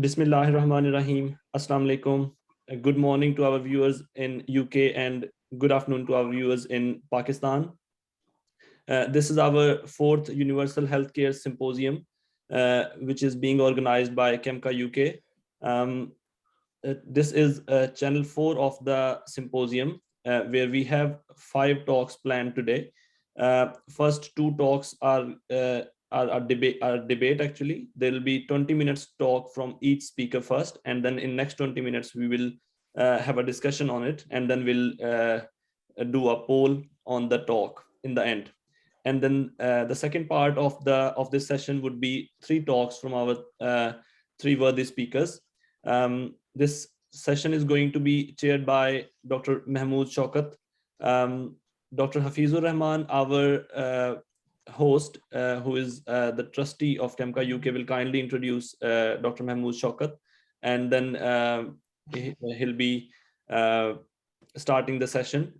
Bismillahirrahmanirrahim. Assalamu alaikum. Good morning to our viewers in UK and good afternoon to our viewers in Pakistan. This is our fourth Universal Healthcare Symposium, which is being organized by KEMCA UK. This is channel 4 of the symposium, where we have 5 talks planned today. First 2 talks are debate actually. There will be 20 minutes talk from each speaker first, and then in next 20 minutes we will have a discussion on it, and then we'll do a poll on the talk in the end. And then the second part of this session would be 3 talks from our 3 worthy speakers. This session is going to be chaired by Dr. Mahmood Shaukat. Dr. Hafeezur Rehman, our host, who is the trustee of KEMCA UK, will kindly introduce Dr. Mahmood Shaukat, and then he'll be starting the session.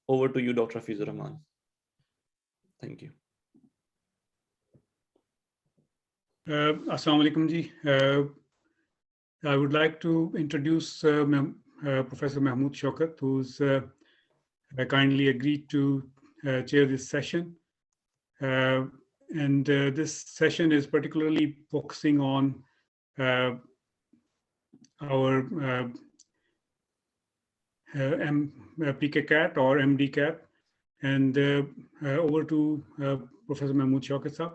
Over to you, Dr. Hafeezur Rehman. Thank you. Assalamu alaikum ji. I would like to introduce Professor Mahmood Shaukat, who's kindly agreed to chair this session. And this session is particularly focusing on our PKCAT or MDCAT. And over to Professor Mahmood Shaukat sir.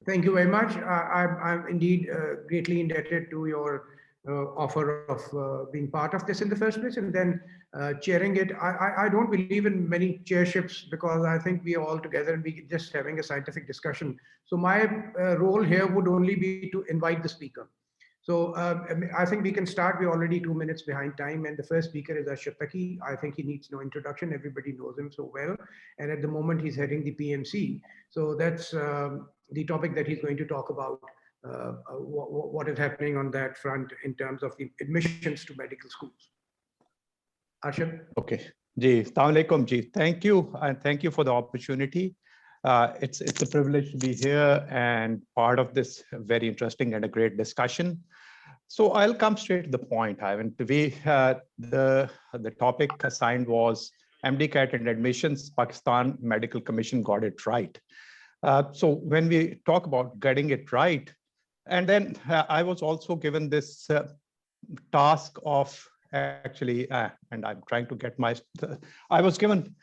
Thank you very much. I'm indeed greatly indebted to your offer of being part of this in the first place, and then chairing it. I don't believe in many chairships because I think we are all together and we just having a scientific discussion. So my role here would only be to invite the speaker. So I think we can start. We're already 2 minutes behind time, and the first speaker is Arshad Taqi. I think he needs no introduction. Everybody knows him so well, and at the moment he's heading the PMC. So that's the topic that he's going to talk about. What is happening on that front in terms of the admissions to medical schools. Arshad? Okay. Ji, Assalamu alaikum ji. Thank you, and thank you for the opportunity. It's a privilege to be here and part of this very interesting and a great discussion. So I'll come straight to the point. The topic assigned was MDCAT and admissions. Pakistan Medical Commission got it right. So when we talk about getting it right, and then I was also given this task of actually, and I'm trying to get I was given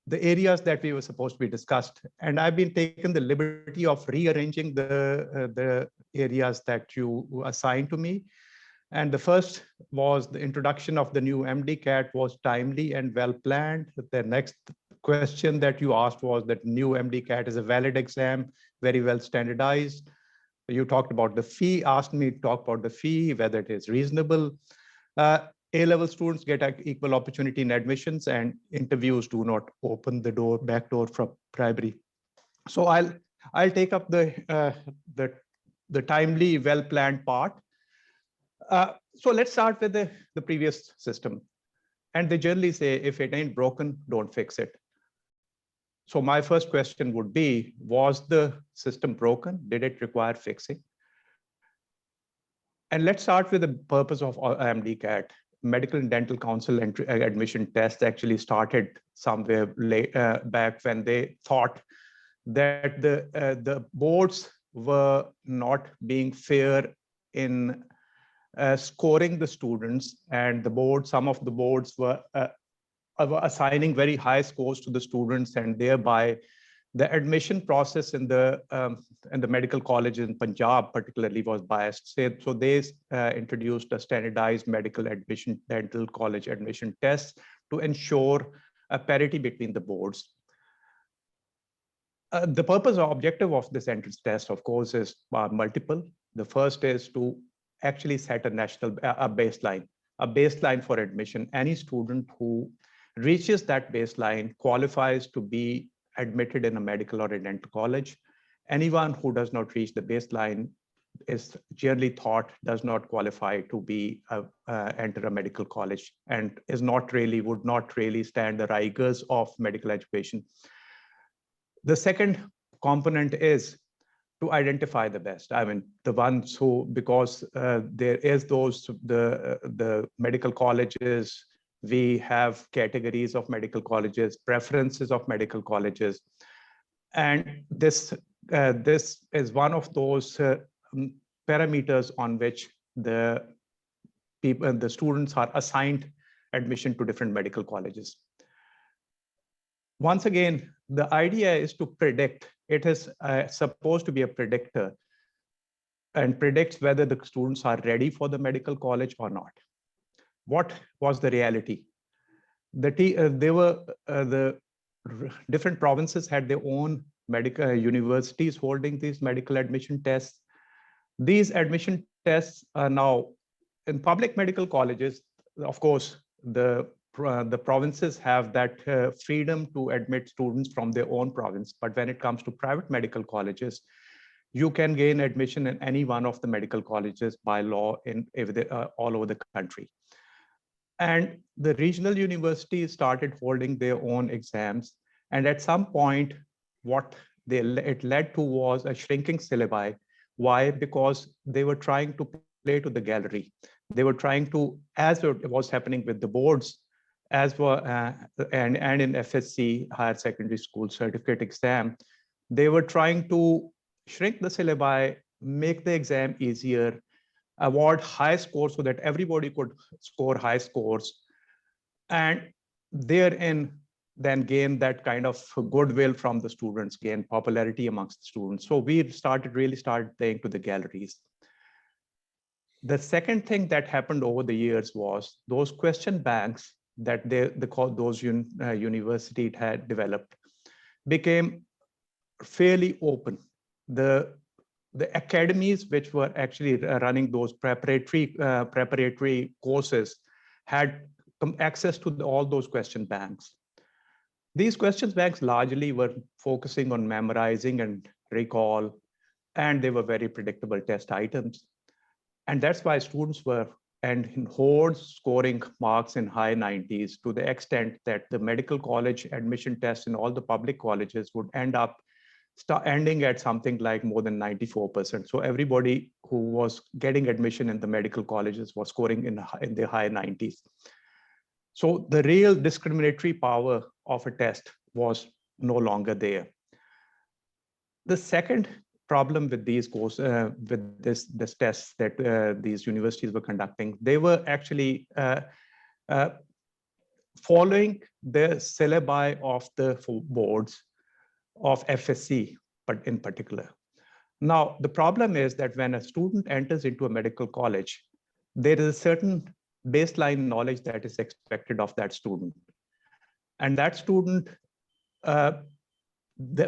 the areas that we were supposed to be discussed, and I've been taken the liberty of rearranging the areas that you assigned to me. And the first was the introduction of the new MDCAT was timely and well planned. The next question that you asked was that new MDCAT is a valid exam, very well standardized. You talked about the fee, asked me to talk about the fee, whether it is reasonable. A-level students get equal opportunity in admissions, and interviews do not open the back door from primary. So I'll take up the timely, well-planned part. So let's start with the previous system. And they generally say, if it ain't broken, don't fix it. So my first question would be, was the system broken? Did it require fixing? And let's start with the purpose of MDCAT. Medical and Dental Council admission tests actually started somewhere back when they thought that the boards were not being fair in scoring the students, and some of the boards were assigning very high scores to the students, and thereby the admission process in the medical college in Punjab particularly was biased. So they introduced a standardized medical admission, dental college admission tests to ensure a parity between the boards. The purpose or objective of this entrance test, of course, is multiple. The first is to actually set a baseline for admission. Any student who reaches that baseline qualifies to be admitted in a medical or a dental college. Anyone who does not reach the baseline is generally thought does not qualify to be enter a medical college and would not really stand the rigors of medical education. The second component is to identify the best. I mean, the ones who, because there is the medical colleges, we have categories of medical colleges, preferences of medical colleges. And this is one of those parameters on which the students are assigned admission to different medical colleges. Once again, the idea is to predict. It is supposed to be a predictor and predicts whether the students are ready for the medical college or not. What was the reality? The different provinces had their own medical universities holding these medical admission tests. These admission tests are now in public medical colleges. Of course, the provinces have that freedom to admit students from their own province. But when it comes to private medical colleges, you can gain admission in any one of the medical colleges by law all over the country. And the regional universities started holding their own exams. And at some point, what it led to was a shrinking syllabi. Why? Because they were trying to play to the gallery. They were trying to, as it was happening with the boards, and in FSC, higher secondary school certificate exam, they were trying to shrink the syllabi, make the exam easier, award high scores so that everybody could score high scores, and therein then gain that kind of goodwill from the students, gain popularity amongst the students. So we really started playing to the galleries. The second thing that happened over the years was those question banks that those universities had developed became fairly open. The academies which were actually running those preparatory courses had access to all those question banks. These question banks largely were focusing on memorizing and recall, and they were very predictable test items. And that's why students were in hordes scoring marks in high 90s, to the extent that the medical college admission tests in all the public colleges would ending at something like more than 94%. So everybody who was getting admission in the medical colleges was scoring in the high 90s. So the real discriminatory power of a test was no longer there. The second problem with these courses, with this tests that these universities were conducting, they were actually following the syllabi of the boards of FSC, but in particular. Now, the problem is that when a student enters into a medical college, there is a certain baseline knowledge that is expected of that student. And that student,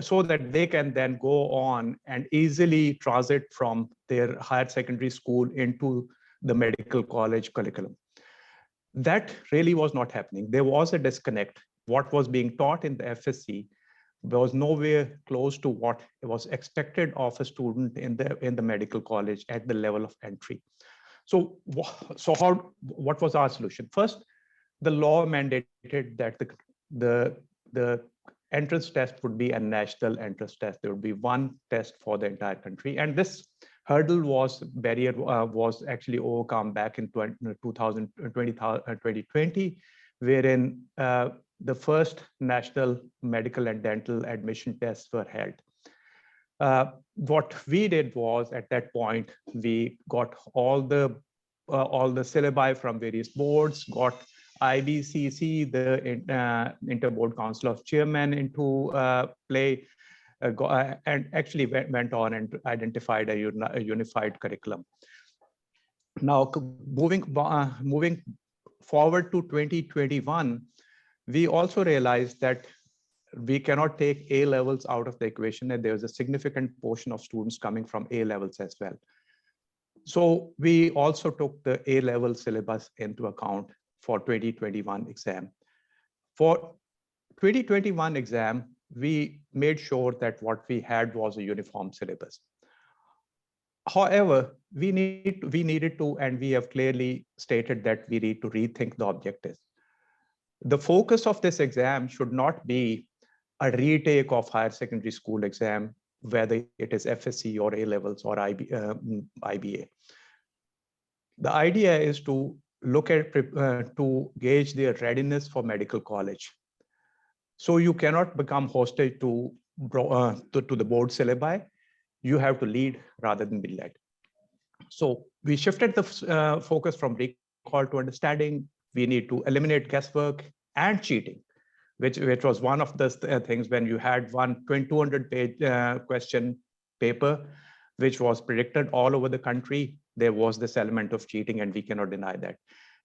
so that they can then go on and easily transit from their higher secondary school into the medical college curriculum. That really was not happening. There was a disconnect. What was being taught in the FSC was nowhere close to what was expected of a student in the medical college at the level of entry. So what was our solution? First, the law mandated that the entrance test would be a national entrance test. There would be one test for the entire country. And this barrier was actually overcome back in 2020, wherein the first national medical and dental admission tests were held. What we did was, at that point, we got all the syllabi from various boards, got IBCC, the Interboard Council of Chairmen, into play, and actually went on and identified a unified curriculum. Now, moving forward to 2021, we also realized that we cannot take A levels out of the equation, and there's a significant portion of students coming from A levels as well. So we also took the A level syllabus into account for 2021 exam. For 2021 exam, we made sure that what we had was a uniform syllabus. However, we needed to, and we have clearly stated that we need to rethink the objectives. The focus of this exam should not be a retake of higher secondary school exam. whether it is FSC or A levels or IBA. The idea is to look at to gauge their readiness for medical college. So you cannot become hostage to the board syllabi. You have to lead rather than be led. So we shifted the focus from recall to understanding. We need to eliminate guesswork and cheating, which was one of the things when you had 200-page question paper, which was predicted all over the country. There was this element of cheating, and we cannot deny that.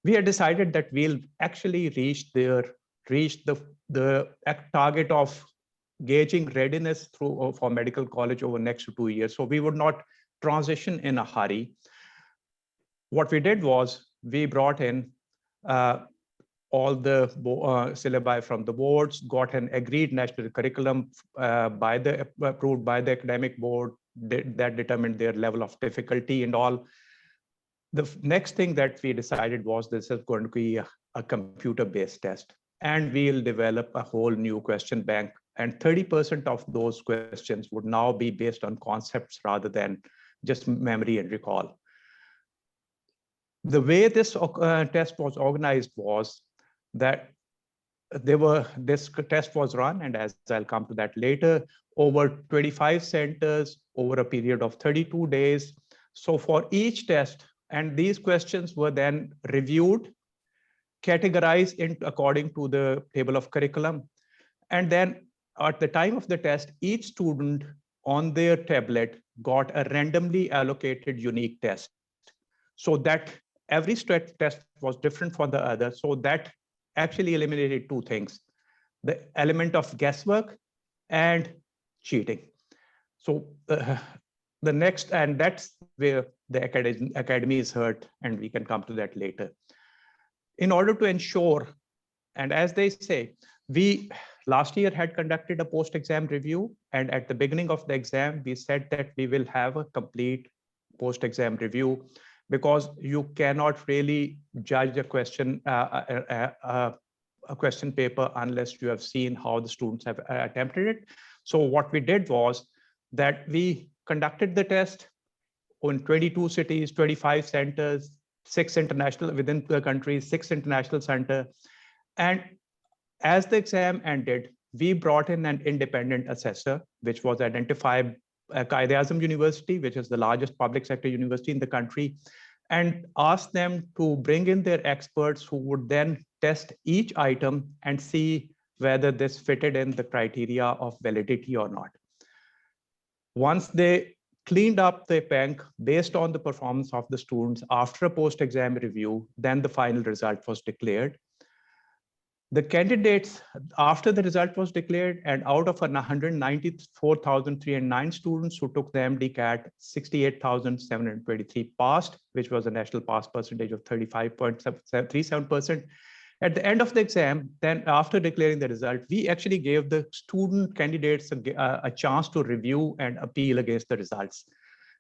We had decided that we'll actually reach the target of gauging readiness for medical college over the next 2 years. So we would not transition in a hurry. What we did was we brought in all the syllabi from the boards, got an agreed national curriculum approved by the academic board that determined their level of difficulty and all. The next thing that we decided was this is going to be a computer-based test, and we'll develop a whole new question bank. And 30% of those questions would now be based on concepts rather than just memory and recall. The way this test was organized was that this test was run, and as I'll come to that later, over 25 centers over a period of 32 days. So for each test, and these questions were then reviewed, categorized according to the table of curriculum. And then at the time of the test, each student on their tablet got a randomly allocated unique test. So that every test was different from the other. So that actually eliminated two things: the element of guesswork and cheating. So the next, and that's where the academy is hurt, and we can come to that later. In order to ensure, and as they say, we last year had conducted a post-exam review, and at the beginning of the exam, we said that we will have a complete post-exam review, because you cannot really judge a question paper unless you have seen how the students have attempted it. So what we did was that we conducted the test in 22 cities, 25 centers, 6 international within the country, 6 international center. And as the exam ended, we brought in an independent assessor, which was identified Quaid-e-Azam University, which is the largest public sector university in the country, and asked them to bring in their experts who would then test each item and see whether this fitted in the criteria of validity or not. Once they cleaned up the bank based on the performance of the students after a post-exam review, then the final result was declared. The candidates, after the result was declared, and out of 194,309 students who took the MCAT, 68,723 passed, which was a national pass percentage of 35.37%. At the end of the exam, then after declaring the result, we actually gave the student candidates a chance to review and appeal against the results.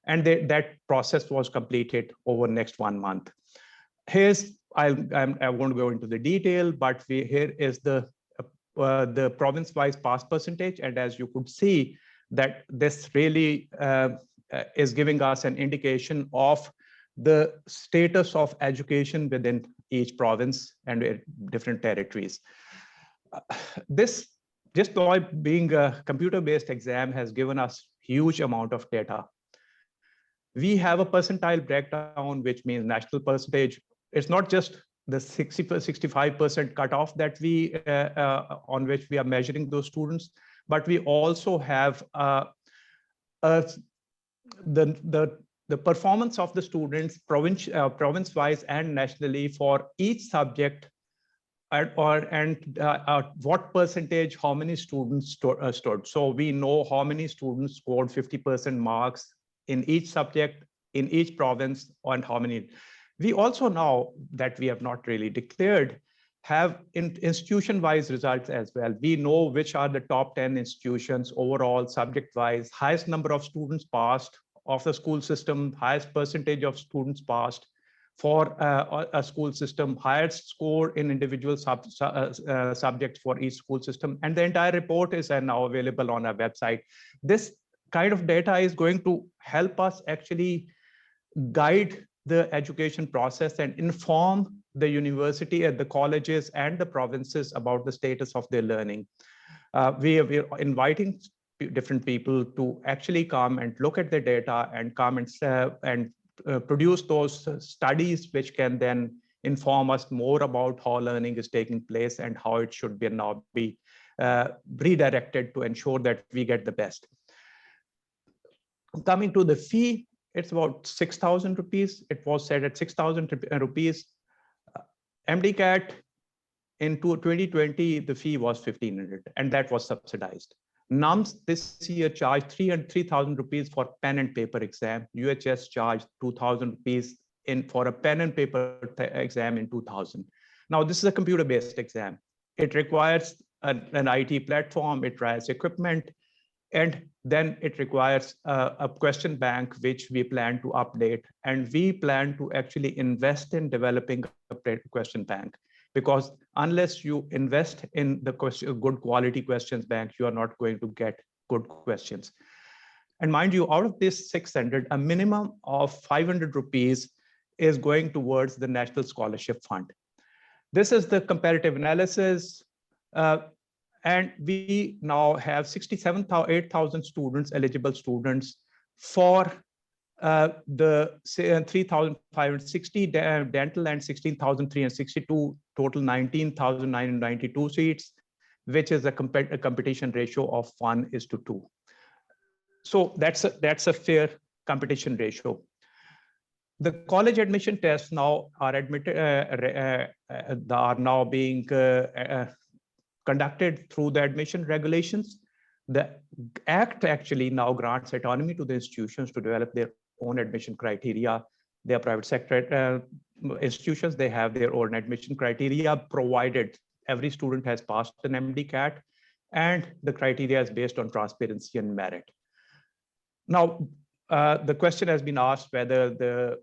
And that process was completed over the next 1 month. I won't go into the detail, but here is the province-wise pass percentage. And as you could see, that this really is giving us an indication of the status of education within each province and different territories. This, just by being a computer-based exam, has given us huge amount of data. We have a percentile breakdown, which means national percentage. It's not just the 65% cutoff that we on which we are measuring those students, but we also have the performance of the students province-wise and nationally for each subject, and what percentage, how many students stood. So we know how many students scored 50% marks in each subject, in each province, and how many. We also know that we have not really declared, have institution-wise results as well. We know which are the top 10 institutions overall, subject-wise, highest number of students passed of the school system, highest percentage of students passed for a school system, highest score in individual subjects for each school system. And the entire report is now available on our website. This kind of data is going to help us actually guide the education process and inform the university and the colleges and the provinces about the status of their learning. We are inviting different people to actually come and look at the data and come and produce those studies, which can then inform us more about how learning is taking place and how it should be now be redirected to ensure that we get the best. Coming to the fee, it's about 6,000 rupees. It was set at 6,000 rupees. MCAT in 2020, the fee was 1,500, and that was subsidized. NUMS this year charged 3,000 rupees for pen and paper exam. UHS charged 2,000 rupees for a pen and paper exam in 2000. Now, this is a computer-based exam. It requires an IT platform, it requires equipment, and then it requires a question bank, which we plan to update. And we plan to actually invest in developing a question bank, because unless you invest in the good quality questions bank, you are not going to get good questions. And mind you, out of this 600, a minimum of 500 rupees is going towards the National Scholarship Fund. This is the comparative analysis. And we now have 8,000 students, eligible students, for the 3,560 dental and 16,362, total 19,992 seats, which is a competition ratio of 1:2. So that's a fair competition ratio. The college admission tests now are now being conducted through the admission regulations. The Act actually now grants autonomy to the institutions to develop their own admission criteria. They are private sector institutions. They have their own admission criteria, provided every student has passed an MCAT, and the criteria is based on transparency and merit. Now, the question has been asked whether the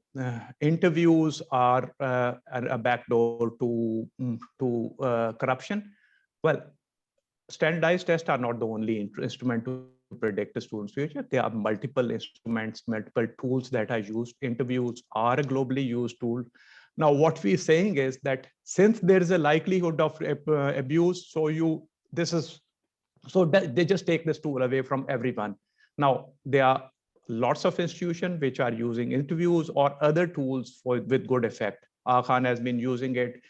interviews are a backdoor to corruption. Well, standardized tests are not the only instrument to predict the student's future. There are multiple instruments, multiple tools that are used. Interviews are a globally used tool. Now, what we're saying is that since there is a likelihood of abuse, they just take this tool away from everyone. Now, there are lots of institutions which are using interviews or other tools with good effect. Khan has been using it.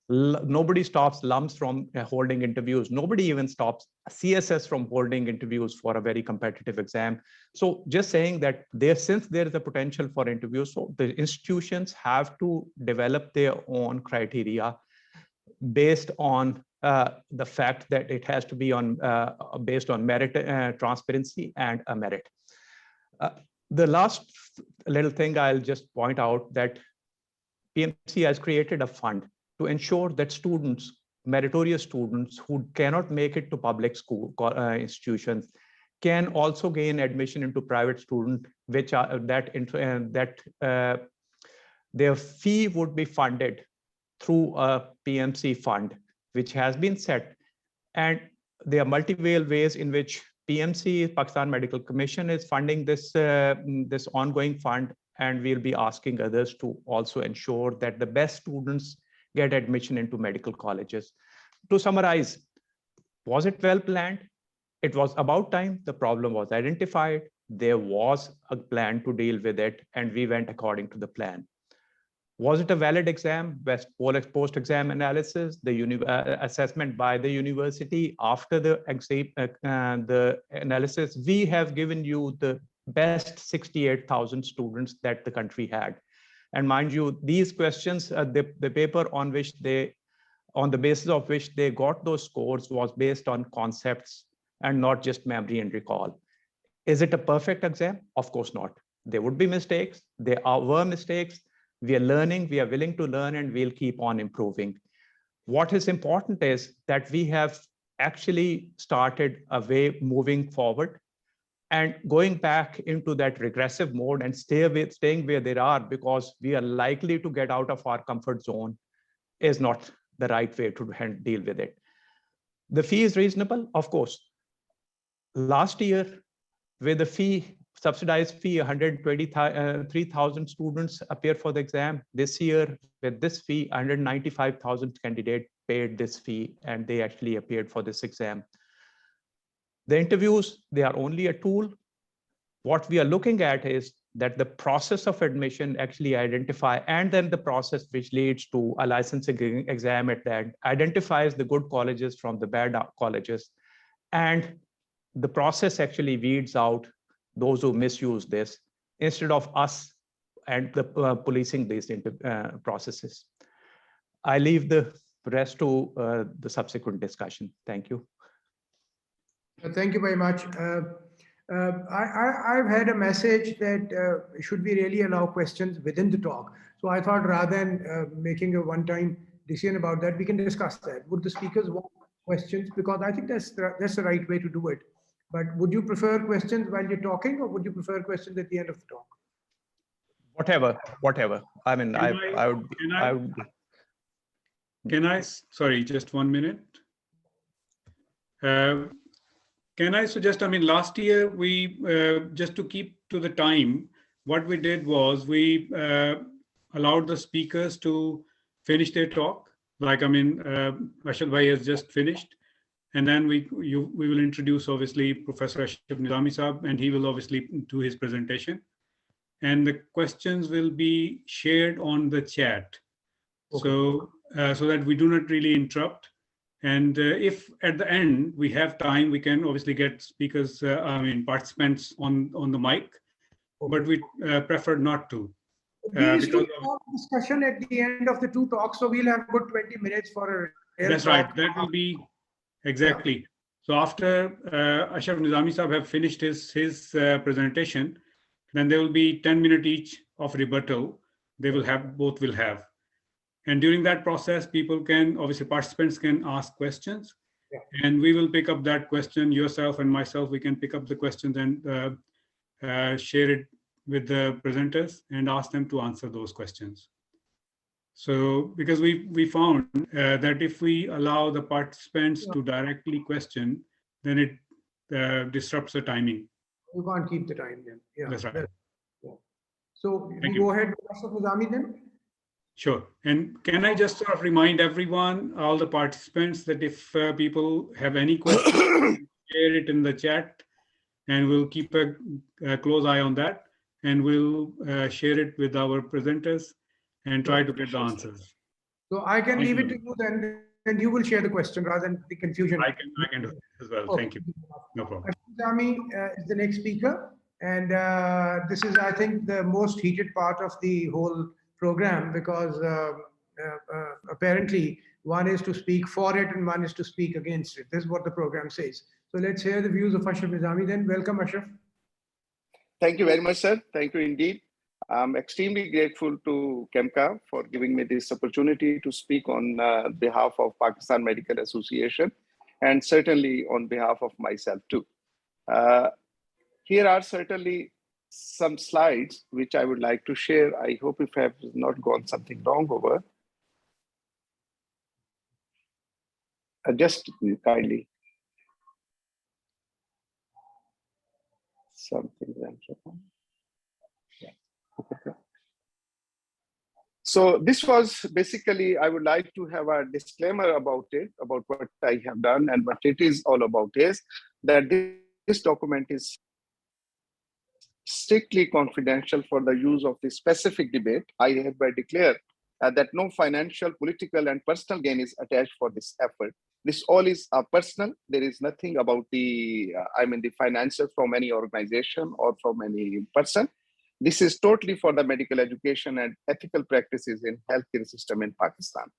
Nobody stops LUMS from holding interviews. Nobody even stops CSS from holding interviews for a very competitive exam. So just saying that since there is a potential for interviews, so the institutions have to develop their own criteria based on the fact that it has to be based on merit, transparency, and a merit. The last little thing I'll just point out that PMC has created a fund to ensure that students, meritorious students who cannot make it to public school institutions, can also gain admission into private student, which are their fee would be funded through a PMC fund, which has been set. And there are multiple ways in which PMC, Pakistan Medical Commission, is funding this ongoing fund, and we'll be asking others to also ensure that the best students get admission into medical colleges. To summarize, was it well planned? It was about time. The problem was identified. There was a plan to deal with it, and we went according to the plan. Was it a valid exam? Post-exam analysis, the assessment by the university after the analysis. We have given you the best 68,000 students that the country had. And mind you, these questions, the paper on the basis of which they got those scores was based on concepts and not just memory and recall. Is it a perfect exam? Of course not. There would be mistakes. There were mistakes. We are learning, we are willing to learn, and we'll keep on improving. What is important is that we have actually started a way moving forward and going back into that regressive mode and staying where they are, because we are likely to get out of our comfort zone, is not the right way to deal with it. The fee is reasonable, of course. Last year, with a fee, subsidized fee, 123,000 students appear for the exam. This year, with this fee, 195,000 candidates paid this fee, and they actually appeared for this exam. The interviews, they are only a tool. What we are looking at is that the process of admission actually identify, and then the process which leads to a licensing exam at the end, identifies the good colleges from the bad colleges. And the process actually weeds out those who misuse this, instead of us and the policing these processes. I leave the rest to the subsequent discussion. Thank you. Thank you very much. I've had a message that should we really allow questions within the talk? So I thought rather than making a one-time decision about that, we can discuss that. Would the speakers want questions? Because I think that's the right way to do it. But would you prefer questions while you're talking, or would you prefer questions at the end of the talk? Whatever. I mean, I would. Can I, sorry, just 1 minute. Can I suggest, I mean, last year we, just to keep to the time, what we did was we allowed the speakers to finish their talk. Like, I mean, Ashraf Bhai has just finished. And then we will introduce, obviously, Professor Ashraf Nizami Saab, and he will obviously do his presentation. And the questions will be shared on the chat. Okay. So that we do not really interrupt. And if at the end we have time, we can obviously get speakers, participants on the mic, but we prefer not to. These two discussion at the end of the two talks, so we'll have good 20 minutes for a That's right. That will be exactly. Yeah. So after Ashraf Nizami Saab have finished his presentation, then there will be 10 minutes each of rebuttal. They will have, both will have. And during that process, people can, obviously participants can ask questions, and we will pick up that question, yourself and myself, we can pick up the questions and share it with the presenters and ask them to answer those questions. So, because we found that if we allow the participants to directly question, then it disrupts the timing. You can't keep the time then. Yeah, that's right. Yeah. So we go ahead with Ashraf Nizami then. Sure. And can I just sort of remind everyone, all the participants, that if people have any questions, share it in the chat, and we'll keep a close eye on that, and we'll share it with our presenters and try to get the answers. So I can leave it to you then, and you will share the question rather than the confusion. I can do it as well. Okay. Thank you. No problem. Nizami is the next speaker, and this is, I think, the most heated part of the whole program, because apparently one is to speak for it and one is to speak against it. This is what the program says. So let's hear the views of Ashraf Nizami then. Welcome, Ashraf. Thank you very much, sir. Thank you indeed. I'm extremely grateful to KEMCA for giving me this opportunity to speak on behalf of Pakistan Medical Association, and certainly on behalf of myself too. Here are certainly some slides which I would like to share. I hope if I have not gone something wrong over. Just kindly. Something went wrong. Yeah. So this was basically, I would like to have a disclaimer about it, about what I have done, and what it is all about is that this document is strictly confidential for the use of this specific debate. I hereby declare that no financial, political, and personal gain is attached for this effort. This all is personal. There is nothing about the, the financial from any organization or from any person. This is totally for the medical education and ethical practices in healthcare system in Pakistan.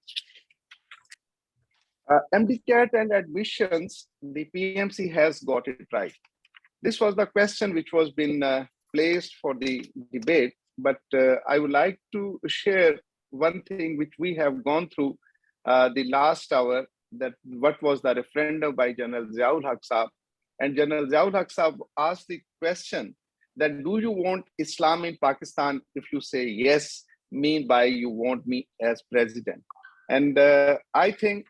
MCAT and admissions, the PMC has got it right. This was the question which was been placed for the debate, but I would like to share one thing which we have gone through the last hour, that what was the referendum by General Ziaul Haq Saab. And General Ziaul Haq Saab asked the question that, do you want Islam in Pakistan? If you say yes, mean by you want me as president. And I think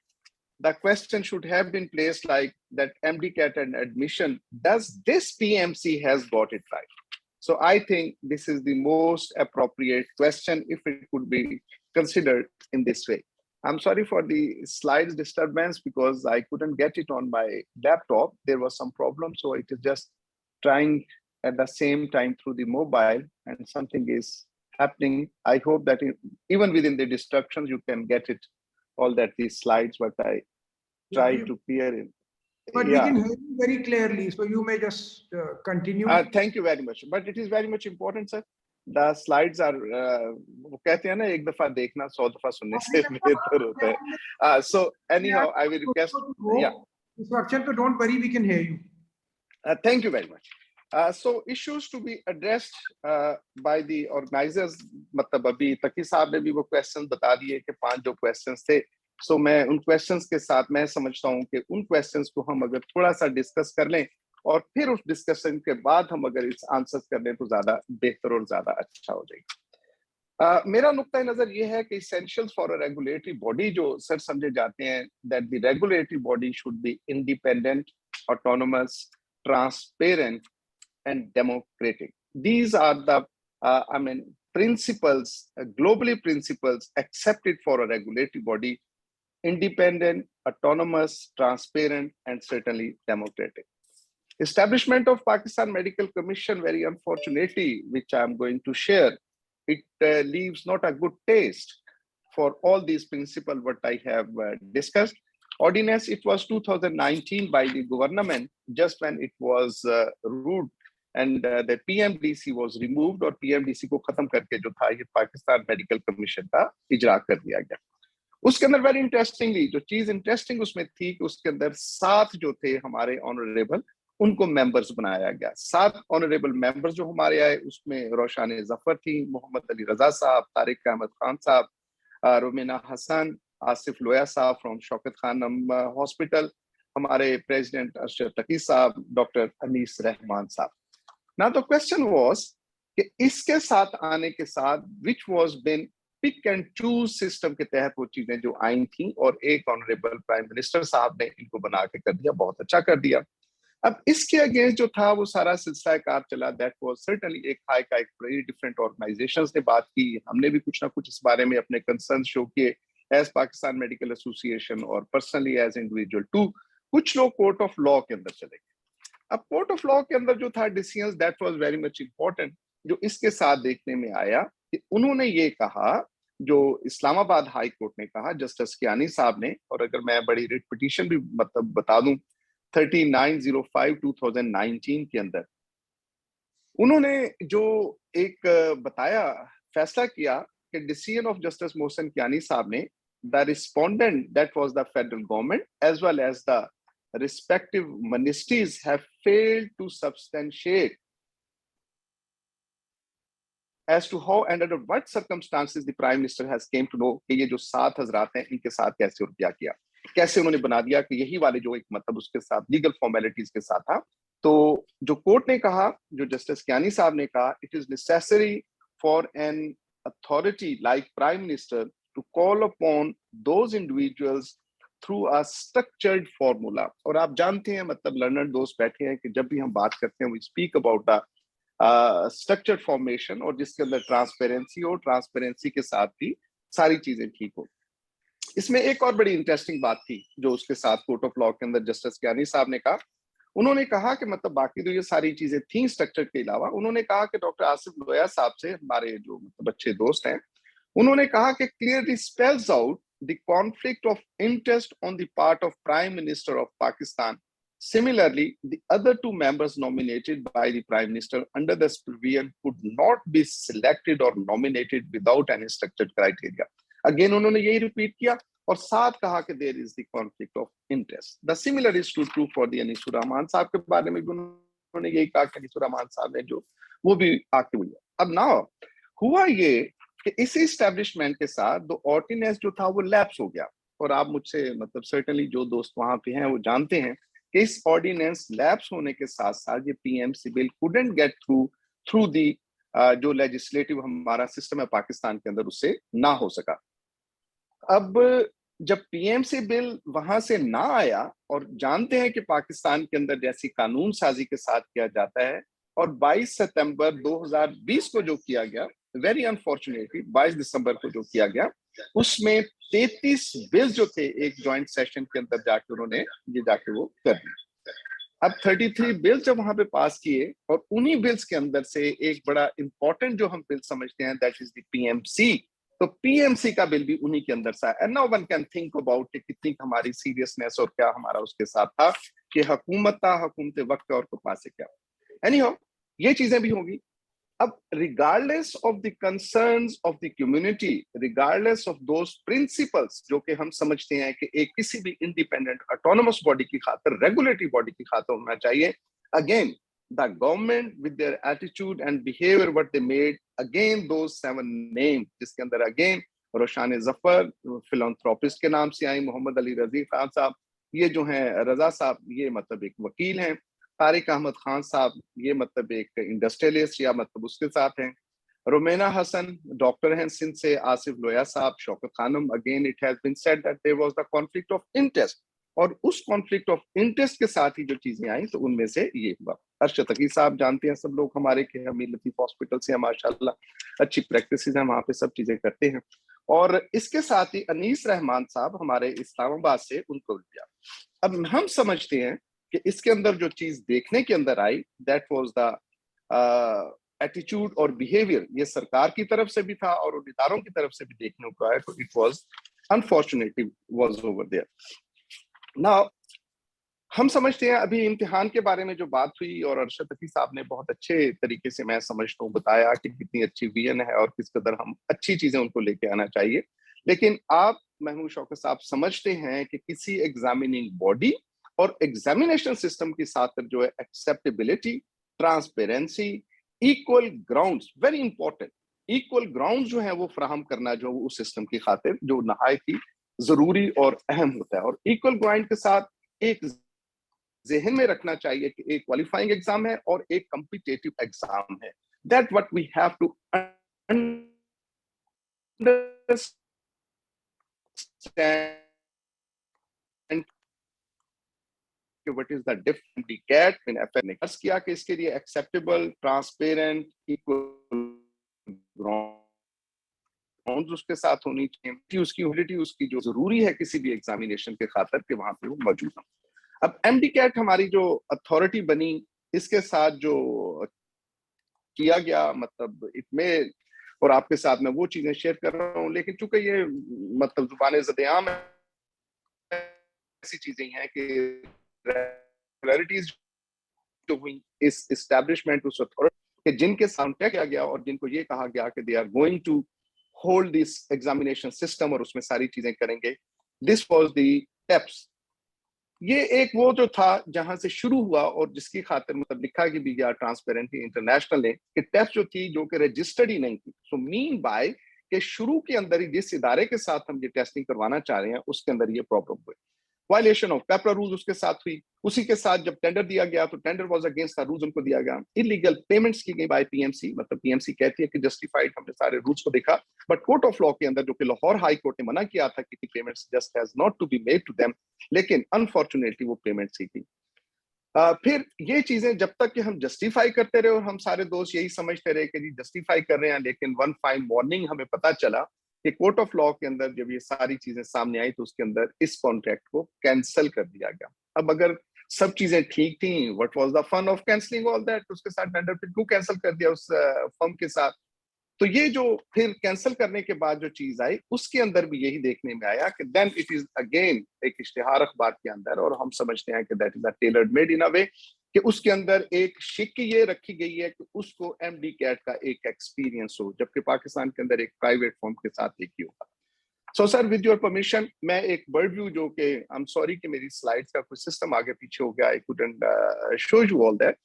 the question should have been placed like that MCAT and admission, does this PMC has got it right? So I think this is the most appropriate question if it could be considered in this way. I'm sorry for the slides disturbance because I couldn't get it on my laptop. There was some problem, so it is just trying at the same time through the mobile, and something is happening. I hope that even within the distractions, you can get it, all that these slides, what I try to clear in. But we can hear you very clearly, so you may just continue. Thank you very much. But it is very much important, sir. The slides are, वो कहते हैं ना एक दफा देखना 100 दफा सुनने से बेहतर होता है. So anyhow, I will request. Yeah. Instruction, so don't worry, we can hear you. Thank you very much. So issues to be addressed by the organizers, मतलब अभी तकी साहब ने भी वो questions बता दिए कि 5 जो questions थे. So मैं उन questions के साथ मैं समझता हूँ कि उन questions को हम अगर थोड़ा सा discuss कर लें और फिर उस discussion के बाद हम अगर इस answers कर लें तो ज़्यादा बेहतर और ज़्यादा अच्छा हो जाएगा. मेरा नुक्ता नज़र ये है कि essentials for a regulatory body जो सर समझे जाते हैं that the regulatory body should be independent, autonomous, transparent, and democratic. These are the, principles, globally principles accepted for a regulatory body: independent, autonomous, transparent, and certainly democratic. Establishment of Pakistan Medical Commission, very unfortunately, which I'm going to share, it leaves not a good taste for all these principles what I have discussed. Ordinance, it was 2019 by the government, just when it was ruled and the PMDC was removed और PMDC को खत्म करके जो था ये Pakistan medical commission का इजरा कर दिया गया. उसके अंदर वेरी इंटरेस्टिंगली जो चीज इंटरेस्टिंग उसमें थी कि उसके अंदर 7 जो थे हमारे ऑनरेबल उनको मेंबर्स बनाया गया. 7 ऑनरेबल मेंबर्स जो हमारे आए उसमें रोशान जफर थी, मोहम्मद अली रजा साहब, तारिक अहमद खान साहब, रोमेना हसन, आसिफ लोया साहब फ्रॉम शौकत खानम हॉस्पिटल, हमारे प्रेसिडेंट अरशद तकी साहब, डॉक्टर अनीस रहमान साहब. Now the question was कि इसके साथ आने के साथ which was been pick and choose system के तहत वो चीजें जो आई थी और एक ऑनरेबल प्राइम मिनिस्टर साहब ने इनको बना के कर दिया, बहुत अच्छा कर दिया. अब इसके अगेंस्ट जो था वो सारा सिलसिला कार चला. दैट वाज सर्टेनली एक हाई का एक वेरी डिफरेंट ऑर्गेनाइजेशंस ने बात की, हमने भी कुछ ना कुछ इस बारे में अपने कंसर्न शो किए एज पाकिस्तान मेडिकल एसोसिएशन और पर्सनली एज इंडिविजुअल टू. कुछ लोग कोर्ट ऑफ लॉ के अंदर चले गए. अब कोर्ट ऑफ लॉ के अंदर जो था decisions that was very much important जो इसके साथ देखने में आया कि उन्होंने ये कहा जो इस्लामाबाद हाई कोर्ट ने कहा जस्टिस कियानी साहब ने, और अगर मैं बड़ी रिट पिटीशन भी मतलब बता दूं 3905/2019 के अंदर उन्होंने जो एक बताया फैसला किया कि decision of justice Mohsin Kayani साहब ने the respondent that was the federal government as well as the respective ministries have failed to substantiate as to how and under what circumstances the prime minister has came to know कि ये जो 7 हजरात हैं इनके साथ कैसे रुपया किया, कैसे उन्होंने बना दिया कि यही वाले जो एक मतलब उसके साथ लीगल फॉर्मेलिटीज के साथ था. तो जो कोर्ट ने कहा, जो जस्टिस कियानी साहब ने कहा, it is necessary for an authority like prime minister to call upon those individuals through a structured formula. और आप जानते हैं मतलब लर्नर दोस्त बैठे हैं कि जब भी हम बात करते हैं we speak about the structured formation और जिसके अंदर ट्रांसपेरेंसी हो, ट्रांसपेरेंसी के साथ भी सारी चीजें ठीक हो. इसमें एक और बड़ी इंटरेस्टिंग बात थी जो उसके साथ कोर्ट ऑफ लॉ के अंदर जस्टिस कियानी साहब ने कहा. उन्होंने कहा कि मतलब बाकी तो ये सारी चीजें थी स्ट्रक्चर के अलावा, उन्होंने कहा कि डॉक्टर आसिफ लोया साहब से, हमारे जो मतलब अच्छे दोस्त हैं, उन्होंने कहा कि clearly spells out the conflict of interest on the part of Prime Minister of Pakistan. Similarly, the other 2 members nominated by the Prime Minister under the supervision could not be selected or nominated without any structured criteria. Again, उन्होंने यही repeat किया और साथ कहा कि there is the conflict of interest. The similar is true for the Anisur Rahman साहब के बारे में भी उन्होंने यही कहा कि अनीसुर रहमान साहब ने जो वो भी आके हुई है. अब now हुआ ये कि इसी इस्टेब्लिशमेंट के साथ दो ऑर्डिनेंस जो था वो लैप्स हो गया. और आप मुझसे मतलब सर्टेनली जो दोस्त वहां पे हैं वो जानते हैं कि इस ऑर्डिनेंस लैप्स होने के साथ साथ ये PMC bill couldn't get through the जो लेजिस्लेटिव हमारा सिस्टम है पाकिस्तान के अंदर उससे ना हो सका. अब जब पीएमसी बिल वहां से ना आया, और जानते हैं कि पाकिस्तान के अंदर जैसी कानून साजी के साथ किया जाता है, और 22 सितंबर 2020 को जो किया गया, वेरी अनफॉर्चुनेटली 22 दिसंबर को जो किया गया, उसमें 33 बिल जो थे एक जॉइंट सेशन के अंदर जाके उन्होंने ये जाके वो कर दी। अब 33 बिल जब वहां पे पास किए, और उन्हीं बिल्स के अंदर से एक बड़ा इंपॉर्टेंट जो हम बिल समझते हैं दैट इज द पीएमसी, तो पीएमसी का बिल भी उन्हीं के अंदर सा है। No one can think about कि कितनी हमारी सीरियसनेस और क्या हमारा उसके साथ था कि हुकूमत था, हुकूमत वक्त और को पास से क्या। एनीहाउ ये चीजें भी होंगी। अब regardless of the concerns of the community, regardless of those principles जो कि हम समझते हैं कि एक किसी भी independent autonomous body की खातर, regulatory body की खातर होना चाहिए, again the government with their attitude and behavior what they made, again those 7 names जिसके अंदर again रोशान जफर philanthropist के नाम से आई, मोहम्मद अली रजी खान साहब, ये जो हैं रजा साहब, ये मतलब एक वकील हैं, तारिक अहमद खान साहब ये मतलब एक इंडस्ट्रियलिस्ट या मतलब उसके साथ हैं, रोमेना हसन डॉक्टर हैं सिंध से, आसिफ लोया साहब, Shaukat Khanum, again it has been said that there was the conflict of interest, और उस कॉन्फ्लिक्ट ऑफ इंटरेस्ट के साथ ही जो चीजें आई तो उनमें से ये हुआ। अरशद तकी साहब जानते हैं सब लोग हमारे के अमीर लतीफ हॉस्पिटल से, माशाल्लाह अच्छी प्रैक्टिस हैं वहाँ पे, सब चीजें करते हैं। और इसके साथ ही अनीस रहमान साहब हमारे इस्लामाबाद से, उनको भी दिया। अब हम समझते हैं कि इसके अंदर जो चीज देखने के अंदर आई दैट वाज द एटीट्यूड और बिहेवियर, ये सरकार की तरफ से भी था और उन इदारों की तरफ से भी देखने को आया, तो it was unfortunately was over there. Now हम समझते हैं अभी इम्तिहान के बारे में जो बात हुई, और अरशद तकी साहब ने बहुत अच्छे तरीके से मैं समझता हूँ बताया कि कितनी अच्छी विजन है और किस कदर हम अच्छी चीजें उनको लेके आना चाहिए। लेकिन आप महमूद शौकत साहब समझते हैं कि किसी एग्जामिनिंग बॉडी और एग्जामिनेशन सिस्टम के साथ जो है acceptability, transparency, equal grounds, very important, equal grounds जो है वो फराहम करना जो उस सिस्टम की खातिर जो नहायत ही जरूरी और अहम होता है। और इक्वल ग्राउंड के साथ एक जहन में रखना चाहिए कि एक क्वालिफाइंग एग्जाम है और एक कॉम्पिटिटिव एग्जाम है। That what we have to understand what is the difference MCAT in FNX किया कि इसके लिए एक्सेप्टेबल, ट्रांसपेरेंट, इक्वल ग्राउंड्स उसके साथ होनी चाहिए, उसकी वैलिडिटी उसकी जो जरूरी है किसी भी एग्जामिनेशन के खातिर कि वहां पे वो मौजूद हो। अब MCAT हमारी जो अथॉरिटी बनी, इसके साथ जो किया गया मतलब इसमें, और आपके साथ मैं वो चीजें शेयर कर रहा हूँ, लेकिन चूंकि ये मतलब जुबान ज़द-ए-आम ऐसी चीजें हैं कि रेगुलरिटीज जो हुई इस एस्टैब्लिशमेंट उस अथॉरिटी के जिनके सामने किया गया और जिनको ये कहा गया कि they are going to hold this examination system और उसमें सारी चीजें करेंगे, दिस वाज द टेप्स। ये एक वो जो था जहां से शुरू हुआ और जिसकी खातिर मतलब लिखा कि भी गया ट्रांसपेरेंसी इंटरनेशनल ने कि टेप्स जो थी जो कि रजिस्टर्ड ही नहीं थी। सो मीन बाय कि शुरू के अंदर ही जिस इदारे के साथ हम ये टेस्टिंग करवाना चाह रहे हैं उसके अंदर ये प्रॉब्लम हुई। वायलेशन ऑफ पेपर रूल्स उसके साथ हुई। उसी के साथ जब टेंडर दिया गया तो tender was against the rules उनको दिया गया। इलीगल पेमेंट्स की गई बाय पीएमसी, मतलब पीएमसी कहती है कि जस्टिफाइड, हमने सारे रूल्स को देखा, बट कोर्ट ऑफ लॉ के अंदर जो कि लाहौर हाई कोर्ट ने मना किया था कि payments just has not to be made to them, लेकिन अनफॉर्चुनेटली वो पेमेंट्स ही थी। फिर ये चीजें जब तक कि हम जस्टिफाई करते रहे और हम सारे दोस्त यही समझते रहे कि जी जस्टिफाई कर रहे हैं, लेकिन वन फाइन मॉर्निंग हमें पता चला कि कोर्ट ऑफ लॉ के अंदर जब ये सारी चीजें सामने आई तो उसके अंदर इस कॉन्ट्रैक्ट को कैंसिल कर दिया गया। अब अगर सब चीजें ठीक थी, what was the fun of cancelling all that, उसके साथ टेंडर फिर क्यों कैंसिल कर दिया उस फर्म के साथ। तो ये जो फिर कैंसिल करने के बाद जो चीज आई उसके अंदर भी यही देखने में आया कि देन इट इज अगेन एक इश्तिहार अखबार के अंदर, और हम समझते हैं कि that is a tailored made in a way कि उसके अंदर एक शिक ये रखी गई है कि उसको MCAT का एक एक्सपीरियंस हो, जबकि पाकिस्तान के अंदर एक प्राइवेट फॉर्म के साथ एक ही होगा। So sir with your permission मैं एक बर्ड व्यू जो कि आई एम सॉरी कि मेरी स्लाइड्स का कुछ सिस्टम आगे पीछे हो गया, I couldn't show you all that.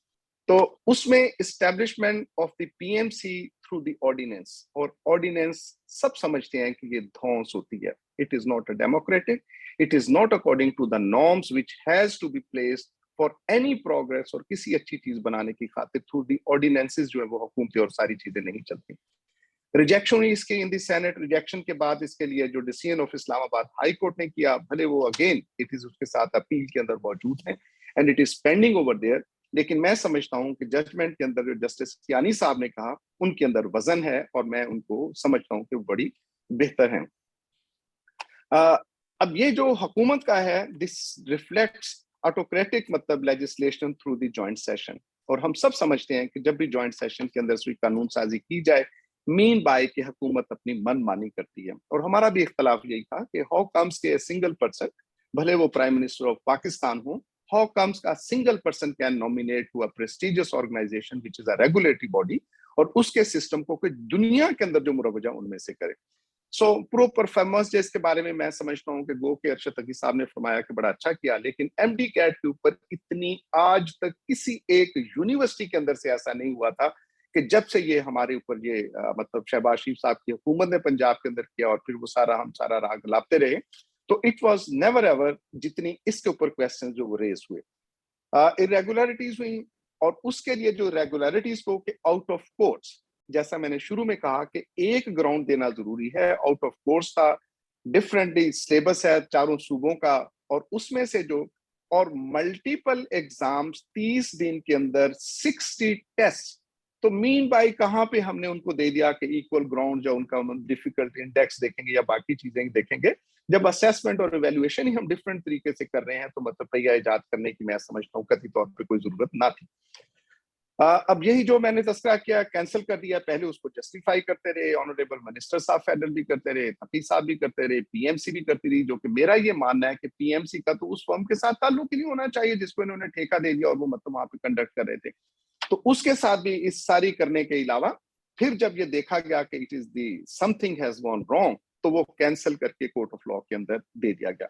तो उसमें establishment of the PMC through the ordinance, और ऑर्डिनेंस सब समझते हैं कि ये धौंस होती है। It is not a democratic, it is not according to the norms which has to be placed for any progress, और किसी अच्छी चीज बनाने की खातिर थ्रू दी ऑर्डिनेंसेस जो है वो हुकूमती और सारी चीजें नहीं चलती। रिजेक्शन हुई इसकी इन द सेनेट, रिजेक्शन के बाद इसके लिए जो decision of Islamabad high court ने किया, भले वो अगेन इट इज उसके साथ अपील के अंदर मौजूद है and it is pending over there, लेकिन मैं समझता हूं कि जजमेंट के अंदर जो जस्टिस कियानी साहब ने कहा उनके अंदर वजन है और मैं उनको समझता हूं कि वो बड़ी बेहतर है। अब ये जो हुकूमत का है, दिस रिफ्लेक्ट्स ऑटोक्रेटिक मतलब legislation through the joint session, और हम सब समझते हैं कि जब भी जॉइंट सेशन के अंदर कोई कानून साजी की जाए मीन बाय कि हुकूमत अपनी मनमानी करती है। और हमारा भी इख्तलाफ यही था कि हाउ कम्स के सिंगल पर्सन, भले वो प्राइम मिनिस्टर ऑफ पाकिस्तान हो, हाउ कम्स का single person can nominate to a prestigious organisation which is a regulatory body, और उसके सिस्टम को कोई दुनिया के अंदर जो मुरवजा उनमें से करे। सो प्रो परफॉर्मेंस जिसके बारे में मैं समझता हूँ कि गो के अरशद तकी साहब ने फरमाया कि बड़ा अच्छा किया, लेकिन एमडी कैट के ऊपर इतनी आज तक किसी एक यूनिवर्सिटी के अंदर से ऐसा नहीं हुआ था कि जब से ये हमारे ऊपर ये मतलब शहबाज शरीफ साहब की हुकूमत ने पंजाब के अंदर किया और फिर वो हम सारा राह गलाते रहे, तो इट वाज नेवर एवर जितनी इसके ऊपर क्वेश्चन जो वो रेज हुए, इरेगुलरिटीज हुई। और उसके लिए जो रेगुलरिटीज को कि आउट ऑफ कोर्ट्स, जैसा मैंने शुरू में कहा कि एक ग्राउंड देना जरूरी है, आउट ऑफ कोर्स था, डिफरेंटली सिलेबस है चारों सूबों का, और उसमें से जो और मल्टीपल एग्जाम्स 30 दिन के अंदर 60 टेस्ट, तो मीन बाय कहाँ पे हमने उनको दे दिया कि इक्वल ग्राउंड, जो उनका डिफिकल्ट इंडेक्स देखेंगे या बाकी चीजें देखेंगे, जब असेसमेंट और इवेल्युएशन ही हम डिफरेंट तरीके से कर रहे हैं, तो मतलब पहिया इजाद करने की मैं समझता हूँ कतई तौर पर कोई जरूरत ना थी। अब यही जो मैंने तस्करा किया, कैंसिल कर दिया, पहले उसको जस्टिफाई करते रहे, ऑनरेबल मिनिस्टर साहब फेडरल भी करते रहे, तकी साहब भी करते रहे, पीएमसी भी करती रही, जो कि मेरा ये मानना है कि पीएमसी का तो उस फर्म के साथ ताल्लुक ही नहीं होना चाहिए जिसको इन्होंने ठेका दे दिया और वो मतलब वहां पे कंडक्ट कर रहे थे। तो उसके साथ भी इस सारी करने के अलावा फिर जब ये देखा गया कि it is the something has gone wrong, तो वो कैंसिल करके कोर्ट ऑफ लॉ के अंदर दे दिया गया।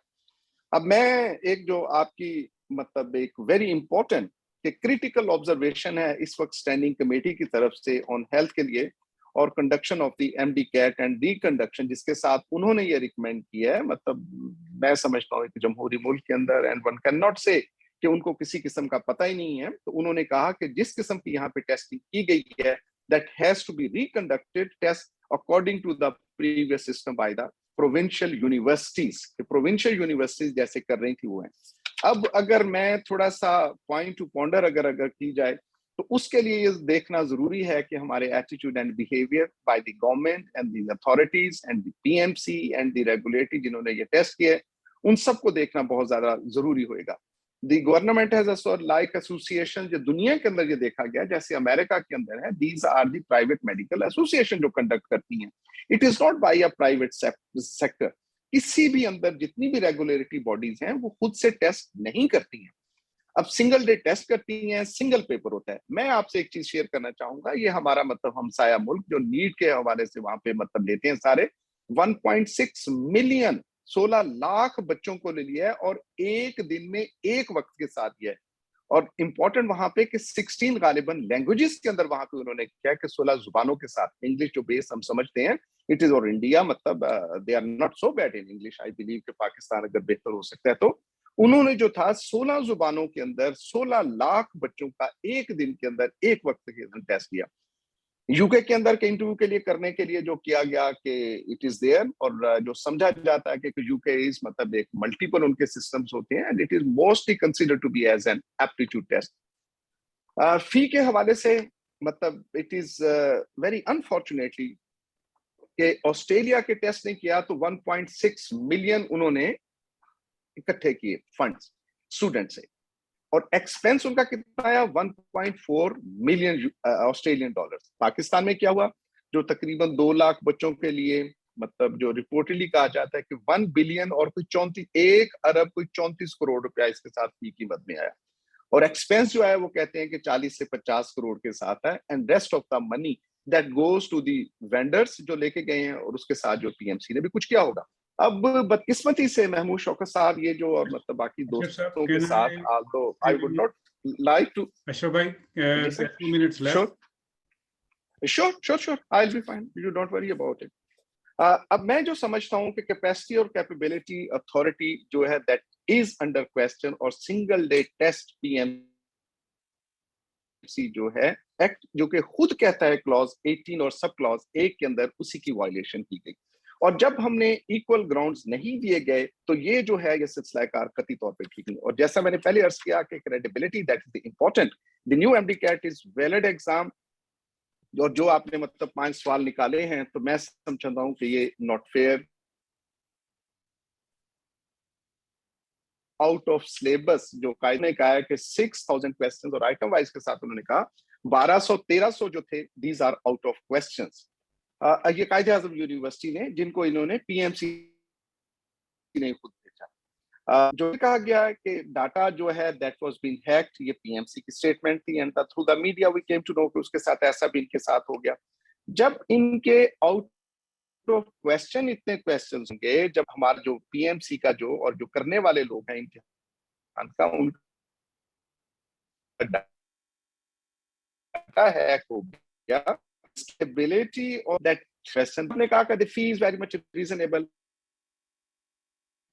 अब मैं एक जो आपकी मतलब एक वेरी इंपॉर्टेंट कि क्रिटिकल ऑब्जर्वेशन है इस वक्त स्टैंडिंग कमेटी की तरफ से ऑन हेल्थ के लिए और conduction of the MD CAT and the conduction, जिसके साथ उन्होंने ये रिकमेंड किया है, मतलब मैं समझता हूँ कि जमहूरी मुल्क के अंदर एंड वन कैन नॉट से कि उनको किसी किस्म का पता ही नहीं है, तो उन्होंने कहा कि जिस किस्म की यहाँ पे टेस्टिंग की गई है that has to be reconducted test according to the previous system by the provincial universities. Provincial universities जैसे कर रही थी वो है। अब अगर मैं थोड़ा सा पॉइंट टू पॉन्डर अगर की जाए, तो उसके लिए ये देखना जरूरी है कि हमारे attitude and behaviour by the government and the authorities and the PMC and the regulatory जिन्होंने ये टेस्ट किए, उन सबको देखना बहुत ज्यादा जरूरी होगा। The government has a like association, जो दुनिया के अंदर ये देखा गया जैसे अमेरिका के अंदर है, these are the private medical association जो कंडक्ट करती हैं, it is not by a private sector. किसी भी अंदर जितनी भी रेगुलेटरी बॉडीज हैं वो खुद से टेस्ट नहीं करती हैं। अब सिंगल डे टेस्ट करती हैं, सिंगल पेपर होता है। मैं आपसे एक चीज शेयर करना चाहूंगा, ये हमारा मतलब हमसाया मुल्क जो नीट के हवाले से वहां पे मतलब लेते हैं सारे 1.6 मिलियन 16 लाख बच्चों को ले लिया है और एक दिन में एक वक्त के साथ ये है। और इंपॉर्टेंट वहां पे कि 16 गालिबन लैंग्वेजेस के अंदर वहां पे उन्होंने किया कि 16 जुबानों के साथ, इंग्लिश जो बेस हम समझते हैं इट इज, और इंडिया मतलब they are not so bad in English, I believe कि पाकिस्तान अगर बेहतर हो सकता है, तो उन्होंने जो था 16 जुबानों के अंदर 16 लाख बच्चों का एक दिन के अंदर एक वक्त के अंदर टेस्ट किया। यूके के अंदर के इंटरव्यू के लिए करने के लिए जो किया गया कि इट इज देयर, और जो समझा जाता है कि यूके इज मतलब एक मल्टीपल उनके सिस्टम्स होते हैं and it is mostly considered to be as an aptitude test. Fee के हवाले से मतलब इट इज वेरी अनफॉर्चुनेटली कि ऑस्ट्रेलिया के टेस्ट ने किया तो 1.6 मिलियन उन्होंने इकट्ठे किए फंड्स स्टूडेंट से, और एक्सपेंस उनका कितना आया 1.4 मिलियन ऑस्ट्रेलियन डॉलर्स। पाकिस्तान में क्या हुआ, जो तकरीबन 2 लाख बच्चों के लिए मतलब जो रिपोर्टली कहा जाता है कि 1 बिलियन और कोई 1 अरब कोई 34 करोड़ रुपया इसके साथ की कीमत में आया, और एक्सपेंस जो है वो कहते हैं कि 40 से 50 करोड़ के साथ है, and rest of the money that goes to the vendors जो लेके गए हैं, और उसके साथ जो पीएमसी ने भी कुछ किया होगा। अब बदकिस्मती से महमूद शौकत साहब ये जो और मतलब बाकी दोस्तों के साथ, although I would not like to, Ashraf bhai, 2 minutes left. Sure, I'll be fine, you don't worry about it. अब मैं जो समझता हूँ कि कैपेसिटी और कैपेबिलिटी अथॉरिटी जो है दैट इज अंडर क्वेश्चन, और single day test PM PMC जो है एक्ट जो कि खुद कहता है क्लॉज 18 और सब क्लॉज 1 के अंदर उसी की वायलेशन की गई। और जब हमने इक्वल ग्राउंड्स नहीं दिए गए तो ये जो है ये सिलसिला कार कतई तौर पे ठीक नहीं। और जैसा मैंने पहले अर्ज किया कि credibility that is important, the new MCAT is valid exam. और जो आपने मतलब 5 सवाल निकाले हैं तो मैं समझता हूँ कि ये not fair, out of syllabus जो कायदे ने कहा है कि 6000 क्वेश्चंस और आइटम वाइज के साथ उन्होंने कहा 1200-1300 जो थे these are out of questions. ये कायदे आजम यूनिवर्सिटी ने जिनको इन्होंने PMC ने खुद भेजा। जो कहा गया है कि डाटा जो है दैट वाज बीन हैक्ड, ये PMC की स्टेटमेंट थी and through the media we came to know कि उसके साथ ऐसा भी इनके साथ हो गया। जब इनके आउट ऑफ क्वेश्चन इतने क्वेश्चंस होंगे, जब हमारा जो PMC का जो और जो करने वाले लोग हैं इनके का उनका डाटा हैक हो गया, स्टेबिलिटी और दैट क्वेश्चन ने कहा कि the fee is very much reasonable.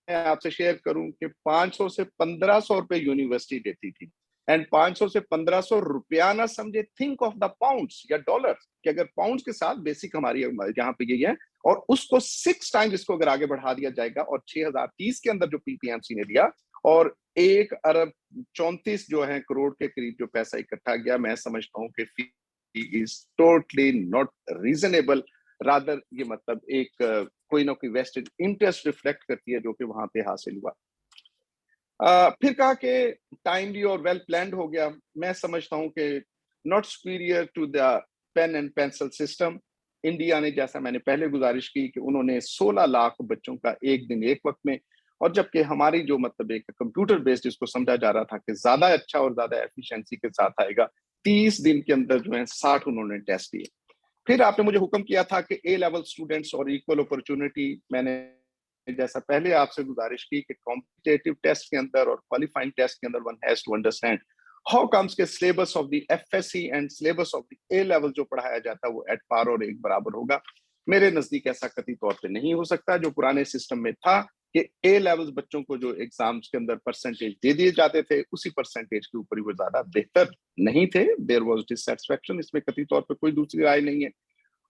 मैं आपसे शेयर करूं कि 500 से 1500 रुपए यूनिवर्सिटी देती थी एंड 500 से 1500 रुपया ना समझे, थिंक ऑफ द पाउंड्स या डॉलर, कि अगर पाउंड्स के साथ बेसिक हमारी यहाँ पे यही है और उसको 6 टाइम्स इसको अगर आगे बढ़ा दिया जाएगा और 6030 के अंदर जो PMC ने दिया और 1 अरब 34 जो है करोड़ के करीब जो पैसा इकट्ठा गया, मैं समझता हूँ कि फी is totally not reasonable. Rather ये मतलब एक कोई ना कोई वेस्टेड इंटरेस्ट रिफ्लेक्ट करती है जो कि वहां पे हासिल हुआ। फिर कहा कि टाइमली और वेल प्लान्ड हो गया। मैं समझता हूं कि not superior to the pen and pencil system. India ने, जैसा मैंने पहले गुजारिश की, कि उन्होंने 16 लाख बच्चों का एक दिन एक वक्त में, और जबकि हमारी जो मतलब एक कंप्यूटर बेस्ड इसको समझा जा रहा था कि ज्यादा अच्छा और ज्यादा एफिशिएंसी के साथ आएगा, 30 दिन के अंदर जो है 60 उन्होंने टेस्ट दिए। फिर आपने मुझे हुक्म किया था कि A लेवल स्टूडेंट्स और इक्वल अपॉर्चुनिटी, मैंने जैसा पहले आपसे गुजारिश की कि कॉम्पिटिटिव टेस्ट के अंदर और क्वालिफाइंग टेस्ट के अंदर one has to understand how comes के syllabus of the FSC and syllabus of the A level जो पढ़ाया जाता है वो एट पार और एक बराबर होगा। मेरे नजदीक ऐसा कतई तौर पे नहीं हो सकता। जो पुराने सिस्टम में था कि A लेवल्स बच्चों को जो एग्जाम्स के अंदर परसेंटेज दे दिए जाते थे उसी परसेंटेज के ऊपर वो ज्यादा बेहतर नहीं थे, देयर वाज डिससैटिस्फैक्शन, इसमें कतई तौर पे कोई दूसरी राय नहीं है।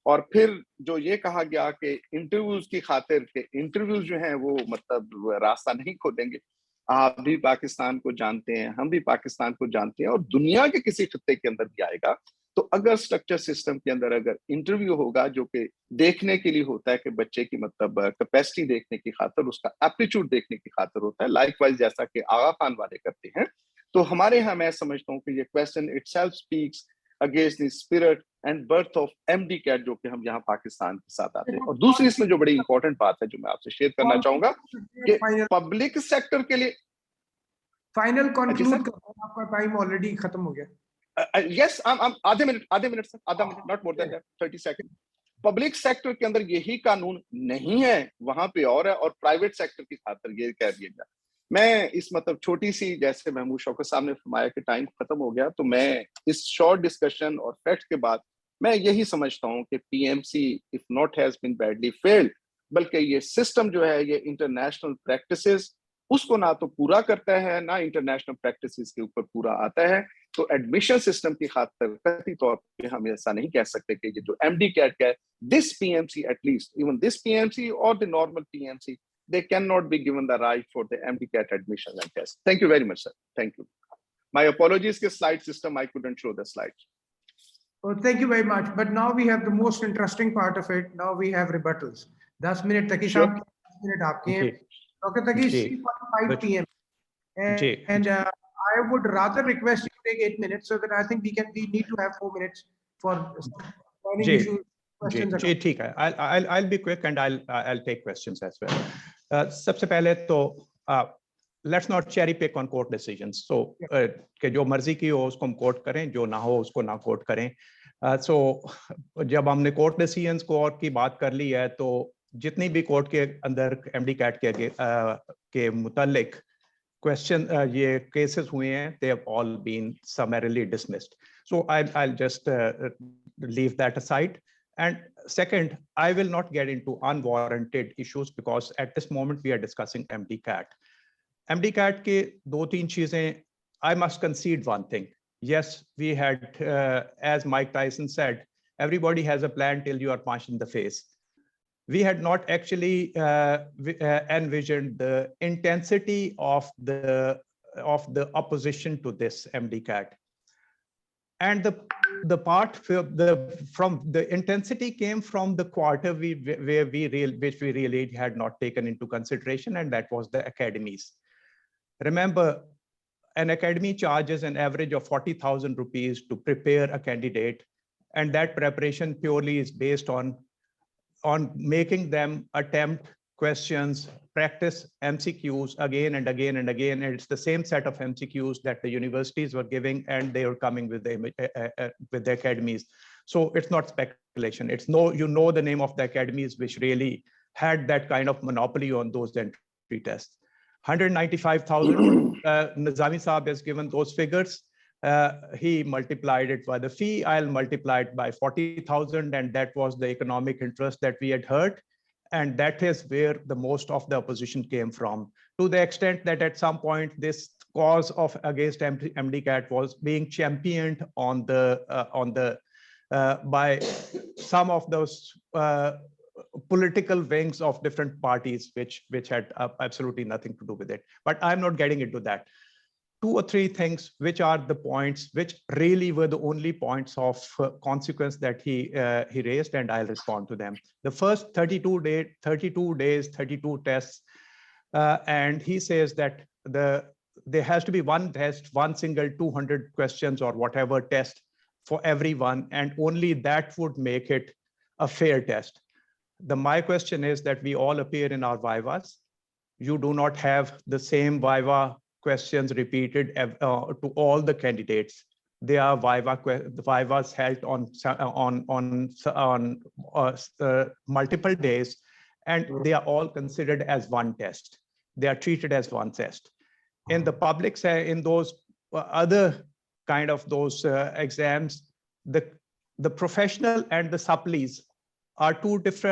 और फिर जो ये कहा गया कि इंटरव्यूज की खातिर के इंटरव्यूज जो हैं वो मतलब रास्ता नहीं खोलेंगे। आप भी पाकिस्तान को जानते हैं, हम भी पाकिस्तान को जानते हैं, और दुनिया के किसी खत्ते के अंदर भी आएगा तो अगर स्ट्रक्चर सिस्टम के अंदर अगर इंटरव्यू होगा जो कि देखने के लिए होता है कि बच्चे की मतलब कैपेसिटी देखने की खातिर, उसका एप्टीट्यूड देखने की खातिर होता है, लाइकवाइज जैसा कि आगा खान वाले करते हैं, तो हमारे यहाँ मैं समझता हूँ कि ये question itself speaks against the spirit and birth of MCAT जो कि हम यहाँ पाकिस्तान के साथ आते हैं। और दूसरी इसमें जो बड़ी इंपॉर्टेंट बात है जो मैं आपसे शेयर करना चाहूंगा कि पब्लिक सेक्टर के लिए फाइनल कंक्लूड करना, आपका टाइम ऑलरेडी खत्म हो गया। यस, आधे मिनट सर, आधा minute, not more than that, 30 second. Public sector के अंदर यही कानून नहीं है, वहां पे और है, और प्राइवेट सेक्टर की खातिर ये कह दिया गया। मैं इस मतलब छोटी सी, जैसे महमूद शौकत साहब ने फरमाया कि टाइम खत्म हो गया, तो मैं इस शॉर्ट डिस्कशन और फैक्ट के बाद मैं यही समझता हूं कि PMC if not has been badly failed, बल्कि ये सिस्टम जो है ये इंटरनेशनल प्रैक्टिसेस उसको ना तो पूरा करता है ना इंटरनेशनल प्रैक्टिसेस के ऊपर पूरा आता है। तो एडमिशन सिस्टम की खातिर कतई तौर पे हम ऐसा नहीं कह सकते कि ये जो MCAT का है, this PMC at least, even this PMC और the normal PMC, they cannot be given the right for the MCAT admission and test. Thank you very much, sir. Thank you. My apologies for slide system, I couldn't show the slides. Well, thank you very much. But now we have the most interesting part of it. Now we have rebuttals. 10 minute Taqi Sure. साहब, 10 minute आपके हैं. Dr. Taqi, 3:45 PM. And I would rather request you to take 8 minutes so that I think we need to have 4 minutes for planning issues. ठीक है, I'll be quick and I'll take questions as well. सबसे पहले तो let's not cherry pick on court decisions. So कि जो मर्जी की हो उसको हम कोट करें, जो ना हो उसको ना कोट करें. So जब हमने कोर्ट डिसीजंस को और की बात कर ली है, तो जितनी भी कोर्ट के अंदर MCAT के मुतालिक क्वेश्चन ये केसेस हुए हैं, they have all been summarily dismissed. So I'll just leave that aside. And second, I will not get into unwarranted issues because at this moment we are discussing MCAT. MCAT के 2-3 चीजें, I must concede one thing. yes, we had, as Mike Tyson said, everybody has a plan till you are punched in the face. We had not actually envisioned the intensity of the opposition to this MCAT. And the part from the intensity came from the quarter which we really had not taken into consideration, and that was the academies. Remember, an academy charges an average of 40,000 rupees to prepare a candidate, and that preparation purely is based on making them attempt questions, practice MCQs again and again and again. And it's the same set of MCQs that the universities were giving, and they were coming with the academies. So it's not speculation. It's you know the name of the academies which really had that kind of monopoly on those entry tests. 195,000. Nizami Saab has given those figures. He multiplied it by the fee. I'll multiply it by 40,000, and that was the economic interest that we had heard. And that is where the most of the opposition came from, to the extent that at some point this cause of against MCAT was being championed by some of those political wings of different parties, which had absolutely nothing to do with it. But I'm not getting into that. 2 or 3 things which are the points which really were the only points of consequence that he raised, and I'll respond to them. The first 32 days, 32 tests, and he says that there has to be one test, one single 200 questions or whatever test for everyone, and only that would make it a fair test. My question is that we all appear in our vivas. You do not have the same viva questions repeated to all the candidates. They are vivas held on multiple days, and they are all considered as one test. They are treated as one test. In the public, in those other kind of those exams, the professional and the supplies are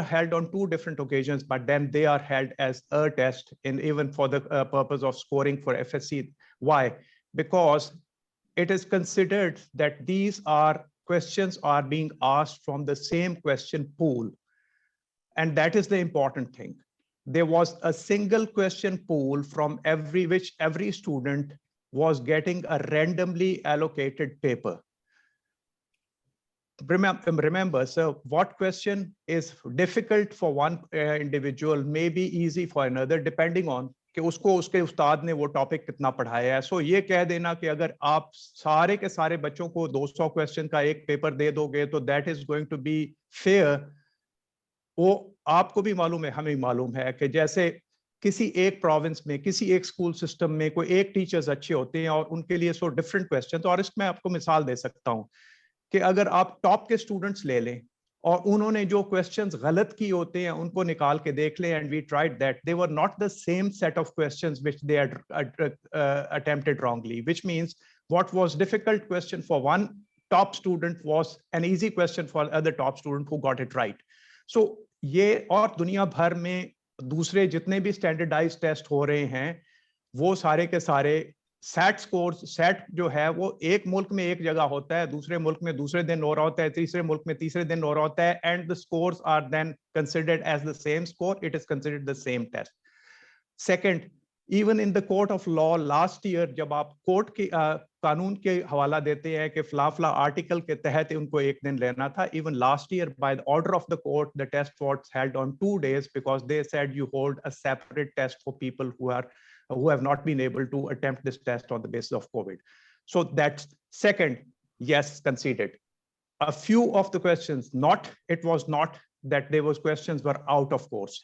held on 2 different occasions, but then they are held as a test, even for the purpose of scoring for FSC. Why? Because it is considered that these questions are being asked from the same question pool. And that is the important thing. There was a single question pool from which every student was getting a randomly allocated paper. Remember, so what question is difficult for one individual may be easy for another, depending on कि उसके उस्ताद ने वो topic कितना पढ़ाया है. सो ये कह देना कि अगर आप सारे के सारे बच्चों को 200 क्वेश्चन का एक पेपर दे दोगे तो that is going to be fair, वो आपको भी मालूम है, हमें मालूम है कि जैसे किसी एक प्रोविंस में, किसी एक स्कूल सिस्टम में कोई एक टीचर्स अच्छे होते हैं और उनके लिए सो डिफरेंट क्वेश्चन. और इसमें आपको मिसाल दे सकता हूँ कि अगर आप टॉप के स्टूडेंट्स ले लें और उन्होंने जो क्वेश्चंस गलत किए होते हैं उनको निकाल के देख लें, and we tried that they were not the same set of questions which they had attempted wrongly, which means what was difficult question for one top student was an easy question for other top student who got it right. So ये और दुनिया भर में दूसरे जितने भी standardised test हो रहे हैं वो सारे के सारे सेट स्कोर्स, सेट जो है वो एक मुल्क में एक जगह होता है, दूसरे मुल्क में दूसरे दिन हो रहा होता है, तीसरे मुल्क में तीसरे दिन हो रहा होता है, and the scores are then considered as the same score. It is considered the same test. Second, even in the court of law last year जब आप कोर्ट के कानून के हवाला देते हैं कि फला आर्टिकल के तहत उनको एक दिन लेना था, even last year by the order of the court the test was held on 2 days because they said you hold a separate test for people who have not been able to attempt this test on the basis of COVID. So that's second, yes, conceded. A few of the questions, it was not that those questions were out of course.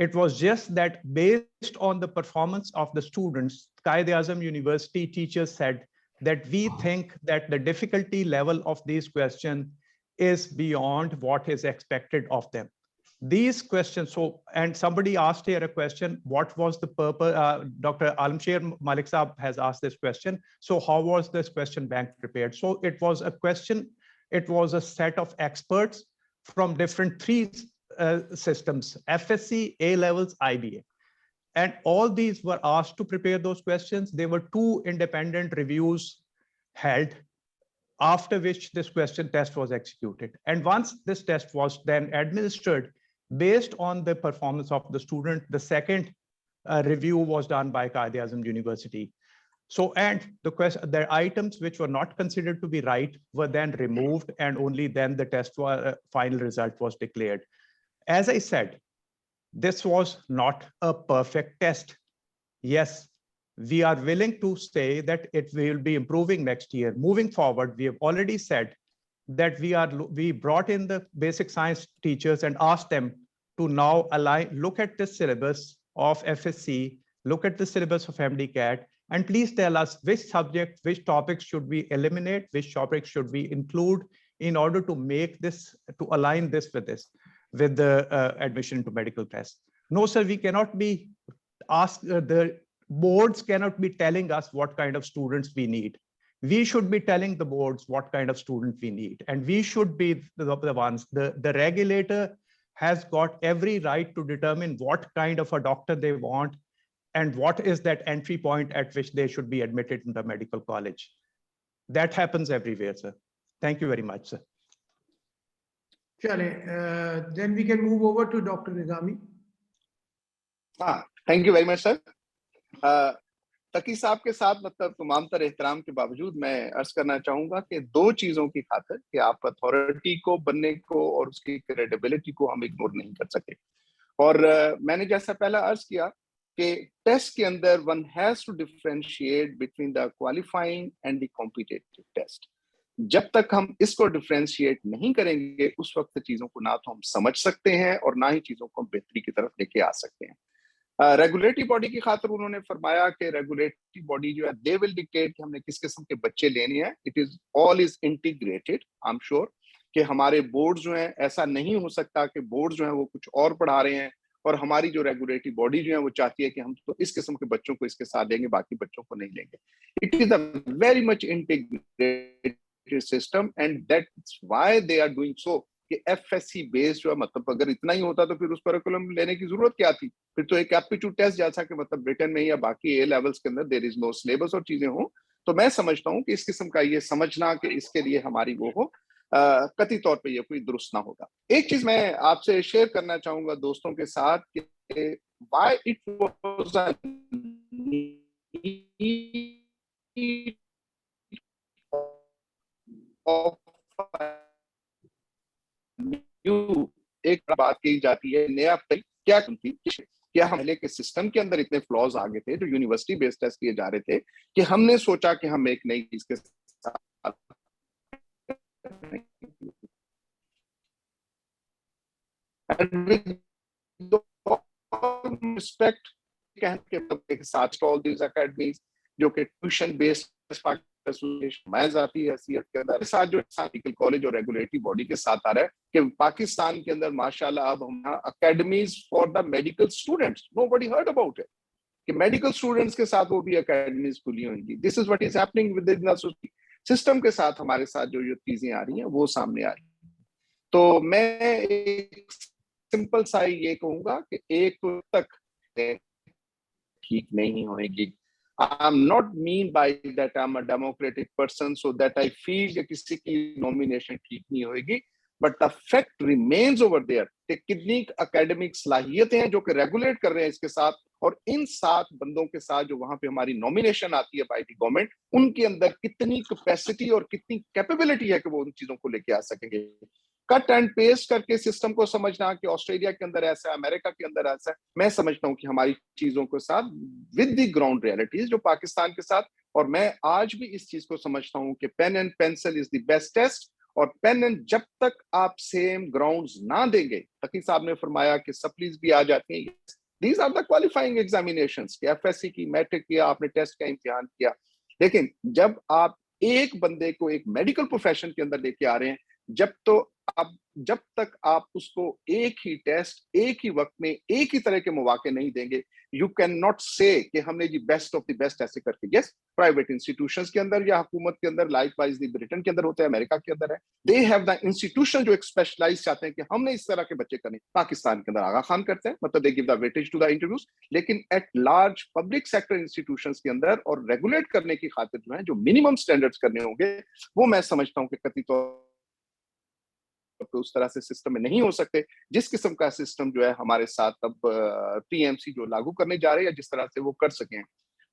It was just that based on the performance of the students, Quaid-e-Azam University teachers said that we think that the difficulty level of these questions is beyond what is expected of them. These questions, and somebody asked here a question, what was the purpose? Dr. Alamsher Malik Saab has asked this question. So how was this question bank prepared? So it was a question, it was a set of experts from different 3 systems, FSC, A-levels, IBA. And all these were asked to prepare those questions. There were 2 independent reviews held, after which this question test was executed. And once this test was then administered, based on the performance of the student, the second review was done by Quaid-e-Azam University. So, and the items which were not considered to be right were then removed, and only then the test final result was declared. As I said, this was not a perfect test. Yes, we are willing to say that it will be improving next year. Moving forward, we have already said that we brought in the basic science teachers and asked them to now look at the syllabus of FSC, look at the syllabus of MCAT, and please tell us which subject, which topics should we eliminate, which topics should we include in order to make this, to align this with the admission into medical tests. No, sir, we cannot be asked, the boards cannot be telling us what kind of students we need. We should be telling the boards what kind of student we need. And we should be the ones, the regulator has got every right to determine what kind of a doctor they want and what is that entry point at which they should be admitted into medical college. That happens everywhere, sir. Thank you very much, sir. Chale, then we can move over to Dr. Nizami. Thank you very much, sir. तकी साहब के साथ मतलब तमाम तर एहतराम के बावजूद मैं अर्ज करना चाहूंगा कि दो चीजों की खातिर कि आप अथॉरिटी को बनने को और उसकी क्रेडिबिलिटी को हम इग्नोर नहीं कर सके। और मैंने जैसा पहला अर्ज किया कि टेस्ट के अंदर one has to differentiate between the qualifying and the competitive test. जब तक हम इसको डिफरेंशिएट नहीं करेंगे उस वक्त चीजों को ना तो हम समझ सकते हैं और ना ही चीजों को बेहतरी की तरफ लेके आ सकते हैं। रेगुलेटरी बॉडी की खातिर उन्होंने फरमाया कि रेगुलेटरी बॉडी जो है दे विल डिक्टेट कि हमने किस किस्म के बच्चे लेने हैं। It is all is integrated. I am sure कि हमारे बोर्ड जो हैं, ऐसा नहीं हो सकता कि बोर्ड जो है वो कुछ और पढ़ा रहे हैं और हमारी जो रेगुलेटरी बॉडी जो है वो चाहती है कि हम तो इस किस्म के बच्चों को इसके साथ देंगे, बाकी बच्चों को नहीं लेंगे। It is a very much integrated system and that's why they are doing so कि एफएससी बेस्ड जो है, मतलब अगर इतना ही होता तो फिर उस करिकुलम लेने की जरूरत क्या थी? फिर तो एक एप्टीट्यूड टेस्ट जैसा कि मतलब ब्रिटेन में या बाकी ए लेवल्स के अंदर देयर इज नो सिलेबस और चीजें हो। तो मैं समझता हूं कि इस किस्म का ये समझना कि इसके लिए हमारी वो हो, कतई तौर पे ये कोई दुरुस्त ना होगा। एक चीज मैं आपसे शेयर करना चाहूंगा दोस्तों के साथ कि व्हाई इट वाज अ एक बात कही जाती है नया क्या थी, क्या हमले के सिस्टम के अंदर इतने फ्लॉज आ गए थे जो यूनिवर्सिटी बेस्ड टेस्ट किए जा रहे थे कि हमने सोचा कि हम एक नई चीज के साथ रिस्पेक्ट के साथ ऑल दीज एकेडमीज जो कि ट्यूशन बेस्ड जाती है के अंदर साथ जो मेडिकल कॉलेज और रेगुलेटरी बॉडी के साथ आ रहा है कि पाकिस्तान के अंदर माशाल्लाह अब हम academies for the medical students, nobody heard about it, कि मेडिकल स्टूडेंट्स के साथ वो भी अकेडमीज खुली होंगी। This is what is happening with the system के साथ हमारे साथ जो चीजें आ रही हैं वो सामने आ रही हैं। तो मैं एक सिंपल सा ये कहूंगा कि एक तो तक ठीक नहीं होगी। I'm not mean by that I'm a democratic person so that I feel कि किसी की nomination ठीक नहीं होगी, but the fact remains over there कि कितनी academic सलाहियतें हैं जो कि regulate कर रहे हैं इसके साथ, और इन 7 बंदों के साथ जो वहां पे हमारी nomination आती है by the government, उनके अंदर कितनी capacity और कितनी capability है कि वो उन चीजों को लेके आ सकेंगे। कट एंड पेस्ट करके सिस्टम को समझना कि ऑस्ट्रेलिया के अंदर ऐसा है, अमेरिका के अंदर ऐसा है, मैं समझता हूं कि हमारी चीजों के साथ विद द ग्राउंड रियलिटीज जो पाकिस्तान के साथ, और मैं आज भी इस चीज को समझता हूं कि pen and pencil is the best test, और पेन एंड जब तक आप सेम ग्राउंड्स ना देंगे, तकी साहब ने फरमाया कि सप्लीज भी आ जाती हैं, these are the qualifying examinations कि एफएससी की, मैट्रिक किया, आपने टेस्ट का इम्तिहान किया, लेकिन जब आप एक बंदे को एक मेडिकल प्रोफेशन के अंदर लेके आ रहे हैं, जब तो अब जब तक आप उसको एक ही टेस्ट, एक ही वक्त में, एक ही तरह के मौके नहीं देंगे, यू कैन नॉट से कि हमने जी बेस्ट ऑफ द बेस्ट ऐसे करके। यस, प्राइवेट इंस्टीट्यूशंस के अंदर या हुकूमत के अंदर, लाइक वाइज ब्रिटेन के अंदर होता है, अमेरिका के अंदर है, दे हैव द इंस्टीट्यूशन जो एक स्पेशलाइज चाहते हैं कि हमने इस तरह के बच्चे करने। पाकिस्तान के अंदर आगा खान करते हैं, मतलब they give the weightage to the interviews, लेकिन at large public sector institutions के अंदर और रेगुलेट करने की खातिर जो है, जो मिनिमम स्टैंडर्ड्स करने होंगे, वो मैं समझता हूँ कि कतई तौर तो उस तरह से सिस्टम में नहीं हो सकते जिस किस्म का सिस्टम जो है हमारे साथ अब पीएमसी जो लागू करने जा रहे हैं, जिस तरह से वो कर सकें।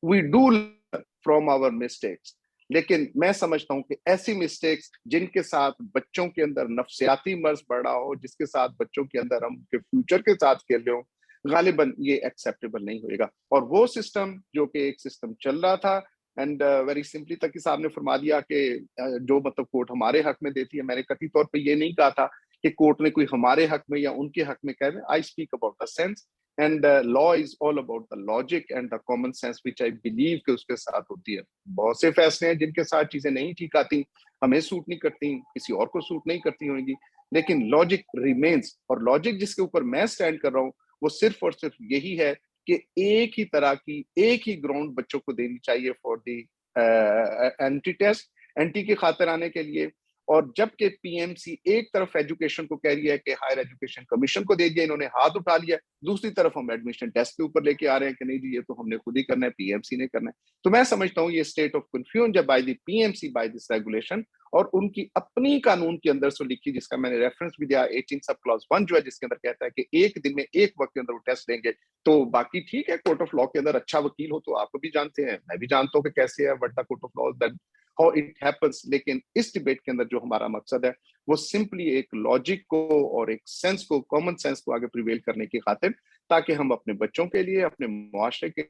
We do learn from our mistakes, लेकिन मैं समझता हूं कि ऐसी मिस्टेक्स जिनके साथ बच्चों के अंदर नफ्सियाती मर्ज बढ़ा हो, जिसके साथ बच्चों के अंदर हम के फ्यूचर के साथ खेल रहे हो, गालिबन ये एक्सेप्टेबल नहीं होएगा। और वो सिस्टम जो कि एक सिस्टम चल रहा था, एंड वेरी सिंपली तकी साहब ने फरमा दिया कि जो मतलब कोर्ट हमारे हक में देती है, मैंने कतई तौर पे ये नहीं कहा था कि कोर्ट ने कोई हमारे हक में या उनके हक में कह रहे। I speak about the sense, and law is all about the logic and the common sense which I believe कि उसके साथ होती है। बहुत से फैसले हैं जिनके साथ चीजें नहीं ठीक आती, हमें सूट नहीं करती, किसी और को सूट नहीं करती होंगी, लेकिन लॉजिक रिमेन्स। और लॉजिक जिसके ऊपर मैं स्टैंड कर रहा हूँ वो सिर्फ और सिर्फ यही है कि एक ही तरह की, एक ही ग्राउंड बच्चों को देनी चाहिए for the entry test, entry की खातिर आने के लिए। और जबकि पीएमसी एक तरफ एजुकेशन को कह रही है कि हायर एजुकेशन कमीशन को दे दिया, इन्होंने हाथ उठा लिया, दूसरी तरफ हम एडमिशन टेस्ट के ऊपर लेके आ रहे हैं कि नहीं जी ये तो हमने खुद ही करना है, पीएमसी ने करना है। तो मैं समझता हूँ ये state of confusion by the PMC by this regulation, और उनकी अपनी कानून के अंदर से लिखी, जिसका मैंने रेफरेंस भी दिया 18 सब क्लॉज 1 जो है, जिसके अंदर कहता है कि एक दिन में एक वक्त के अंदर वो टेस्ट लेंगे। तो बाकी ठीक है, कोर्ट ऑफ लॉ के अंदर अच्छा वकील हो तो आप भी जानते हैं, मैं भी जानता हूँ कि कैसे है what the court of law that how it happens. लेकिन इस डिबेट के अंदर जो हमारा मकसद है वो सिंपली एक लॉजिक को और एक सेंस को, कॉमन सेंस को आगे प्रिवेल करने की खातिर, ताकि हम अपने बच्चों के लिए, अपने मुआशरे के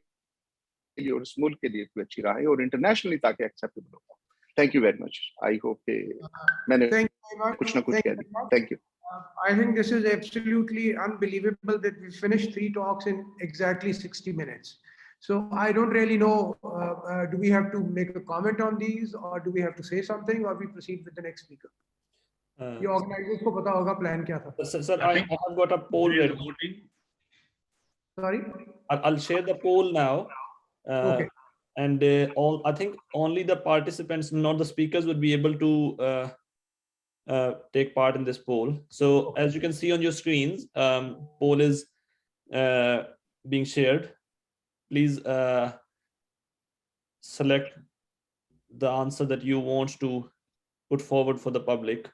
लिए और इस मुल्क के लिए कोई अच्छी राह है और इंटरनेशनली ताकि एक्सेप्टेबल हो। Thank you very much. I hope कि मैंने कुछ ना कुछ कह दिया। Thank you. I think this is absolutely unbelievable that we finished 3 talks in exactly 60 minutes. So I don't really know, do we have to make a comment on these, or do we have to say something, or we proceed with the next speaker? The organizers को पता होगा plan क्या था. Sir, I have got a poll ready. Sorry? I'll share the poll now. Okay. And I think only the participants, not the speakers, would be able to take part in this poll. So as you can see on your screens, poll is being shared. Please select the answer that you want to put forward for the public.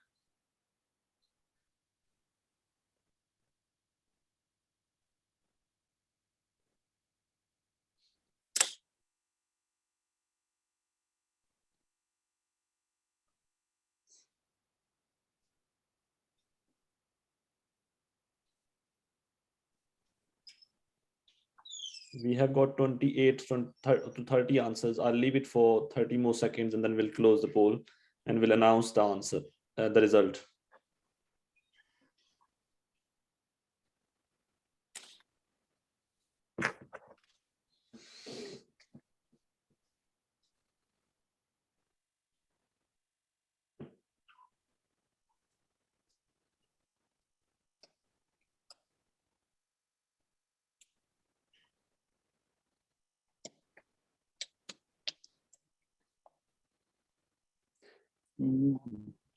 We have got 28 to 30 answers. I'll leave it for 30 more seconds and then we'll close the poll and we'll announce the answer, the result.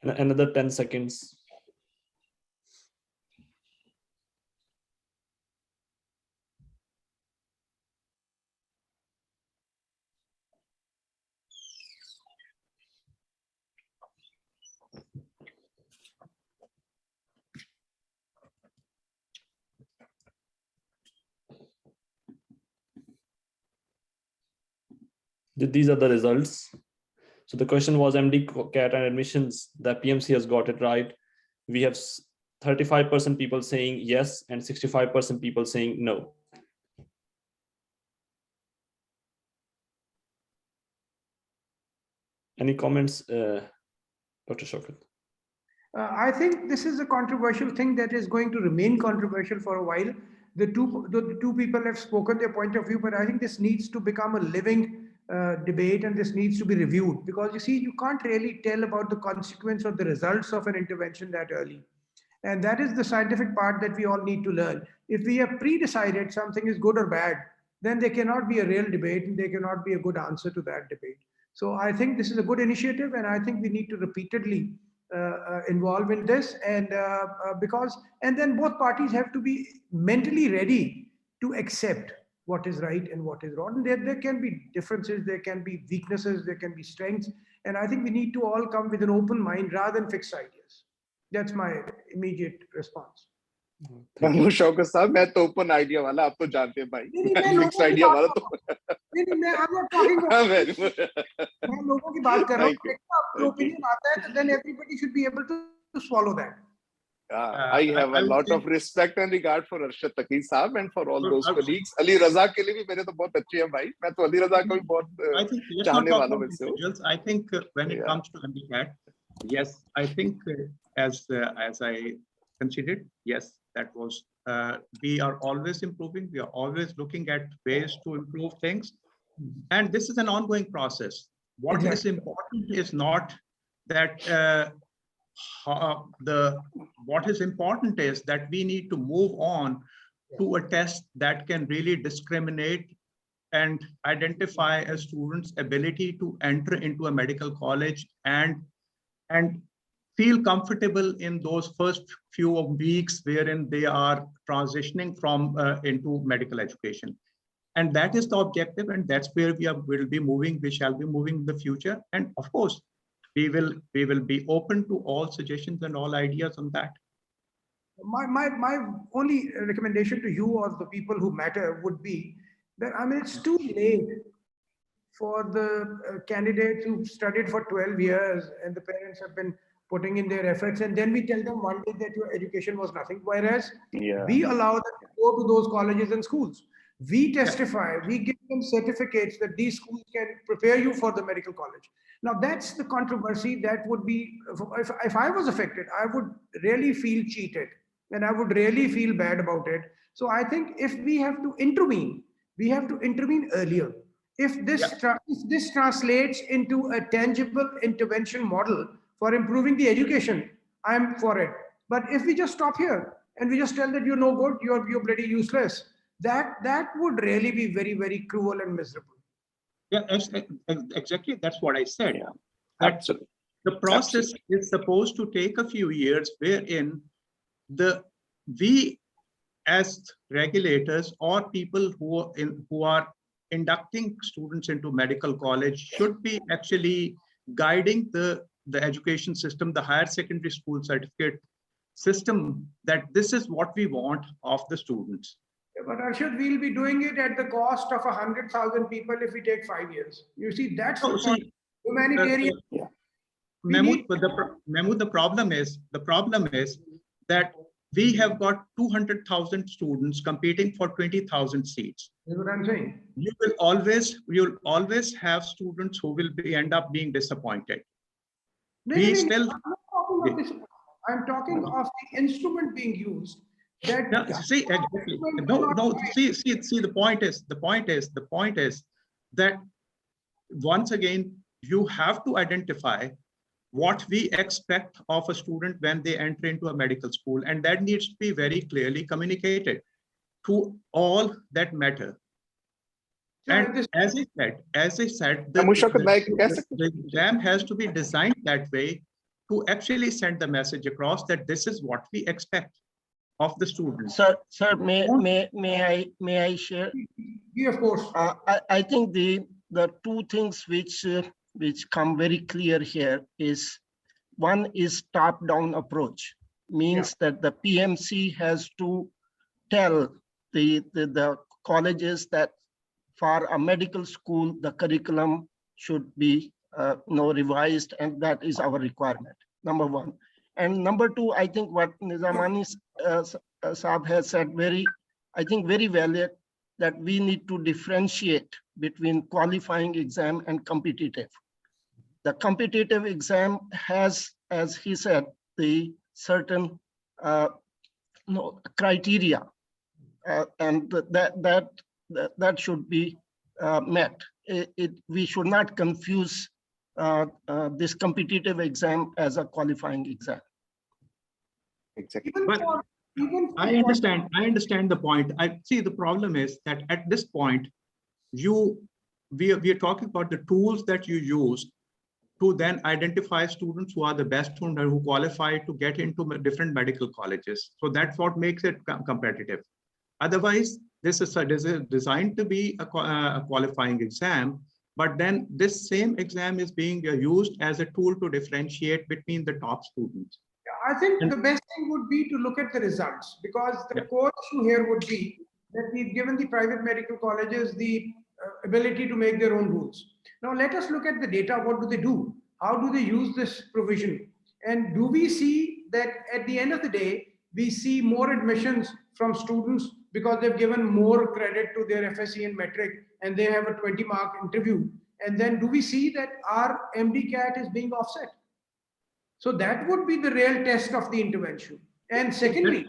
Another 10 seconds. These are the results. So the question was MCAT and admissions. The PMC has got it right. We have 35% people saying yes and 65% people saying no. Any comments, Dr. Shaukat? I think this is a controversial thing that is going to remain controversial for a while. The two people have spoken their point of view, but I think this needs to become a living debate, and this needs to be reviewed, because you see, you can't really tell about the consequence or the results of an intervention that early. And that is the scientific part that we all need to learn. If we have pre-decided something is good or bad, then there cannot be a real debate and there cannot be a good answer to that debate. So I think this is a good initiative, and I think we need to repeatedly involve in this, and and then both parties have to be mentally ready to accept what is right and what is wrong. There can be differences, there can be weaknesses, there can be strengths, and I think we need to all come with an open mind rather than fixed ideas. That's my immediate response. Mahmood Shaukat साहब, मैं तो open idea वाला, आप तो जानते हैं भाई, fixed idea वाला तो मैं लोगों की बात कर रहा हूँ, आपका ओपिनियन आता है, then everybody should be able to swallow that. I have a lot of respect and regard for Arshad Taqi साहब and for all those colleagues. Ali रजा के लिए भी मेरे तो बहुत अच्छे हैं भाई, मैं तो अली रजा को भी बहुत चाहने वालों में से हूँ. I think when it comes to MCAT, yes, I think as I considered, yes, that was we are always improving, we are always looking at ways to improve things, and this is an ongoing process. What is important is not that what is important is that we need to move on to a test that can really discriminate and identify a student's ability to enter into a medical college and feel comfortable in those first few weeks wherein they are transitioning from into medical education. And that is the objective, and that's where will be moving, we shall be moving in the future. And of course, we will be open to all suggestions and all ideas on that. My only recommendation to you or the people who matter would be that, I mean, it's too late for the candidates who studied for 12 years and the parents have been putting in their efforts, and then we tell them one day that your education was nothing, whereas we allow them to go to those colleges and schools. We testify, we give them certificates that these schools can prepare you for the medical college. Now that's the controversy that would be, if I was affected, I would really feel cheated and I would really feel bad about it. So I think if we have to intervene, we have to intervene earlier. If this translates into a tangible intervention model for improving the education, I'm for it. But if we just stop here and we just tell that you're no good, you're bloody useless, that would really be very, very cruel and miserable. Yeah, exactly. That's what I said. Yeah, absolutely. The process is supposed to take a few years, wherein we as regulators or people who are inducting students into medical college should be actually guiding the education system, the higher secondary school certificate system, that this is what we want of the students. But Arshad, we'll be doing it at the cost of 100,000 people if we take 5 years. You see, that's the point. Humanitarian. Mahmood, the problem is that we have got 200,000 students competing for 20,000 seats. That's what I'm saying. You'll always have students who will end up being disappointed. I'm talking of the instrument being used. See, the point is that once again, you have to identify what we expect of a student when they enter into a medical school, and that needs to be very clearly communicated to all that matter. And as I said, the exam has to be designed that way to actually send the message across that this is what we expect of the students. Sir, may I share? Yeah, of course. I think the two things which come very clear here is, one is top-down approach, means that the PMC has to tell the colleges that for a medical school, the curriculum should be revised, and that is our requirement, number one. And number two, I think what Nizamani Saab has said very valid, that we need to differentiate between qualifying exam and competitive. The competitive exam has, as he said, the certain criteria, and that should be met. we should not confuse this competitive exam as a qualifying exam. Exactly. Even for, even for I understand the point. I see the problem is that at this point, we are talking about the tools that you use to then identify students who are the best students who qualify to get into different medical colleges. So that's what makes it competitive. Otherwise, this is designed to be a qualifying exam, but then this same exam is being used as a tool to differentiate between the top students. I think the best thing would be to look at the results, because the core issue here would be that we've given the private medical colleges the ability to make their own rules. Now let us look at the data. What do they do? How do they use this provision? And do we see that at the end of the day, we see more admissions from students because they've given more credit to their FSC and metric and they have a 20-mark interview? And then do we see that our MCAT is being offset? So that would be the real test of the intervention. And secondly,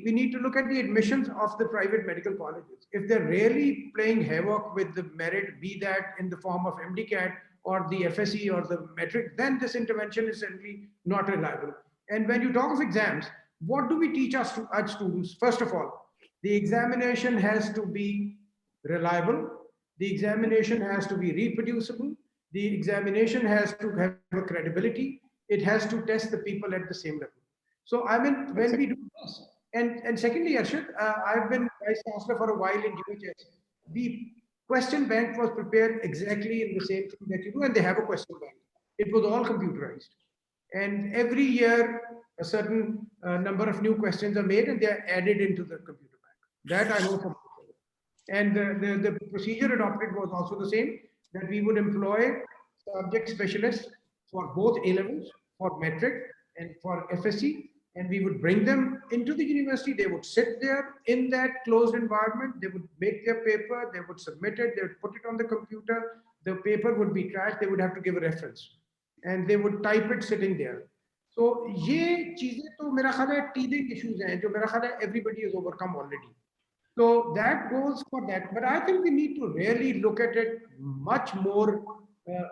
we need to look at the admissions of the private medical colleges. If they're really playing havoc with the merit, be that in the form of MCAT or the FSE or the metric, then this intervention is certainly not reliable. And when you talk of exams, what do we teach our students? First of all, the examination has to be reliable. The examination has to be reproducible. The examination has to have a credibility. It has to test the people at the same level. So I mean, when we do this, and secondly, Arshad, I've been Vice Chancellor for a while in UHS. The question bank was prepared exactly in the same thing that you do, and they have a question bank. It was all computerized. And every year, a certain number of new questions are made and they are added into the computer bank. That I know from. And the procedure adopted was also the same, that we would employ subject specialists for both A levels, for metric and for FSC, and we would bring them into the university. They would sit there in that closed environment. They would make their paper, they would submit it, they would put it on the computer. The paper would be trashed, they would have to give a reference. And they would type it sitting there. So, ये चीजें तो मेरा ख्याल है teething issues हैं, जो मेरा ख्याल है everybody has overcome already. So that goes for that. But I think we need to really look at it much more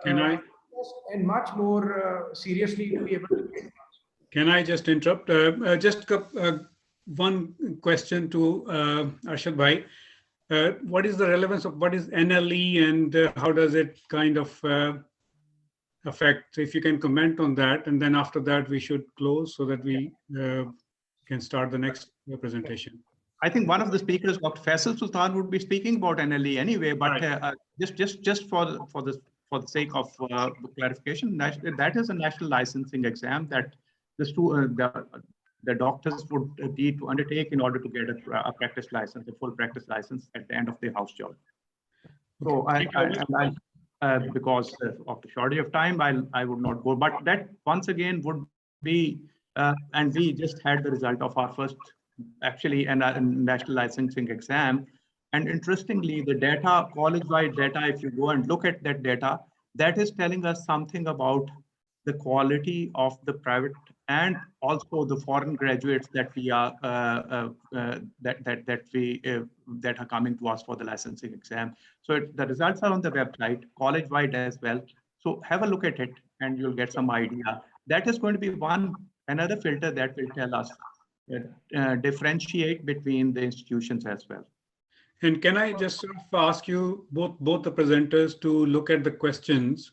and much more seriously to be able to get it. Can I just interrupt? Just one question to Arshad Bhai. What is the relevance of what is NLE and how does it kind of affect? If you can comment on that, and then after that we should close so that we can start the next presentation. I think one of the speakers, Dr. Faisal Sultan, would be speaking about NLE anyway, but right. just for the sake of clarification, that is a national licensing exam that the doctors would need to undertake in order to get a practice license, a full practice license at the end of their house job. So because of the shortage of time, I would not go. But that once again would be, and we just had the result of our first, actually, a national licensing exam. And interestingly, the data, college-wide data, if you go and look at that data, that is telling us something about the quality of the private and also the foreign graduates that we are that are coming to us for the licensing exam. So the results are on the website, college-wide as well. So have a look at it, and you'll get some idea. That is going to be another filter that will tell us differentiate between the institutions as well. And can I just sort of ask you both the presenters to look at the questions,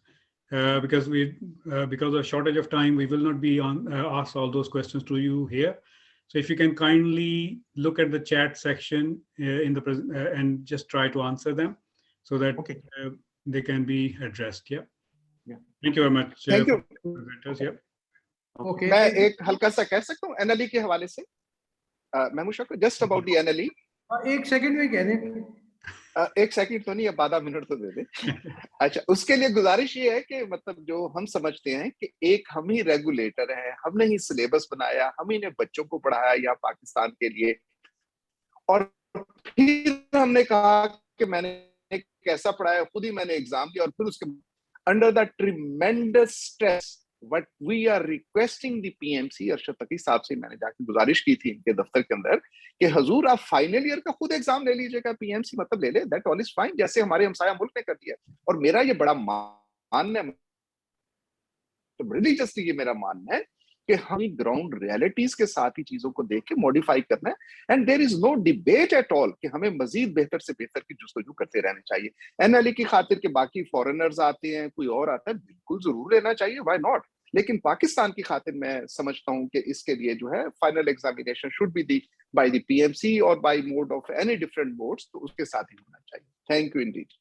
because of shortage of time, we will not be on ask all those questions to you here. So if you can kindly look at the chat section in the and just try to answer them so that they can be addressed. Yeah. Thank you very much. Thank you. Presenters. Yeah. Okay. मैं एक हल्का सा कह सकता हूँ NLE के हवाले से, Mahmood Shaukat, just about the NLE. एक सेकंड में कह दें. एक सेकंड तो नहीं, अब आधा मिनट तो दे दे. अच्छा, उसके लिए गुजारिश ये है कि मतलब जो हम समझते हैं कि एक हम ही रेगुलेटर हैं, हमने ही सिलेबस बनाया, हम ही ने बच्चों को पढ़ाया यहाँ पाकिस्तान के लिए, और फिर हमने कहा कि मैंने कैसा पढ़ाया, खुद ही मैंने एग्जाम दिया, और फिर उसके under the tremendous stress what we are requesting the PMC, Arshad Taqi साहब से मैंने जाकर गुजारिश की थी इनके दफ्तर के अंदर कि हजूर आप फाइनल ईयर का खुद एग्जाम ले लीजिएगा, PMC मतलब ले ले, दैट ऑल इज फाइन, जैसे हमारे हमसाया मुल्क ने कर दिया। और मेरा ये बड़ा मानना है, तो रिलीजियसली ये मेरा मानना है कि हम ग्राउंड रियलिटीज के साथ ही चीजों को देख के मॉडिफाई करना है, and there is no debate at all कि हमें मजीद बेहतर से बेहतर की जुस्तजू करते रहना चाहिए। NLE की खातिर के बाकी फॉरेनर्स आते हैं, कोई और आता है, बिल्कुल जरूर लेना चाहिए, व्हाई नॉट, लेकिन पाकिस्तान की खातिर मैं समझता हूं कि इसके लिए जो है final examination should be the by the PMC और by mode of any different modes, तो उसके साथ ही होना चाहिए। Thank you indeed.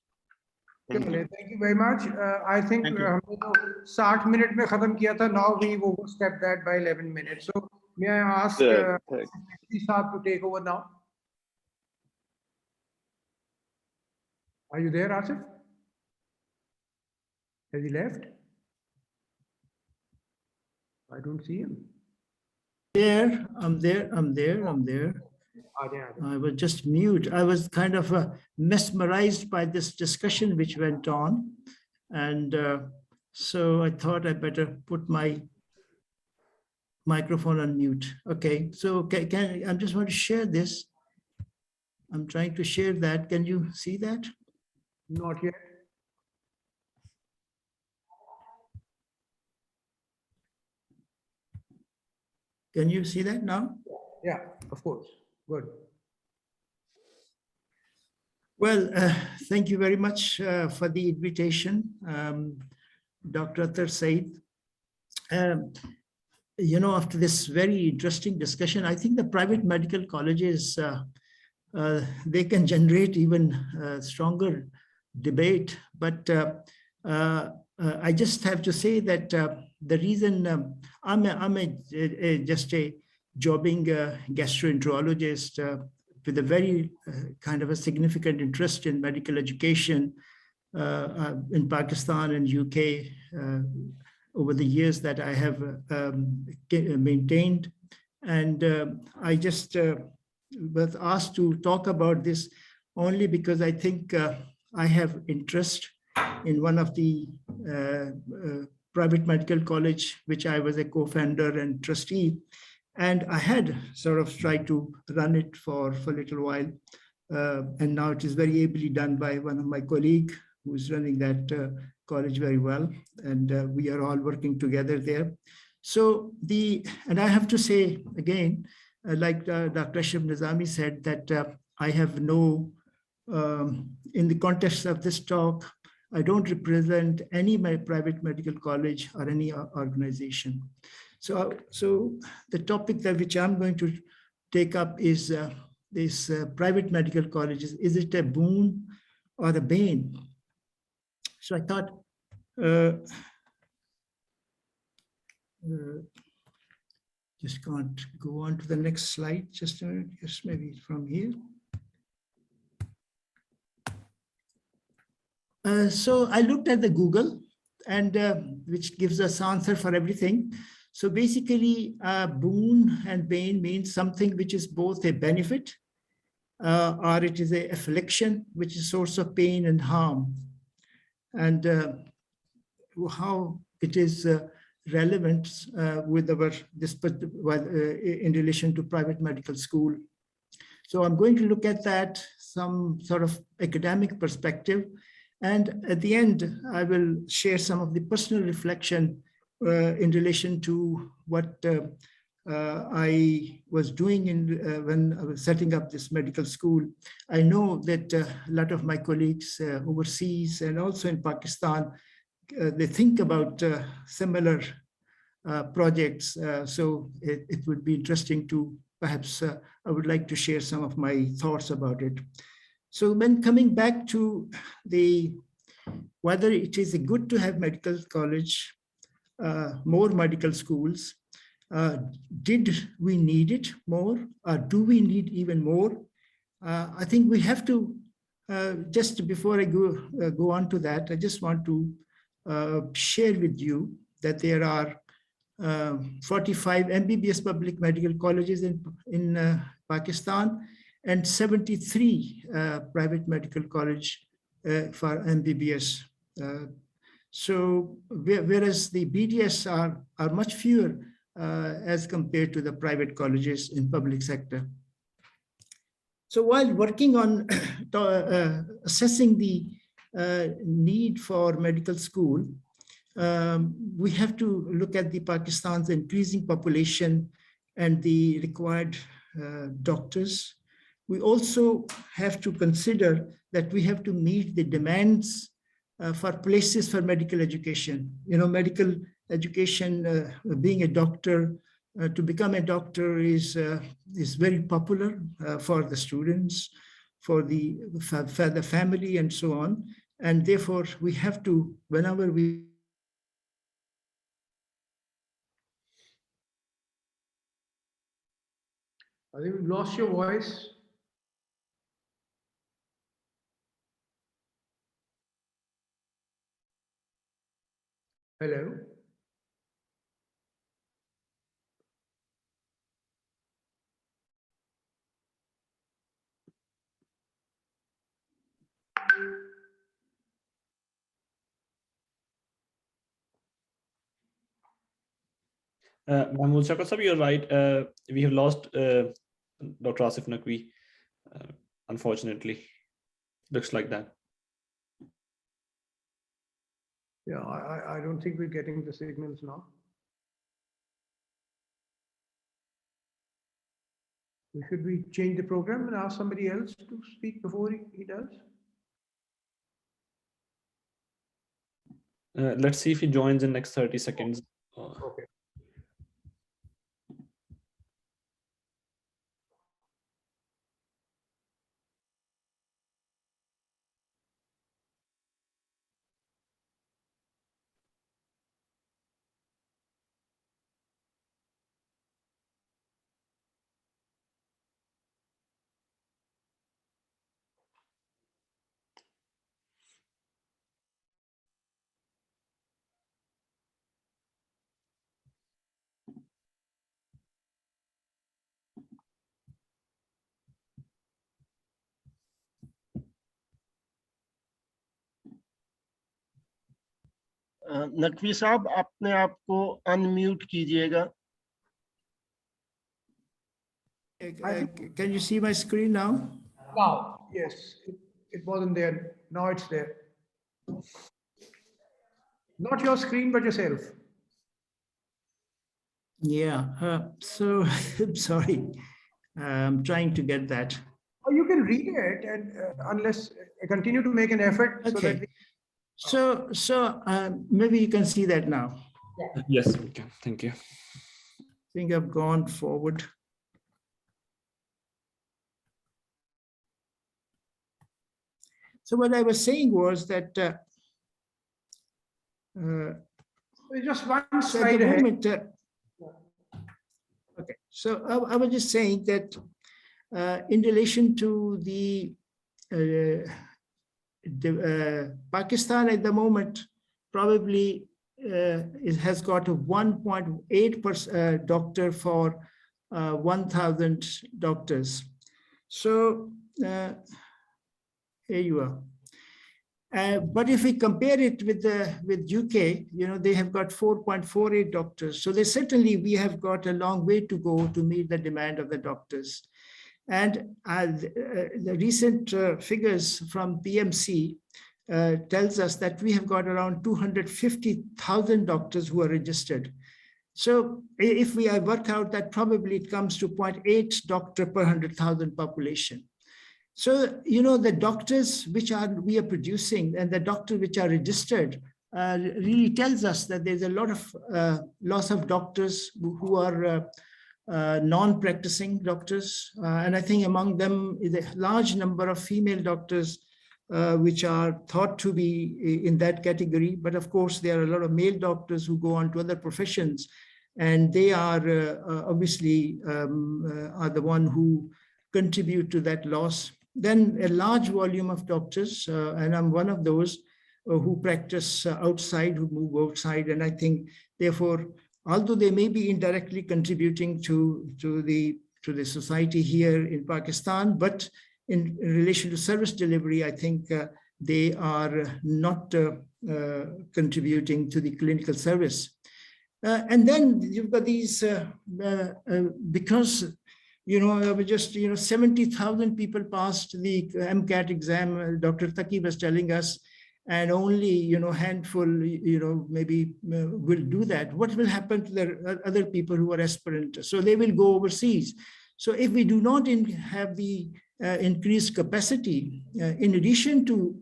Thank you very much. I think हमने तो 60 मिनट में खत्म किया था. Now we overstepped that by 11 minutes. So may I ask Asif to take over now? Are you there, Asif? Has he left? I don't see him. There, I'm there. I was just mute. I was kind of mesmerized by this discussion which went on. And so I thought I better put my microphone on mute. Okay, so I just want to share this. I'm trying to share that. Can you see that? Not yet. Can you see that now? Yeah, of course. Good. Well, thank you very much for the invitation, Dr. Athar Said. You know, after this very interesting discussion, I think the private medical colleges, they can generate even stronger debate. But I just have to say that the reason I'm just a jobbing gastroenterologist with a very kind of a significant interest in medical education in Pakistan and UK over the years that I have maintained. And I just was asked to talk about this only because I think I have interest in one of the private medical college, which I was a co-founder and trustee. And I had sort of tried to run it for a little while. And now it is very ably done by one of my colleagues who is running that college very well. And we are all working together there. So and I have to say again, like Dr. Ashraf Nizami said, that I have no, in the context of this talk, I don't represent any private medical college or any organization. So the topic that which I'm going to take up is this private medical colleges. Is it a boon or a bane? So I thought, just can't go on to the next slide. Just a minute, just maybe from here. So I looked at the Google, and which gives us answer for everything. So basically, boon and bane means something which is both a benefit or it is a affliction, which is source of pain and harm. And how it is relevant with our in relation to private medical school. So I'm going to look at that some sort of academic perspective. And at the end, I will share some of the personal reflection in relation to what I was doing when I was setting up this medical school. I know that a lot of my colleagues overseas and also in Pakistan, they think about similar projects. So it would be interesting to perhaps, I would like to share some of my thoughts about it. So when coming back to whether it is good to have medical college, more medical schools, did we need it more, or do we need even more? I think we have to, just before I go on to that, I just want to share with you that there are 45 MBBS public medical colleges in Pakistan, and 73 private medical college for MBBS. So whereas the BDS are much fewer as compared to the private colleges in public sector. So while working on assessing the need for medical school, we have to look at the Pakistan's increasing population and the required doctors. We also have to consider that we have to meet the demands for places for medical education. Medical education, being a doctor, to become a doctor is very popular for the students, for the family, and so on. And therefore, we have to, whenever we I think we've lost your voice. Hello. Mahmood Shaukat, you're right. We have lost Dr. Asif Naqvi, unfortunately. Looks like that. Yeah, I don't think we're getting the signals now. Should we change the program and ask somebody else to speak before he does? Let's see if he joins in next 30 seconds. Okay. Naqvi साहब अपने आप को unmute कीजिएगा. Can you see my screen now? Now, yes, it wasn't there. Now it's there. Not your screen, but yourself. Yeah, so I'm sorry. I'm trying to get that. Or you can read it, and unless continue to make an effort. Okay. So maybe you can see that now. Yes, we can. Thank you. I think I've gone forward. So what I was saying was that just one so slide at the ahead. moment, okay, so I was just saying that in relation to the Pakistan at the moment, probably it has got a 1.8 doctor for 1,000 doctors. So here you are. But if we compare it with UK, they have got 4.48 doctors. So we have got a long way to go to meet the demand of the doctors. And the recent figures from PMC tells us that we have got around 250,000 doctors who are registered. So if we work out that, probably it comes to 0.8 doctor per 100,000 population. So, the doctors which we are producing and the doctors which are registered really tells us that there's a lot of loss of doctors who are non-practicing doctors. And I think among them is a large number of female doctors which are thought to be in that category. But of course, there are a lot of male doctors who go on to other professions, and they are obviously are the one who contribute to that loss. Then a large volume of doctors, and I'm one of those who practice outside, who move outside. And I think, therefore, although they may be indirectly contributing to the society here in Pakistan, but in relation to service delivery, I think they are not contributing to the clinical service. And then you've got these, because, just, 70,000 people passed the MCAT exam, Dr. Taqi was telling us, and only, handful, maybe will do that. What will happen to the other people who are aspirant? So they will go overseas. So if we do not have the increased capacity, in addition to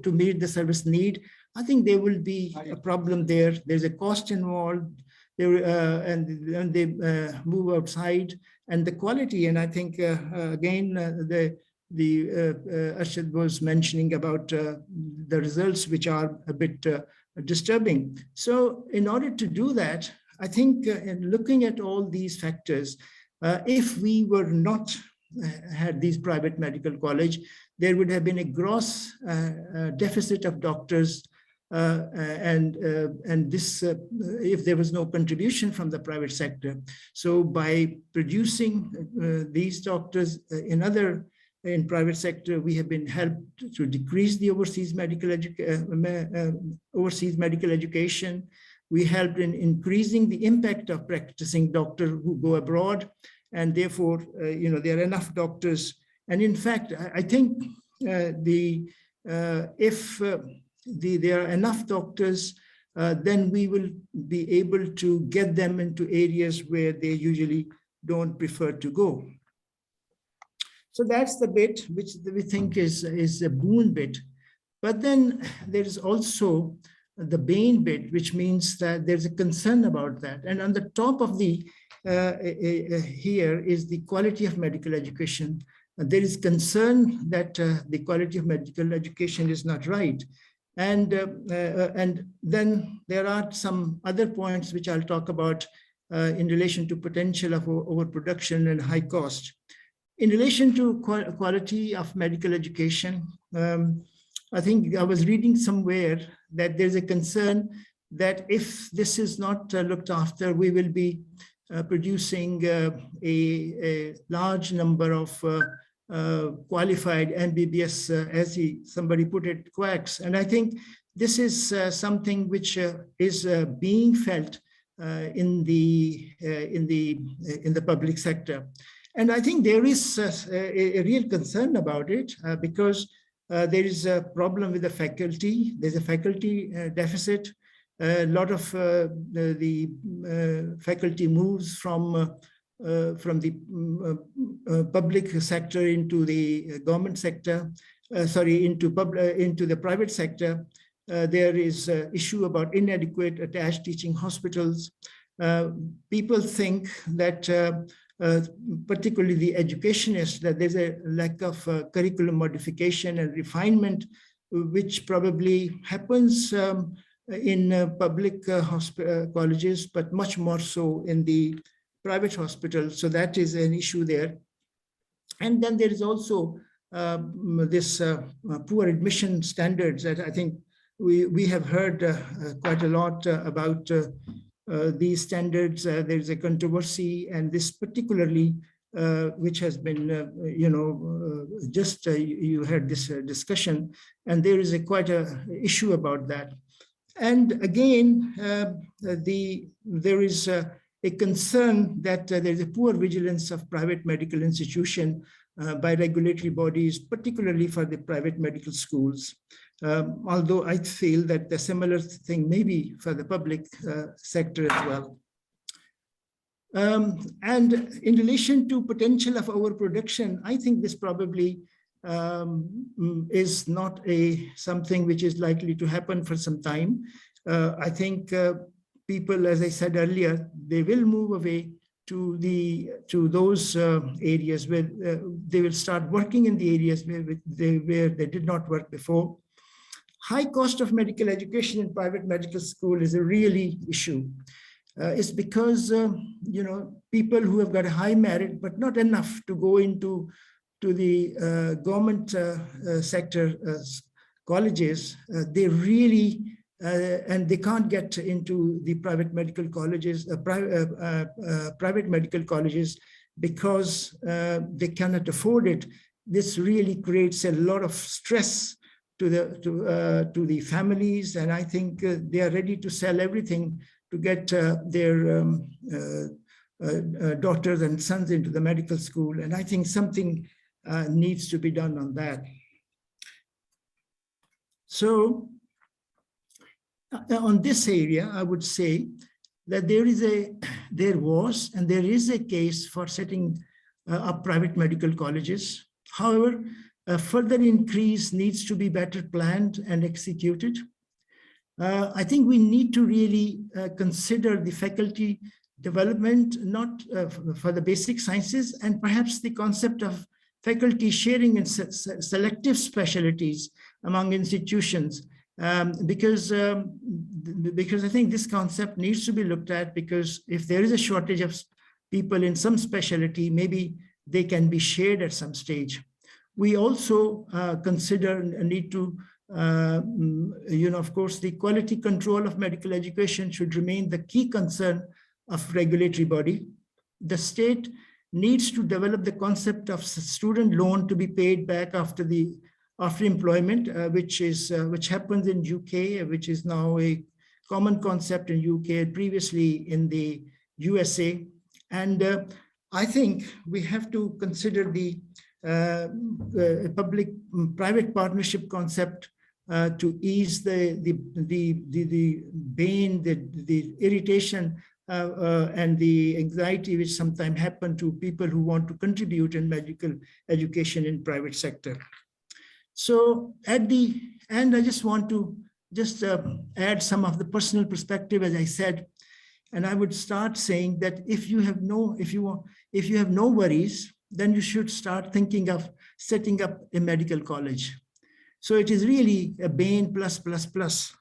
meet the service need, I think there will be a problem there. There's a cost involved, and they move outside, and the quality. And I think again Arshad was mentioning about the results, which are a bit disturbing. So in order to do that, I think in looking at all these factors, if we were not had these private medical college, there would have been a gross deficit of doctors, and this if there was no contribution from the private sector. So by producing these doctors in private sector, we have been helped to decrease the overseas medical education. We helped in increasing the impact of practicing doctors who go abroad, and therefore, there are enough doctors. And in fact, I think if there are enough doctors, then we will be able to get them into areas where they usually don't prefer to go. So that's the bit which we think is a boon bit. But then there is also the bane bit, which means that there's a concern about that. And on the top of the here is the quality of medical education. There is concern that the quality of medical education is not right. And then there are some other points which I'll talk about in relation to potential of overproduction and high cost. In relation to quality of medical education, I think I was reading somewhere that there's a concern that if this is not looked after, we will be producing a large number of qualified MBBS, as somebody put it, quacks. And I think this is something which is being felt in the public sector. And I think there is a real concern about it because there is a problem with the faculty. There's a faculty deficit. A lot of the faculty moves from the public sector into the government sector, into the private sector. There is an issue about inadequate attached teaching hospitals. People think that, particularly the educationists, that there's a lack of curriculum modification and refinement, which probably happens in public colleges, but much more so in the private hospitals. So that is an issue there. And then there is also this poor admission standards that I think we have heard quite a lot about these standards. There's a controversy, and this particularly, which has been, you had this discussion, and there is quite a issue about that. And again, there is a concern that there's a poor vigilance of private medical institution by regulatory bodies, particularly for the private medical schools. Although I feel that the similar thing may be for the public sector as well. And in relation to potential of overproduction, I think this probably is not something which is likely to happen for some time. I think people, as I said earlier, they will move away to those areas where they will start working in the areas where they did not work before. High cost of medical education in private medical school is a really issue. It's because people who have got a high merit but not enough to go into the government sector colleges, they really and they can't get into the private medical colleges, private medical colleges, because they cannot afford it. This really creates a lot of stress to the families, and I think they are ready to sell everything to get their daughters and sons into the medical school. And I think something needs to be done on that. So on this area, I would say that there was and there is a case for setting up private medical colleges. However, a further increase needs to be better planned and executed. I think we need to really consider the faculty development, not for the basic sciences, and perhaps the concept of faculty sharing and selective specialties among institutions, because I think this concept needs to be looked at, because if there is a shortage of people in some specialty, maybe they can be shared at some stage. We also consider a need to, of course, the quality control of medical education should remain the key concern of regulatory body. The state needs to develop the concept of student loan to be paid back after employment, which happens in UK, which is now a common concept in UK, previously in the USA. And I think we have to consider the public-private partnership concept to ease the bane, the irritation and the anxiety which sometimes happen to people who want to contribute in medical education in private sector. So at the end, I just want to add some of the personal perspective, as I said, and I would start saying that if you have no worries, then you should start thinking of setting up a medical college. So it is really a bane plus plus plus.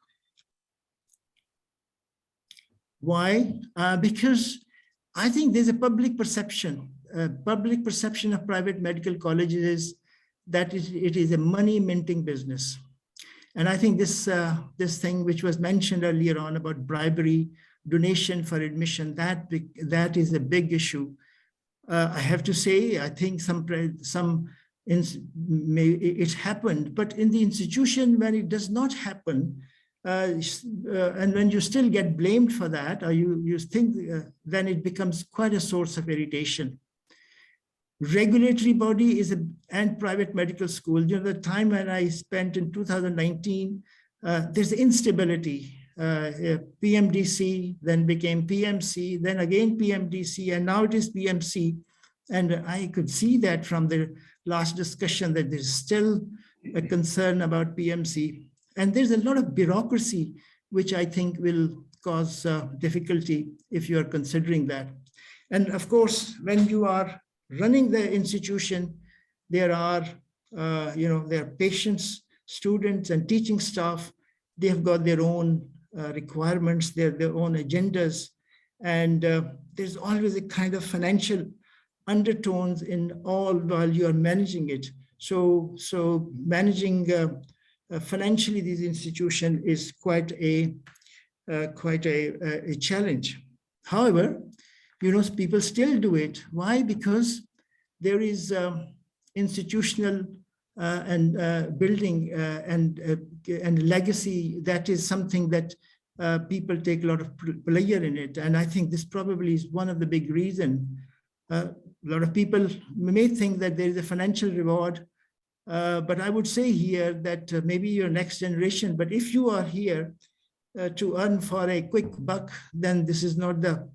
Why? Because I think there's a public perception of private medical colleges is that it is a money minting business. And I think this thing which was mentioned earlier on about bribery, donation for admission, that is a big issue. I have to say, I think it happened, but in the institution when it does not happen, and when you still get blamed for that, or you think, then it becomes quite a source of irritation. Regulatory body and private medical school, the time when I spent in 2019, there's instability. PMDC, then became PMC, then again PMDC, and now it is PMC. And I could see that from the last discussion that there's still a concern about PMC. And there's a lot of bureaucracy, which I think will cause difficulty if you are considering that. And of course, when you are running the institution, there are patients, students, and teaching staff. They have got their own requirements, their own agendas, and there's always a kind of financial undertones in all while you are managing it. So managing financially these institutions is quite a challenge. However, people still do it. Why? Because there is institutional and building and legacy. That is something that people take a lot of pleasure in it. And I think this probably is one of the big reasons. A lot of people may think that there is a financial reward, but I would say here that maybe your next generation, but if you are here to earn for a quick buck, then this is not the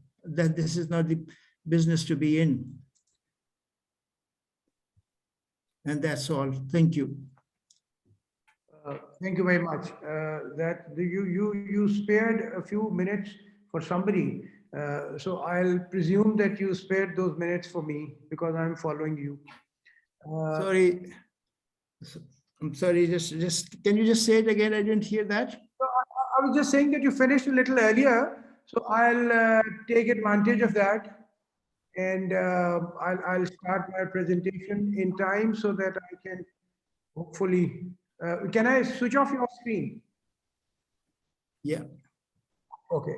business to be in. And that's all. Thank you. Thank you very much. You spared a few minutes for somebody. So I'll presume that you spared those minutes for me because I'm following you. Sorry. I'm sorry. Just can you just say it again? I didn't hear that. I was just saying that you finished a little earlier, so I'll take advantage of that, and I'll start my presentation in time so that I can hopefully. Can I switch off your screen? Yeah. Okay.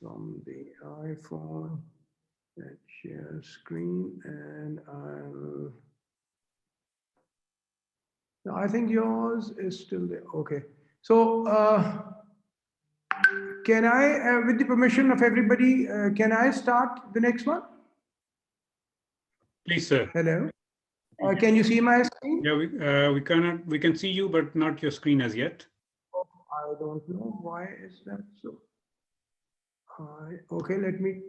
From the iPhone. Let's share screen and I'll. No, I think yours is still there. Okay. So can I, with the permission of everybody, can I start the next one? Please, sir. Hello. Can you see my screen? Yeah, we can see you, but not your screen as yet. I don't know why is that so. Okay, let me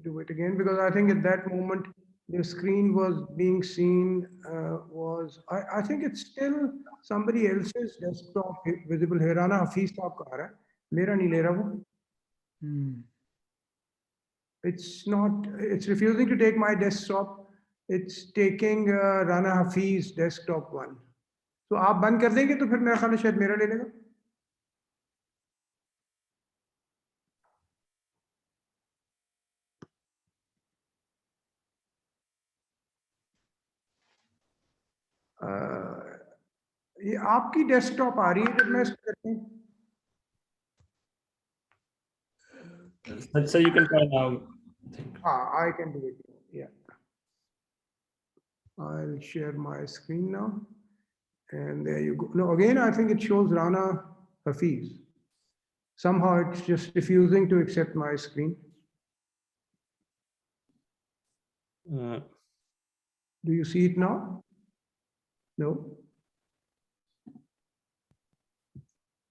do it again, because I think at that moment the screen was being seen I think it's still somebody else's desktop visible here. Rana Hafeez साहब का आ रहा है, मेरा नहीं ले रहा वो. It's not. It's refusing to take my desktop. It's taking Rana Hafeez desktop one. So आप बंद कर देंगे तो फिर मेरा ख्याल है शायद मेरा ले लेगा. ये आपकी डेस्कटॉप आ रही है जब मैं इसको करती हूँ. So you can try now. I can do it. Yeah. I'll share my screen now. And there you go. No, again, I think it shows Rana Hafeez. Somehow it's just refusing to accept my screen. Do you see it now? No.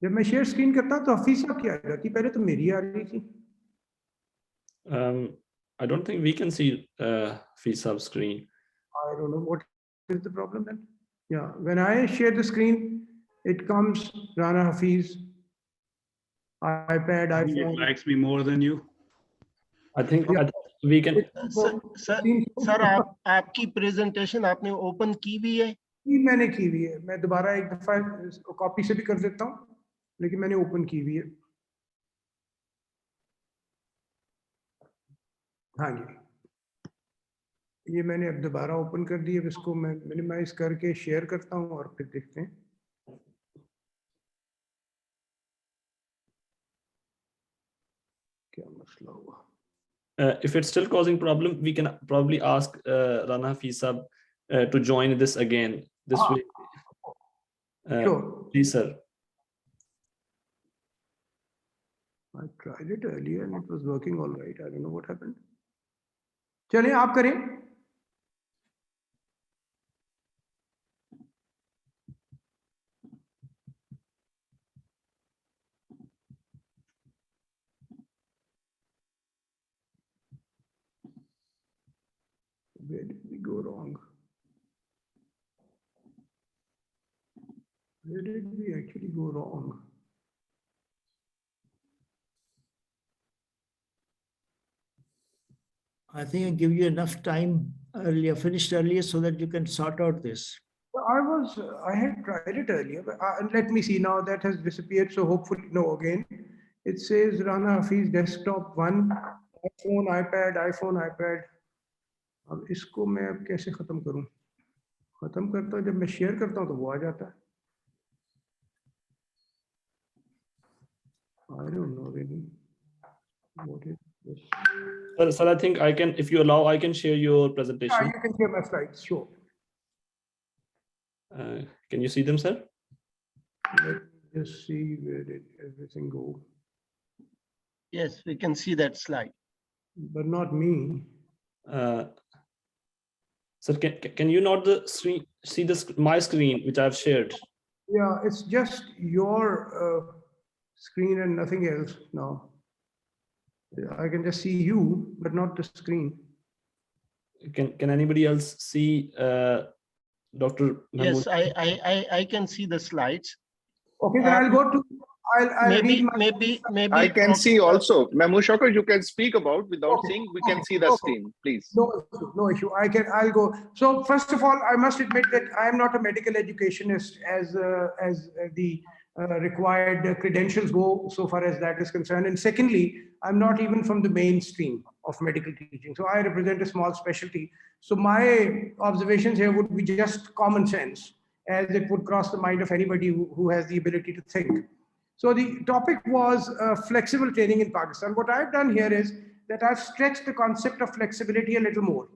जब मैं share screen करता तो हफीज साहब की आ जाती, पहले तो मेरी आ रही थी. I don't think we can see Hafeez screen. I don't know what is the problem then. Yeah, when I share the screen, it comes Rana Hafeez, iPad, iPhone. It likes me more than you. I think we can. Sir आपकी presentation आपने open की भी है? मैंने की हुई है. मैं दोबारा एक दफा कॉपी से भी कर देता हूँ, लेकिन मैंने ओपन की हुई है. हाँ जी, ये मैंने अब दोबारा ओपन कर दी है. इसको मैं मिनिमाइज करके शेयर करता हूँ और फिर देखते हैं. क्या मसला हुआ? If it's still causing problem, we can probably ask Rana Hafeez to join this again this week. Sure. Please, sir. I tried it earlier and it was working all right. I don't know what happened. चलिए आप करें. Where did we go wrong? Where did we actually go wrong? I think I give you enough time earlier, finished earlier, so that you can sort out this. I had tried it earlier, but let me see now. That has disappeared. So hopefully, no, again, it says Rana Hafeez desktop 1, iPhone, iPad. अब इसको मैं अब कैसे खत्म करूं? खत्म करता हूं, जब मैं शेयर करता हूं तो वो आ जाता है. I don't know really what is this. Sir, I think I can, if you allow, I can share your presentation. Yeah, you can share my slides, sure. Can you see them, sir? Let me just see where did everything go. Yes, we can see that slide. But not me. Sir, can you not see my screen which I've shared? Yeah, it's just your screen and nothing else now. I can just see you, but not the screen. Can anybody else see Dr. Mahmood? Yes, I can see the slides. Okay, then I'll go to. I'll maybe. I can see also. Mahmood Shaukat, you can speak about without seeing. We can see the screen, please. No issue. I'll go. So first of all, I must admit that I am not a medical educationist as the required credentials go so far as that is concerned. And secondly, I'm not even from the mainstream of medical teaching. So I represent a small specialty. So my observations here would be just common sense, as it would cross the mind of anybody who has the ability to think. So the topic was flexible training in Pakistan. What I've done here is that I've stretched the concept of flexibility a little more,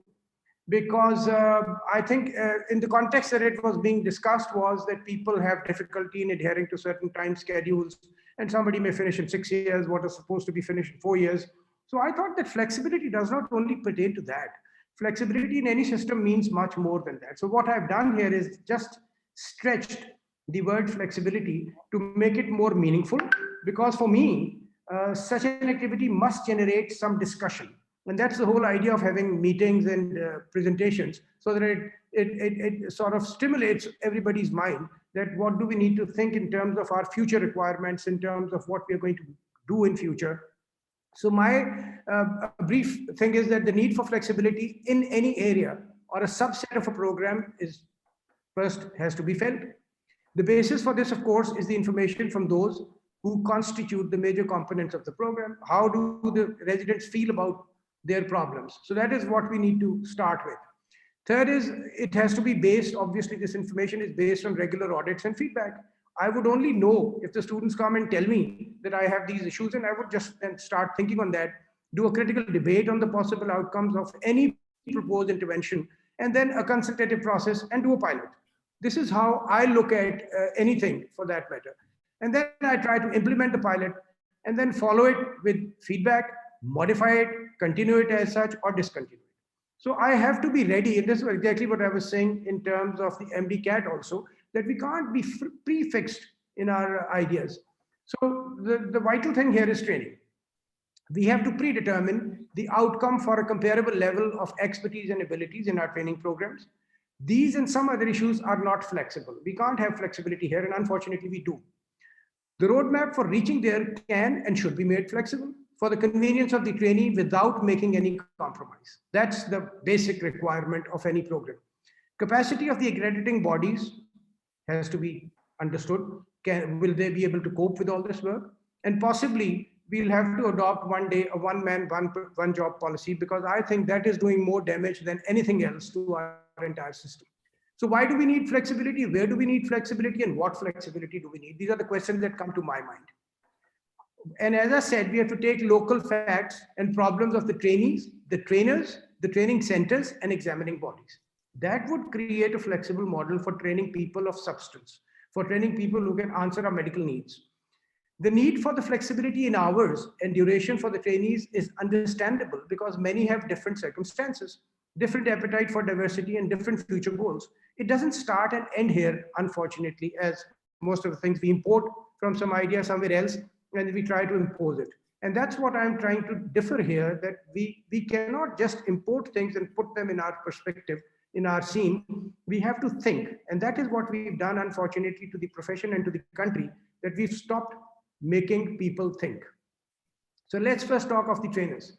because I think in the context that it was being discussed was that people have difficulty in adhering to certain time schedules, and somebody may finish in 6 years what is supposed to be finished in 4 years. So I thought that flexibility does not only pertain to that. Flexibility in any system means much more than that. So what I've done here is just stretched the word flexibility to make it more meaningful, because for me, such an activity must generate some discussion. And that's the whole idea of having meetings and presentations, so that it sort of stimulates everybody's mind that what do we need to think in terms of our future requirements, in terms of what we are going to do in future. So my brief thing is that the need for flexibility in any area or a subset of a program is first has to be felt. The basis for this, of course, is the information from those who constitute the major components of the program. How do the residents feel about their problems? So that is what we need to start with. Third is, it has to be based, obviously this information is based on regular audits and feedback. I would only know if the students come and tell me that I have these issues, and I would just then start thinking on that, do a critical debate on the possible outcomes of any proposed intervention, and then a consultative process and do a pilot. This is how I look at anything for that matter. And then I try to implement the pilot and then follow it with feedback, modify it, continue it as such, or discontinue it. So I have to be ready, and this is exactly what I was saying in terms of the MCAT also, that we can't be prefixed in our ideas. So the vital thing here is training. We have to predetermine the outcome for a comparable level of expertise and abilities in our training programs. These and some other issues are not flexible. We can't have flexibility here, and unfortunately we do. The roadmap for reaching there can and should be made flexible for the convenience of the trainee without making any compromise. That's the basic requirement of any program. Capacity of the accrediting bodies has to be understood. Will they be able to cope with all this work? And possibly we'll have to adopt one day a one-man, one job policy, because I think that is doing more damage than anything else to our entire system. So why do we need flexibility? Where do we need flexibility, and what flexibility do we need? These are the questions that come to my mind. And as I said, we have to take local facts and problems of the trainees, the trainers, the training centers, and examining bodies. That would create a flexible model for training people of substance, for training people who can answer our medical needs. The need for the flexibility in hours and duration for the trainees is understandable, because many have different circumstances, different appetite for diversity, and different future goals. It doesn't start and end here, unfortunately, as most of the things we import from some idea somewhere else, and we try to impose it. And that's what I'm trying to differ here, that we cannot just import things and put them in our perspective, in our scene. We have to think. And that is what we've done, unfortunately, to the profession and to the country, that we've stopped making people think. So let's first talk of the trainers.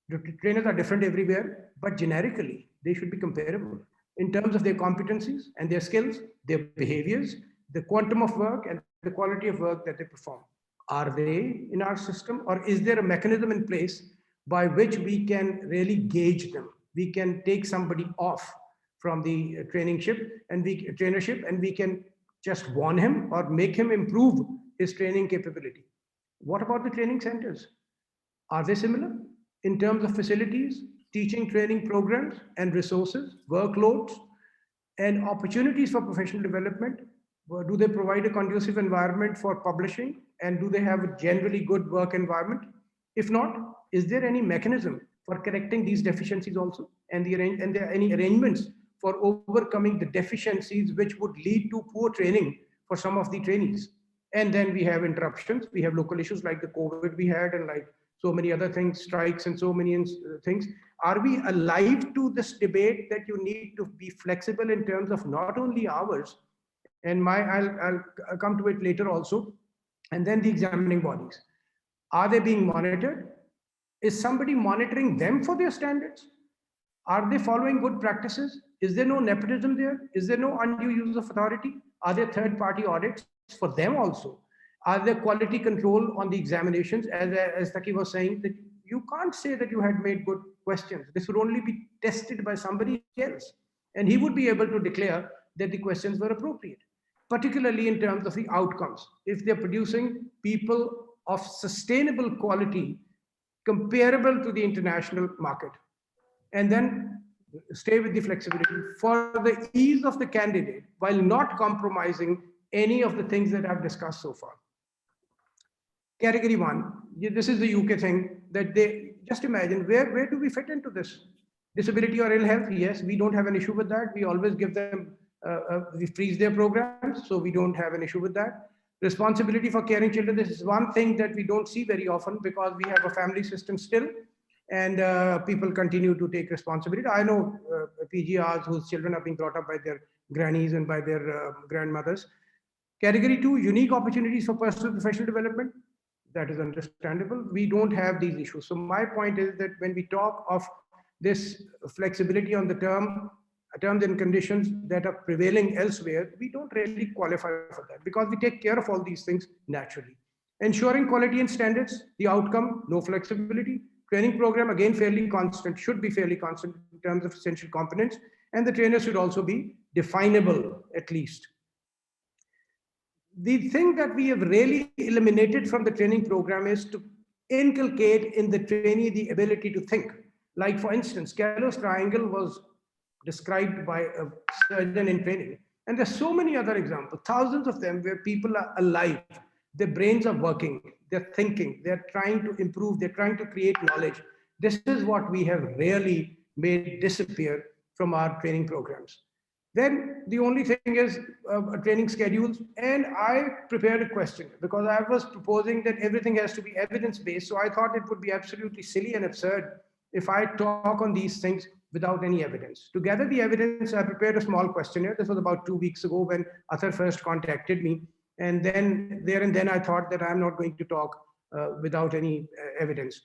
The trainers are different everywhere, but generically, they should be comparable in terms of their competencies and their skills, their behaviors, the quantum of work, and the quality of work that they perform. Are they in our system, or is there a mechanism in place by which we can really gauge them? We can take somebody off from the trainership, and we can just warn him or make him improve his training capability. What about the training centers? Are they similar in terms of facilities, teaching training programs and resources, workloads, and opportunities for professional development? Do they provide a conducive environment for publishing, and do they have a generally good work environment? If not, is there any mechanism for correcting these deficiencies also? And there are any arrangements for overcoming the deficiencies which would lead to poor training for some of the trainees? And then we have interruptions. We have local issues like the COVID we had, and like so many other things, strikes and so many things. Are we alive to this debate that you need to be flexible in terms of not only hours, and I'll come to it later also, and then the examining bodies. Are they being monitored? Is somebody monitoring them for their standards? Are they following good practices? Is there no nepotism there? Is there no undue use of authority? Are there third-party audits for them also? Are there quality control on the examinations? As Taqi was saying, that you can't say that you had made good questions. This would only be tested by somebody else, and he would be able to declare that the questions were appropriate, particularly in terms of the outcomes. If they're producing people of sustainable quality comparable to the international market. And then stay with the flexibility for the ease of the candidate while not compromising any of the things that I've discussed so far. Category 1, this is the UK thing that they just imagine where do we fit into this? Disability or ill health? Yes, we don't have an issue with that. We always give them, we freeze their programs, so we don't have an issue with that. Responsibility for caring children, this is one thing that we don't see very often because we have a family system still, and people continue to take responsibility. I know PGRs whose children are being brought up by their grannies and by their grandmothers. Category 2, unique opportunities for personal professional development. That is understandable. We don't have these issues. So my point is that when we talk of this flexibility on the terms and conditions that are prevailing elsewhere, we don't really qualify for that because we take care of all these things naturally. Ensuring quality and standards, the outcome, no flexibility. Training program, again, fairly constant, should be fairly constant in terms of essential components. And the trainer should also be definable, at least. The thing that we have really eliminated from the training program is to inculcate in the trainee the ability to think. Like, for instance, Gallows triangle was described by a surgeon in training. And there's so many other examples, thousands of them, where people are alive. Their brains are working, they're thinking, they're trying to improve, they're trying to create knowledge. This is what we have really made disappear from our training programs. Then the only thing is training schedules. And I prepared a question because I was proposing that everything has to be evidence-based. So I thought it would be absolutely silly and absurd if I talk on these things without any evidence. To gather the evidence, I prepared a small questionnaire. This was about 2 weeks ago when Athar first contacted me. And then I thought that I'm not going to talk without any evidence.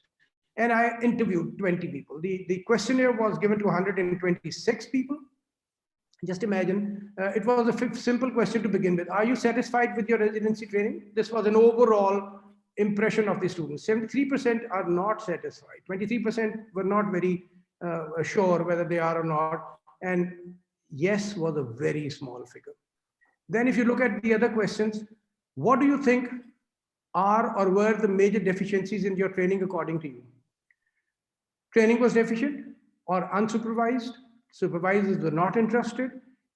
And I interviewed 20 people. The questionnaire was given to 126 people. Just imagine, it was a simple question to begin with. Are you satisfied with your residency training? This was an overall impression of the students. 73% are not satisfied. 23% were not very sure whether they are or not. And yes was a very small figure. Then if you look at the other questions, what do you think are or were the major deficiencies in your training according to you? Training was deficient or unsupervised. Supervisors were not interested.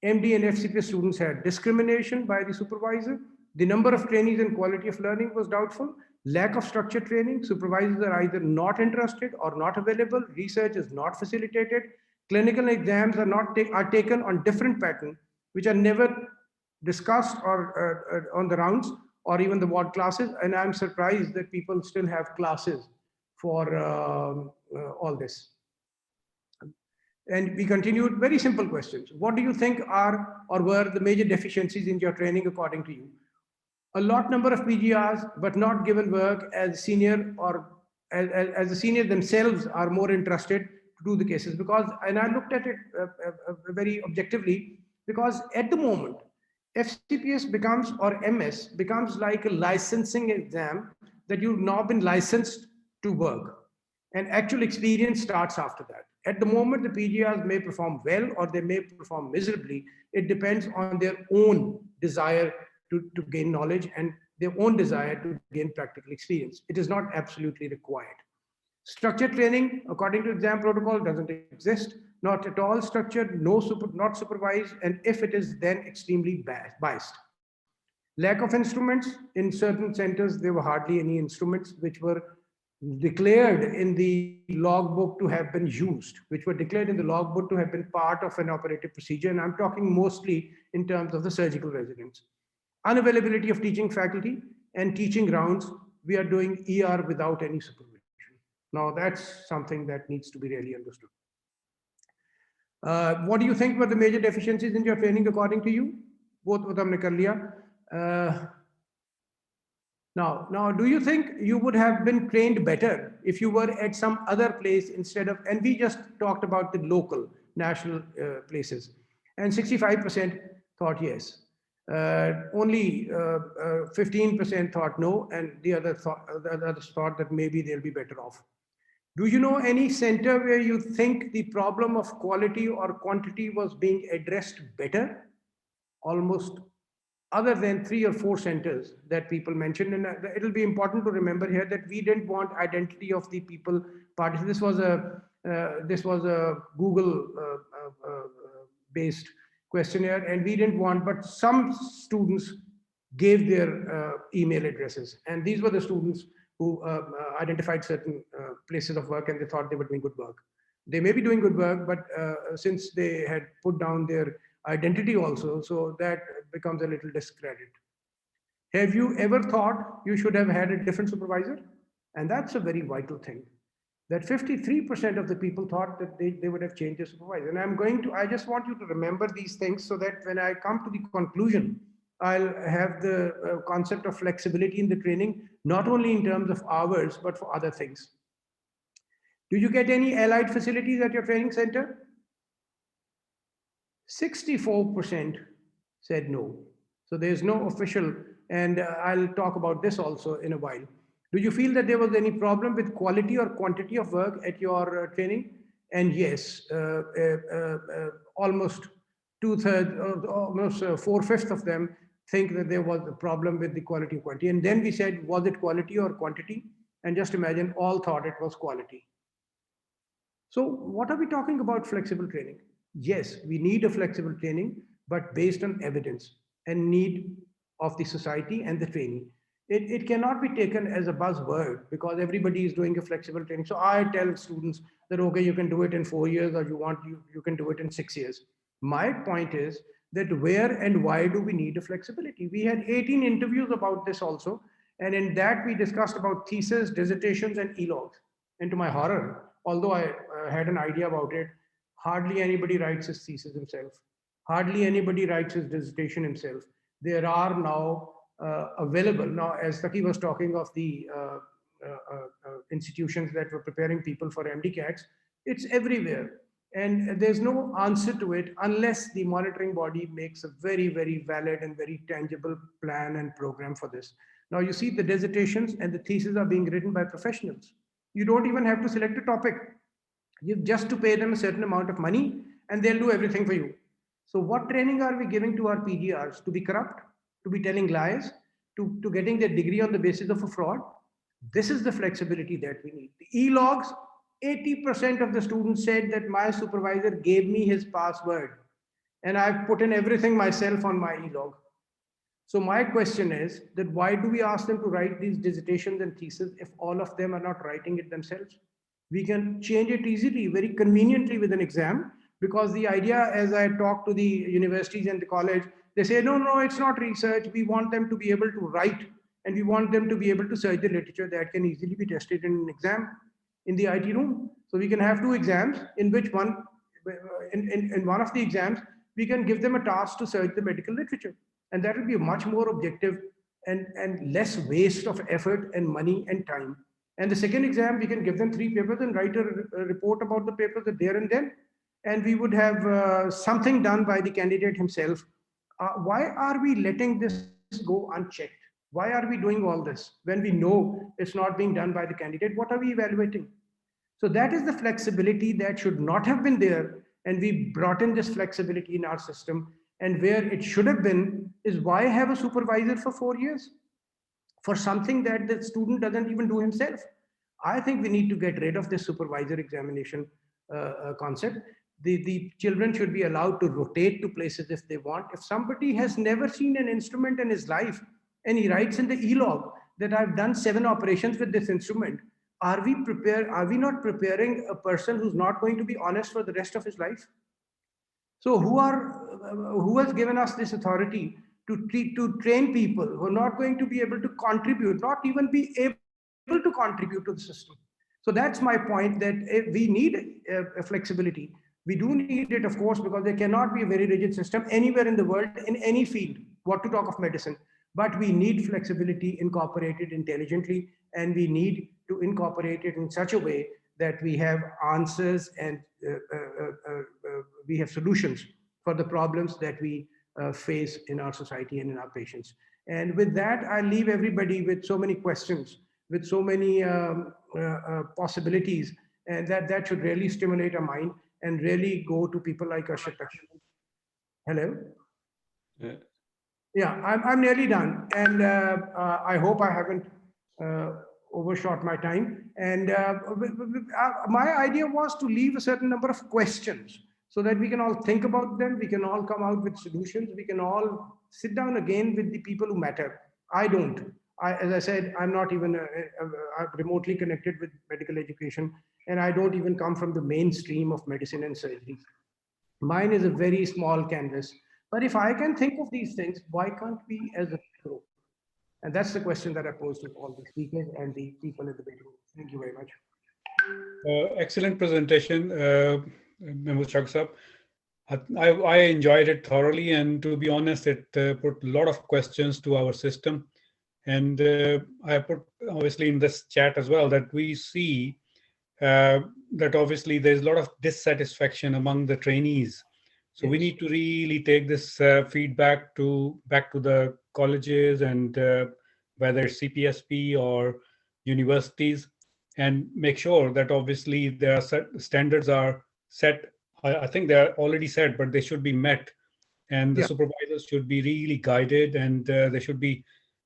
MD and FCPS students had discrimination by the supervisor. The number of trainees and quality of learning was doubtful. Lack of structured training. Supervisors are either not interested or not available. Research is not facilitated. Clinical exams are taken on different patterns, which are never discussed or on the rounds or even the ward classes. And I'm surprised that people still have classes for all this. And we continued very simple questions. What do you think are or were the major deficiencies in your training according to you? A lot number of PGRs, but not given work as senior or as the senior themselves are more interested to do the cases. Because, and I looked at it very objectively, because at the moment, FCPS becomes, or MS becomes like a licensing exam that you've now been licensed to work. And actual experience starts after that. At the moment, the PGRs may perform well or they may perform miserably. It depends on their own desire to gain knowledge and their own desire to gain practical experience. It is not absolutely required. Structured training, according to exam protocol, doesn't exist. Not at all structured, not supervised, and if it is, then extremely biased. Lack of instruments. In certain centers, there were hardly any instruments which were declared in the logbook to have been used, which were declared in the logbook to have been part of an operative procedure. And I'm talking mostly in terms of the surgical residents. Unavailability of teaching faculty and teaching rounds. We are doing ER without any supervision. Now that's something that needs to be really understood. What do you think were the major deficiencies in your training according to you? Both of them nikal liya. Now, do you think you would have been trained better if you were at some other place instead of, and we just talked about the local, national places, and 65% thought yes. Only 15% thought no, and the others thought that maybe they'll be better off. Do you know any center where you think the problem of quality or quantity was being addressed better? Almost other than 3 or 4 centers that people mentioned. And it'll be important to remember here that we didn't want identity of the people participating. This was a Google based questionnaire, and we didn't want, but some students gave their email addresses, and these were the students who identified certain places of work, and they thought they were doing good work. They may be doing good work, but since they had put down their identity also, so that becomes a little discredit. Have you ever thought you should have had a different supervisor? And that's a very vital thing, that 53% of the people thought that they would have changed their supervisor. And I just want you to remember these things so that when I come to the conclusion, I'll have the concept of flexibility in the training, not only in terms of hours, but for other things. Do you get any allied facilities at your training center? 64% said no. So there's no official, and I'll talk about this also in a while. Do you feel that there was any problem with quality or quantity of work at your training? And yes, almost 2/3, almost 4/5 of them think that there was a problem with the quality and quantity. And then we said, was it quality or quantity? And just imagine, all thought it was quality. So what are we talking about flexible training? Yes, we need a flexible training, but based on evidence and need of the society and the trainee. It cannot be taken as a buzzword because everybody is doing a flexible training. So I tell students that, okay, you can do it in 4 years, or you can do it in 6 years. My point is that where and why do we need a flexibility? We had 18 interviews about this also. And in that we discussed about thesis, dissertations, and e-logs. And to my horror, although I had an idea about it, hardly anybody writes his thesis himself. Hardly anybody writes his dissertation himself. There are now available. Now, as Taqi was talking of the institutions that were preparing people for MCATs, it's everywhere. And there's no answer to it unless the monitoring body makes a very, very valid and very tangible plan and program for this. Now, you see the dissertations and the theses are being written by professionals. You don't even have to select a topic. You just to pay them a certain amount of money and they'll do everything for you. So what training are we giving to our PGRs? To be corrupt, to be telling lies, to getting their degree on the basis of a fraud? This is the flexibility that we need. The e-logs, 80% of the students said that my supervisor gave me his password and I've put in everything myself on my e-log. So my question is that why do we ask them to write these dissertations and theses if all of them are not writing it themselves? We can change it easily, very conveniently with an exam, because the idea, as I talk to the universities and the college, they say, no, it's not research. We want them to be able to write, and we want them to be able to search the literature that can easily be tested in an exam in the IT room. So we can have 2 exams in which in one of the exams, we can give them a task to search the medical literature. And that will be much more objective and less waste of effort and money and time. And the second exam, we can give them 3 papers and write a report about the papers there and then. And we would have something done by the candidate himself. Why are we letting this go unchecked? Why are we doing all this when we know it's not being done by the candidate? What are we evaluating? So that is the flexibility that should not have been there. And we brought in this flexibility in our system. And where it should have been is why have a supervisor for 4 years for something that the student doesn't even do himself? I think we need to get rid of this supervisor examination concept. The children should be allowed to rotate to places if they want. If somebody has never seen an instrument in his life and he writes in the e-log that I've done 7 operations with this instrument, are we not preparing a person who's not going to be honest for the rest of his life? So who has given us this authority to train people who are not going to be able to contribute, not even be able to contribute to the system? So that's my point, that we need a flexibility. We do need it, of course, because there cannot be a very rigid system anywhere in the world, in any field, what to talk of medicine. But we need flexibility incorporated intelligently, and we need to incorporate it in such a way that we have answers and we have solutions for the problems that we face in our society and in our patients. And with that, I leave everybody with so many questions, with so many possibilities, and that should really stimulate our mind and really go to people like Arshad Taqi. Hello? Yeah, I'm nearly done, and I hope I haven't overshot my time. And my idea was to leave a certain number of questions so that we can all think about them, we can all come out with solutions, we can all sit down again with the people who matter. I don't. As I said, I'm not even remotely connected with medical education, and I don't even come from the mainstream of medicine and surgery. Mine is a very small canvas. But if I can think of these things, why can't we as a group? And that's the question that I posed to all the speakers and the people in the bedroom. Thank you very much. Excellent presentation, Mahmood Shaukat. I enjoyed it thoroughly, and to be honest, it put a lot of questions to our system. And I put obviously in this chat as well that we see that obviously there's a lot of dissatisfaction among the trainees. So we need to really take this feedback back to the colleges and whether it's CPSP or universities, and make sure that obviously their standards are set. I think they are already set, but they should be met. And the supervisors should be really guided, and there should be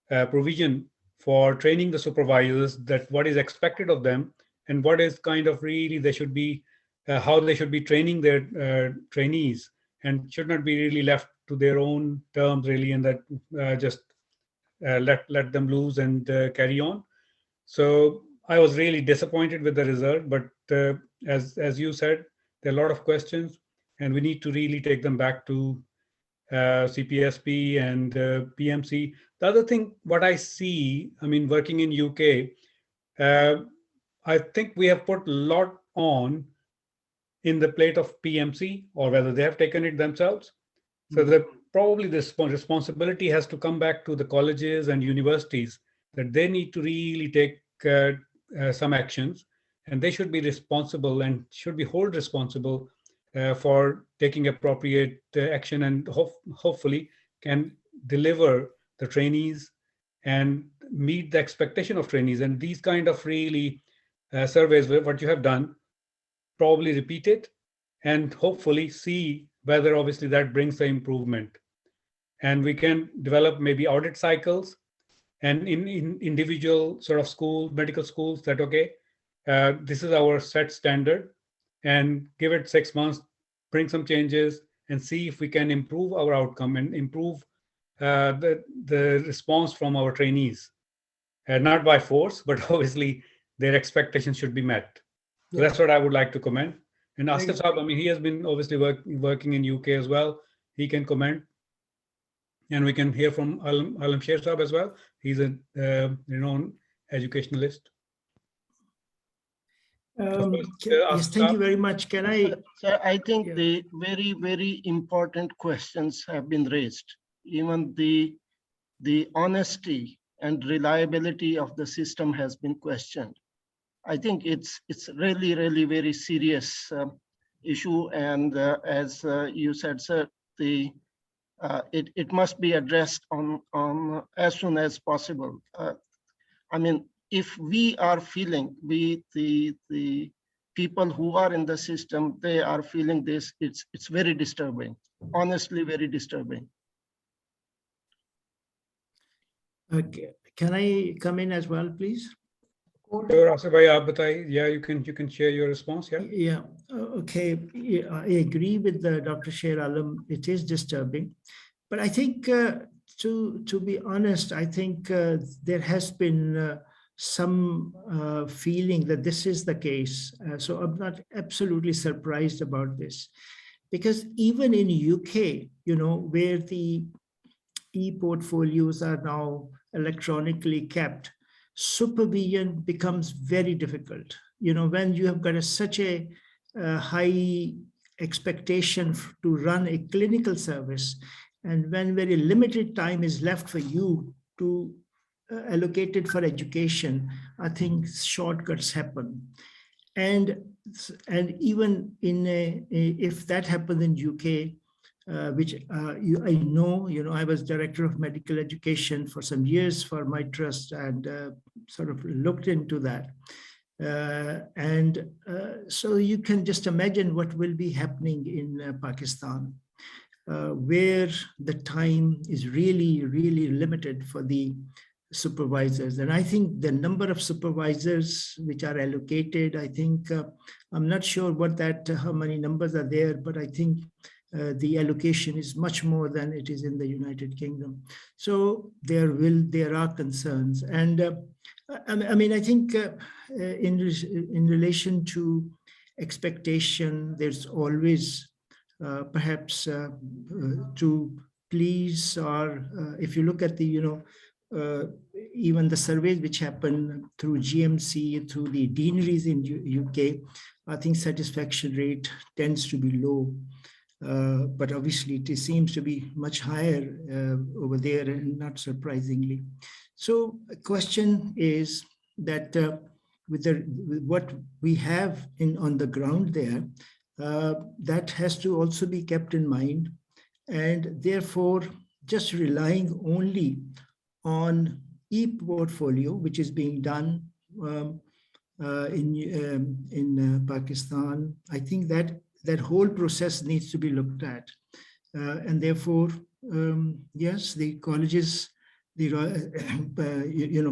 provision for training the supervisors that what is expected of them and what is kind of really they should be, how they should be training their trainees, and should not be really left to their own terms really, and that just let them loose and carry on. So I was really disappointed with the result, but as you said, there are a lot of questions, and we need to really take them back to CPSP and PMC. The other thing, what I see, I mean, working in UK, I think we have put a lot on in the plate of PMC, or whether they have taken it themselves. So probably this responsibility has to come back to the colleges and universities, that they need to really take some actions, and they should be responsible and should be held responsible for taking appropriate action, and hopefully can deliver the trainees and meet the expectation of trainees. And these kind of really surveys, what you have done, probably repeat it and hopefully see whether obviously that brings the improvement. And we can develop maybe audit cycles, and in individual sort of schools, medical schools, that okay, this is our set standard, and give it 6 months, bring some changes, and see if we can improve our outcome and improve the response from our trainees. Not by force, but obviously their expectations should be met. So that's what I would like to comment. And Asif Saab, I mean, he has been obviously working in UK as well. He can comment. And we can hear from Sher Saab as well. He's a renowned educationalist. Yes, thank you very much. Can I? So I think the very, very important questions have been raised. Even the honesty and reliability of the system has been questioned. I think it's really, really very serious issue. And as you said, sir, it must be addressed on as soon as possible. I mean, if we are feeling, the people who are in the system, they are feeling this, it's very disturbing, honestly, very disturbing. Okay. Can I come in as well, please? Sure, Asif bhai, aap bataiye. Yeah, you can share your response. Yeah. Yeah. Okay. Yeah, I agree with Dr. Sher Alam. It is disturbing, but I think to be honest, I think there has been some feeling that this is the case. So I'm not absolutely surprised about this, because even in UK, where the e-portfolios are now electronically kept, supervision becomes very difficult. When you have got such a high expectation to run a clinical service, and when very limited time is left for you to allocate it for education, I think shortcuts happen. And even if that happens in UK, which I know, I was director of medical education for some years for my trust, and sort of looked into that. So you can just imagine what will be happening in Pakistan. where the time is really, really limited for the supervisors. And I think the number of supervisors which are allocated, I think, I'm not sure what that, how many numbers are there, but I think the allocation is much more than it is in the United Kingdom. So there are concerns. And I mean, I think in relation to expectation, there's always perhaps to please, or if you look at the, even the surveys which happen through GMC, through the deaneries in UK, I think satisfaction rate tends to be low. But obviously it seems to be much higher over there, and not surprisingly. So the question is that with what we have on the ground there, that has to also be kept in mind. And therefore, just relying only on e-portfolio, which is being done in Pakistan, I think that whole process needs to be looked at. And therefore, yes, the colleges, the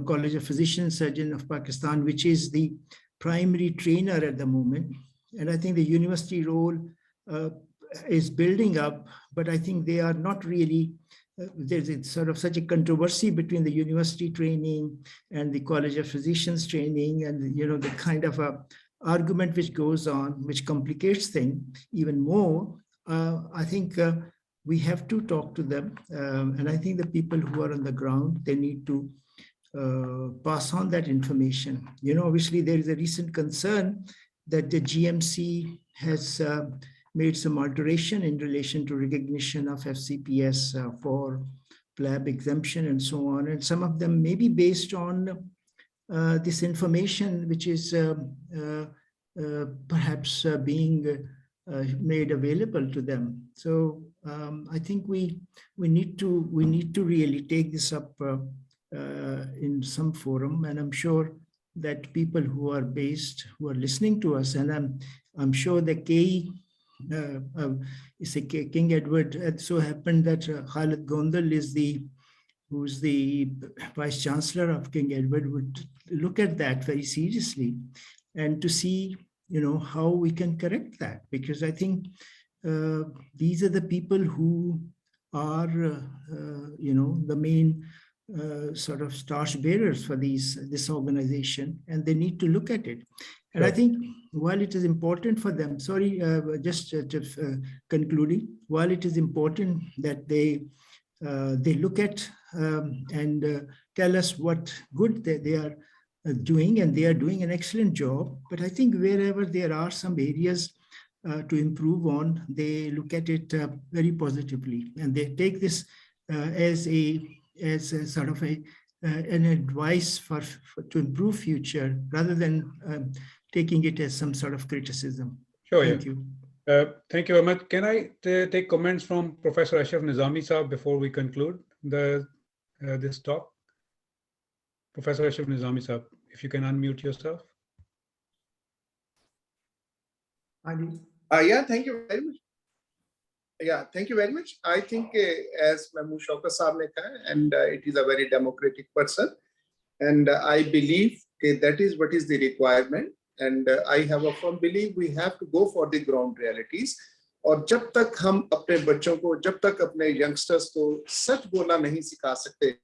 College of Physicians Surgeon of Pakistan, which is the primary trainer at the moment, and I think the university role is building up, but I think they are not really, there's sort of such a controversy between the university training and the College of Physicians training, and the kind of a argument which goes on, which complicates things even more. I think we have to talk to them, and I think the people who are on the ground, they need to pass on that information. Obviously there is a recent concern that the GMC has made some alteration in relation to recognition of FCPS for lab exemption and so on. And some of them may be based on this information, which is perhaps being made available to them. So I think we need to really take this up in some forum, and I'm sure that people who are listening to us, and I'm sure the KE is a King Edward. It so happened that Khalid Gondal who's the Vice Chancellor of King Edward, would look at that very seriously, and to see how we can correct that, because I think these are the people who are the main sort of torch bearers for this organization, and they need to look at it. And I think while it is important for them, just concluding, while it is important that they look at and tell us what good they are doing, and they are doing an excellent job. But I think wherever there are some areas to improve on, they look at it very positively, and they take this as a sort of an advice to improve future, rather than taking it as some sort of criticism. Sure. Thank you. Thank you very much. Can I take comments from Professor Ashraf Nizami Saab before we conclude this talk? Professor Ashraf Nizami Saab, if you can unmute yourself. Yeah, thank you very much. Yeah, thank you very much. I think as Mahmood Shaukat Saab ne kaha, and it is a very democratic person, and I believe that is what is the requirement, and I have a firm belief we have to go for the ground realities. और जब तक हम अपने बच्चों को, जब तक अपने यंगस्टर्स को सच बोलना नहीं सिखा सकते,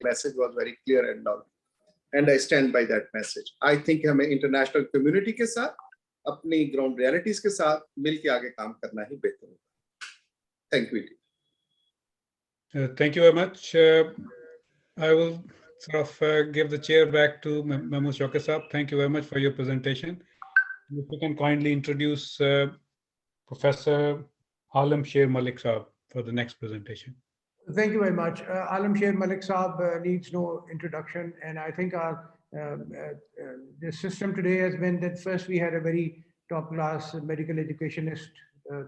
message was very clear and loud, and I stand by that message. I think हमें international community के साथ, अपनी ground realities के साथ मिलके आगे काम करना ही बेहतर होगा. Thank you. Thank you very much. I will sort of give the chair back to Mahmood Shaukat Saab. Thank you very much for your presentation. If you can kindly introduce Professor Sher Malik Saab for the next presentation. Thank you very much. Sher Malik Saab needs no introduction, and I think our the system today has been that first we had a very top-class medical educationist,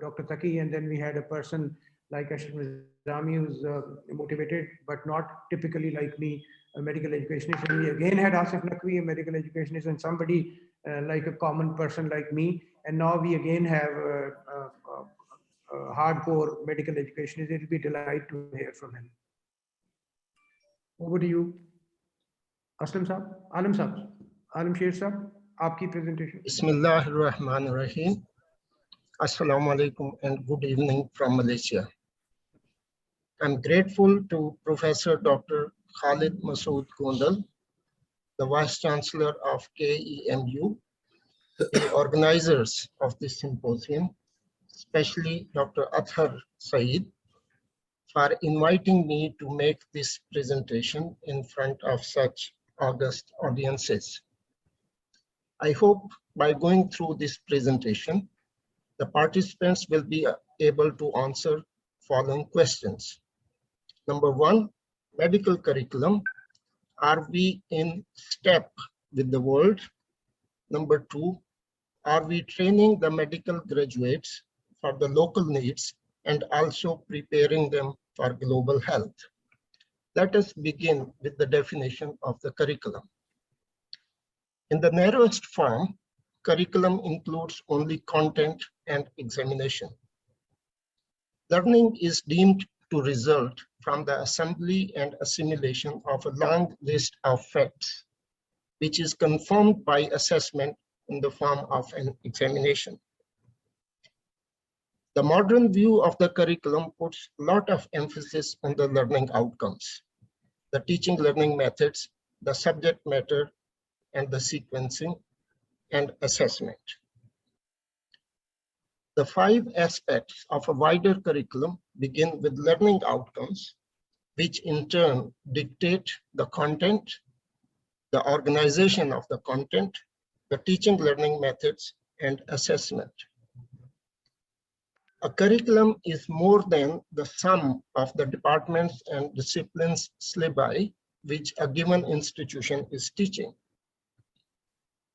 Dr. Taqi, and then we had a person like Ashraf Nizami, who's motivated, but not typically like me, a medical educationist. And we again had Asif Naqvi, a medical educationist, and somebody like a common person like me. And now we again have hardcore medical education. It will be a delight to hear from him. Over to you, Aslam Saab, Alam Saab, Alam Sher Saab, aapki presentation. Bismillahirrahmanirrahim. Assalamu alaikum and good evening from Malaysia. I'm grateful to Professor Dr. Khalid Masood Gondal, the Vice Chancellor of KEMU, the organizers of this symposium, especially Dr. Athar Saeed, for inviting me to make this presentation in front of such august audiences. I hope by going through this presentation, the participants will be able to answer following questions. Number one, medical curriculum. Are we in step with the world? Number two, are we training the medical graduates for the local needs and also preparing them for global health? Let us begin with the definition of the curriculum. In the narrowest form, curriculum includes only content and examination. Learning is deemed to result from the assembly and assimilation of a long list of facts, which is confirmed by assessment in the form of an examination. The modern view of the curriculum puts a lot of emphasis on the learning outcomes, the teaching learning methods, the subject matter, and the sequencing and assessment. The 5 aspects of a wider curriculum begin with learning outcomes, which in turn dictate the content, the organization of the content, the teaching learning methods, and assessment. A curriculum is more than the sum of the departments and disciplines syllabi which a given institution is teaching.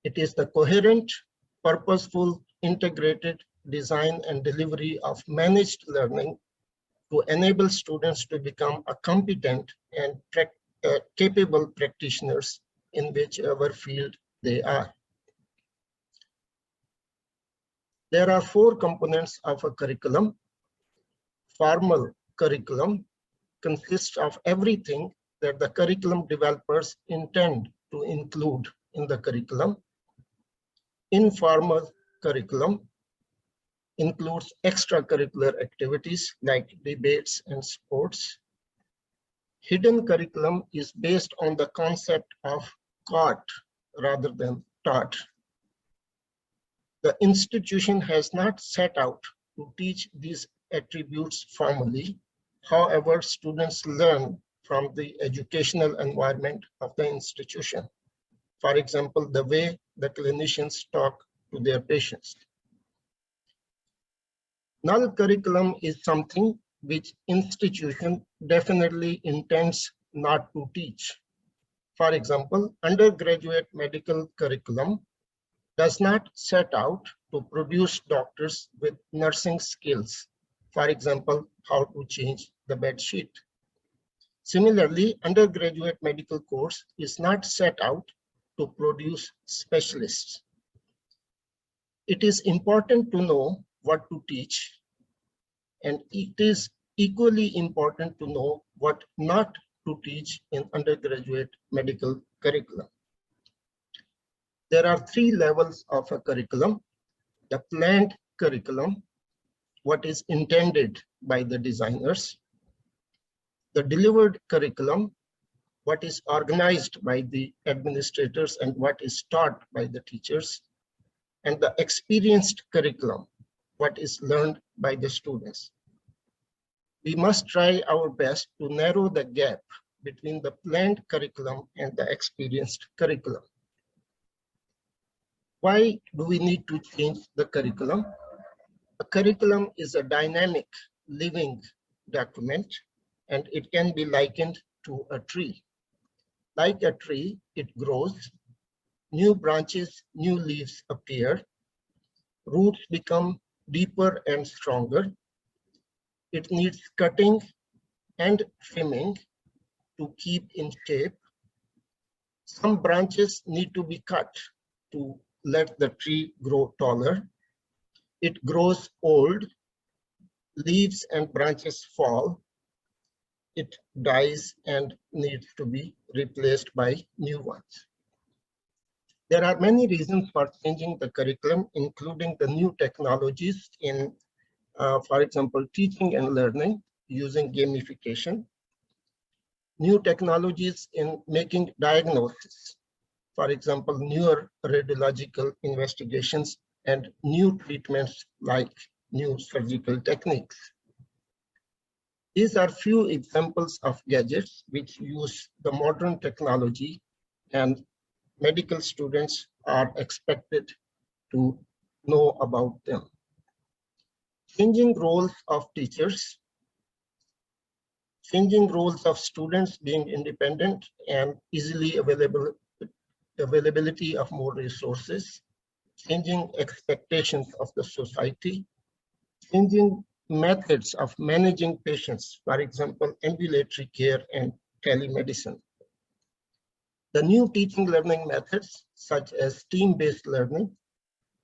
It is the coherent, purposeful, integrated design and delivery of managed learning to enable students to become a competent and capable practitioners in whichever field they are. There are 4 components of a curriculum. Formal curriculum consists of everything that the curriculum developers intend to include in the curriculum. Informal curriculum includes extracurricular activities like debates and sports. Hidden curriculum is based on the concept of caught rather than taught. The institution has not set out to teach these attributes formally. However, students learn from the educational environment of the institution. For example, the way the clinicians talk to their patients. Null curriculum is something which institution definitely intends not to teach. For example, undergraduate medical curriculum does not set out to produce doctors with nursing skills. For example, how to change the bed sheet. Similarly, undergraduate medical course is not set out to produce specialists. It is important to know what to teach, and it is equally important to know what not to teach in undergraduate medical curriculum. There are 3 levels of a curriculum. The planned curriculum, what is intended by the designers. The delivered curriculum, what is organized by the administrators and what is taught by the teachers. And the experienced curriculum, what is learned by the students. We must try our best to narrow the gap between the planned curriculum and the experienced curriculum. Why do we need to change the curriculum? A curriculum is a dynamic, living document, and it can be likened to a tree. Like a tree, it grows, new branches, new leaves appear, roots become deeper and stronger. It needs cutting and trimming to keep in shape. Some branches need to be cut to let the tree grow taller. It grows old, leaves and branches fall. It dies and needs to be replaced by new ones. There are many reasons for changing the curriculum, including the new technologies in, for example, teaching and learning using gamification, new technologies in making diagnosis, for example, newer radiological investigations and new treatments like new surgical techniques. These are few examples of gadgets which use the modern technology, and medical students are expected to know about them. Changing roles of teachers, changing roles of students being independent and easily availability of more resources, changing expectations of the society, changing methods of managing patients, for example, ambulatory care and telemedicine. The new teaching learning methods such as team-based learning,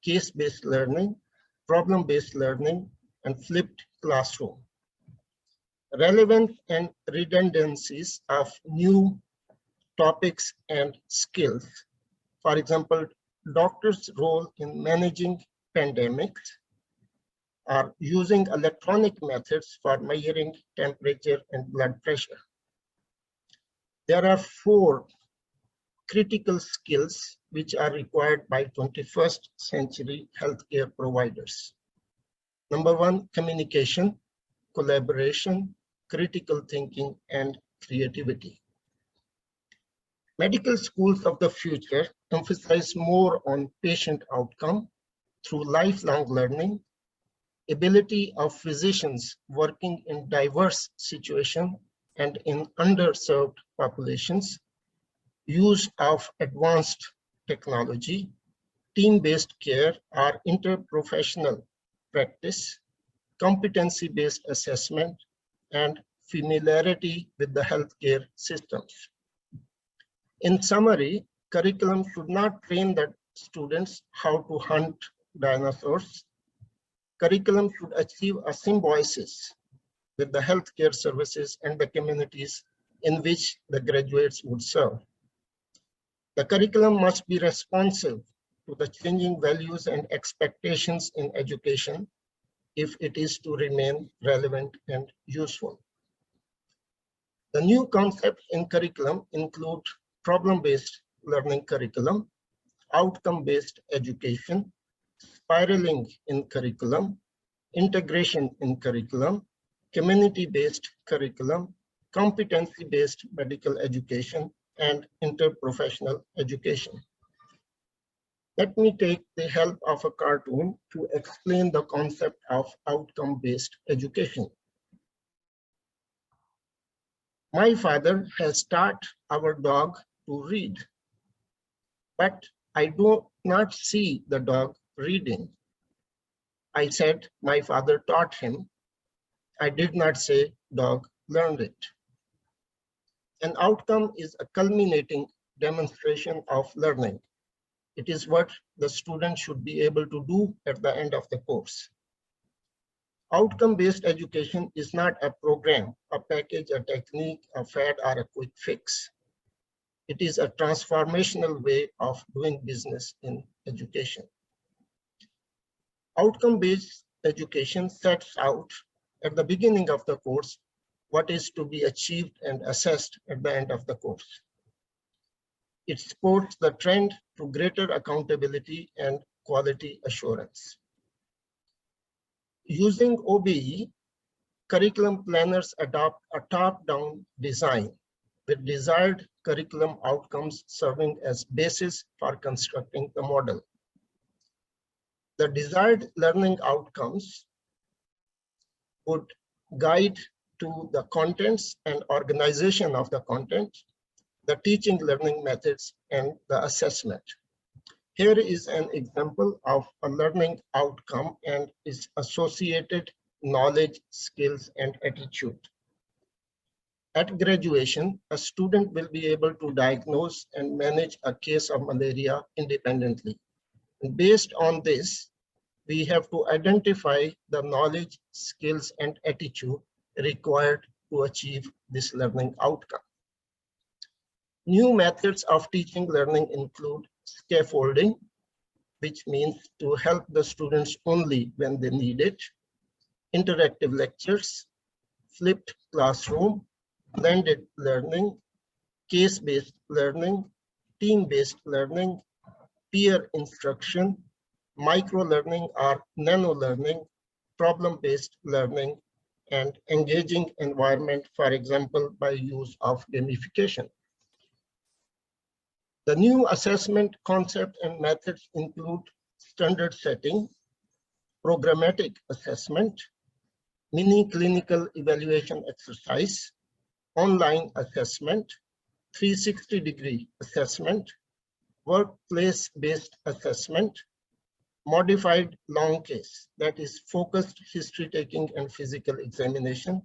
case-based learning, problem-based learning, and flipped classroom. Relevance and redundancies of new topics and skills. For example, doctors' role in managing pandemics are using electronic methods for measuring temperature and blood pressure. There are 4 critical skills which are required by 21st century healthcare providers. Number 1, communication, collaboration, critical thinking, and creativity. Medical schools of the future emphasize more on patient outcome through lifelong learning, ability of physicians working in diverse situations and in underserved populations, use of advanced technology, team-based care or interprofessional practice, competency-based assessment, and familiarity with the healthcare systems. In summary, curriculum should not train the students how to hunt dinosaurs. Curriculum should achieve a symbiosis with the healthcare services and the communities in which the graduates would serve. The curriculum must be responsive to the changing values and expectations in education if it is to remain relevant and useful. The new concepts in curriculum include problem-based learning curriculum, outcome-based education, spiraling in curriculum, integration in curriculum, community-based curriculum, competency-based medical education, and interprofessional education. Let me take the help of a cartoon to explain the concept of outcome-based education. My father has taught our dog to read, but I do not see the dog reading. I said my father taught him. I did not say dog learned it. An outcome is a culminating demonstration of learning. It is what the student should be able to do at the end of the course. Outcome-based education is not a program, a package, a technique, a fad, or a quick fix. It is a transformational way of doing business in education. Outcome-based education sets out at the beginning of the course what is to be achieved and assessed at the end of the course. It supports the trend to greater accountability and quality assurance. Using OBE, curriculum planners adopt a top-down design with desired curriculum outcomes serving as basis for constructing the model. The desired learning outcomes would guide to the contents and organization of the content, the teaching learning methods, and the assessment. Here is an example of a learning outcome and its associated knowledge, skills, and attitude. At graduation, a student will be able to diagnose and manage a case of malaria independently. And based on this, we have to identify the knowledge, skills, and attitude required to achieve this learning outcome. New methods of teaching learning include scaffolding, which means to help the students only when they need it, interactive lectures, flipped classroom, blended learning, case-based learning, team-based learning, peer instruction, micro-learning or nano-learning, problem-based learning, and engaging environment, for example, by use of gamification. The new assessment concept and methods include standard setting, programmatic assessment, mini clinical evaluation exercise, online assessment, 360-degree assessment, workplace-based assessment, modified long case, that is focused history taking and physical examination,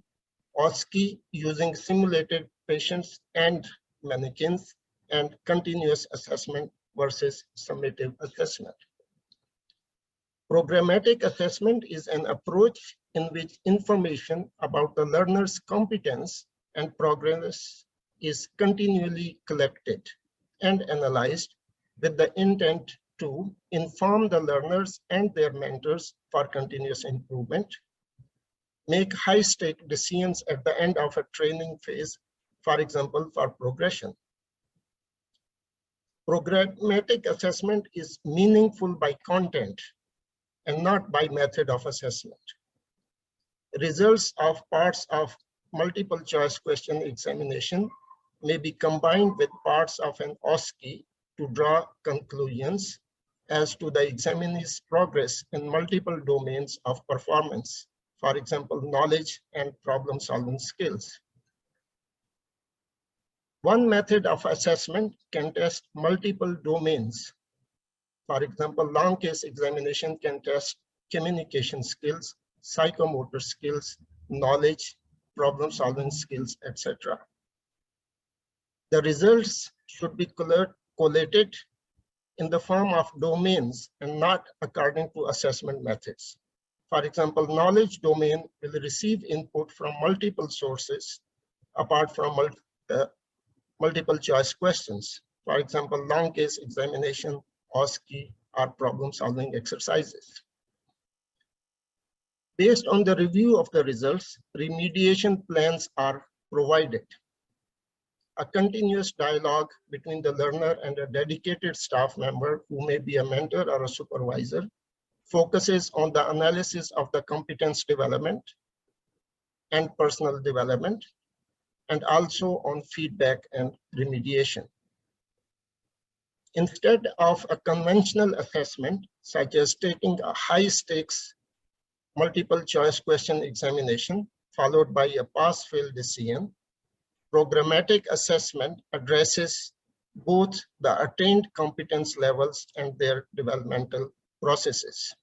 OSCE using simulated patients and mannequins, and continuous assessment versus summative assessment. Programmatic assessment is an approach in which information about the learner's competence and progress is continually collected and analyzed with the intent to inform the learners and their mentors for continuous improvement, make high-stake decisions at the end of a training phase, for example, for progression. Programmatic assessment is meaningful by content and not by method of assessment. Results of parts of multiple choice question examination may be combined with parts of an OSCE to draw conclusions as to the examinee's progress in multiple domains of performance, for example, knowledge and problem-solving skills. One method of assessment can test multiple domains. For example, long case examination can test communication skills, psychomotor skills, knowledge, problem-solving skills, etc. The results should be collated in the form of domains and not according to assessment methods. For example, knowledge domain will receive input from multiple sources apart from multiple choice questions. For example, long case examination, OSCE, or problem solving exercises. Based on the review of the results, remediation plans are provided. A continuous dialogue between the learner and a dedicated staff member who may be a mentor or a supervisor focuses on the analysis of the competence development and personal development, and also on feedback and remediation. Instead of a conventional assessment, such as taking a high stakes multiple choice question examination, followed by a pass-fail decision, programmatic assessment addresses both the attained competence levels and their developmental processes.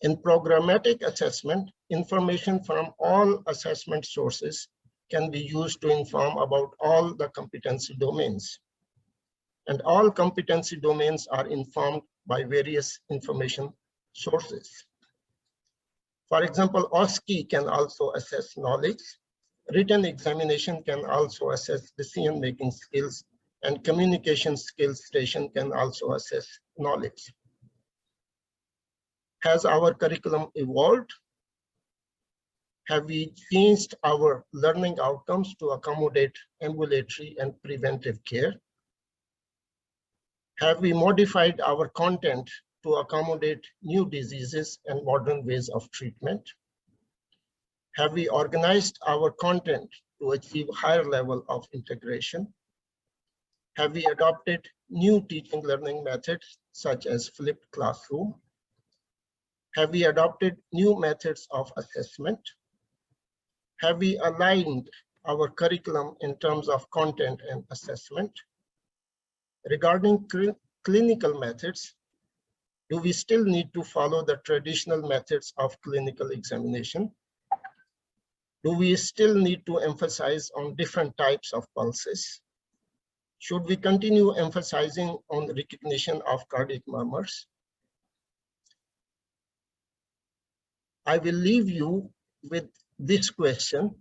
In programmatic assessment, information from all assessment sources can be used to inform about all the competency domains. And all competency domains are informed by various information sources. For example, OSCE can also assess knowledge. Written examination can also assess decision-making skills, and communication skills station can also assess knowledge. Has our curriculum evolved? Have we changed our learning outcomes to accommodate ambulatory and preventive care? Have we modified our content to accommodate new diseases and modern ways of treatment? Have we organized our content to achieve higher level of integration? Have we adopted new teaching learning methods such as flipped classroom? Have we adopted new methods of assessment? Have we aligned our curriculum in terms of content and assessment? Regarding clinical methods, do we still need to follow the traditional methods of clinical examination? Do we still need to emphasize on different types of pulses? Should we continue emphasizing on recognition of cardiac murmurs? I will leave you with this question.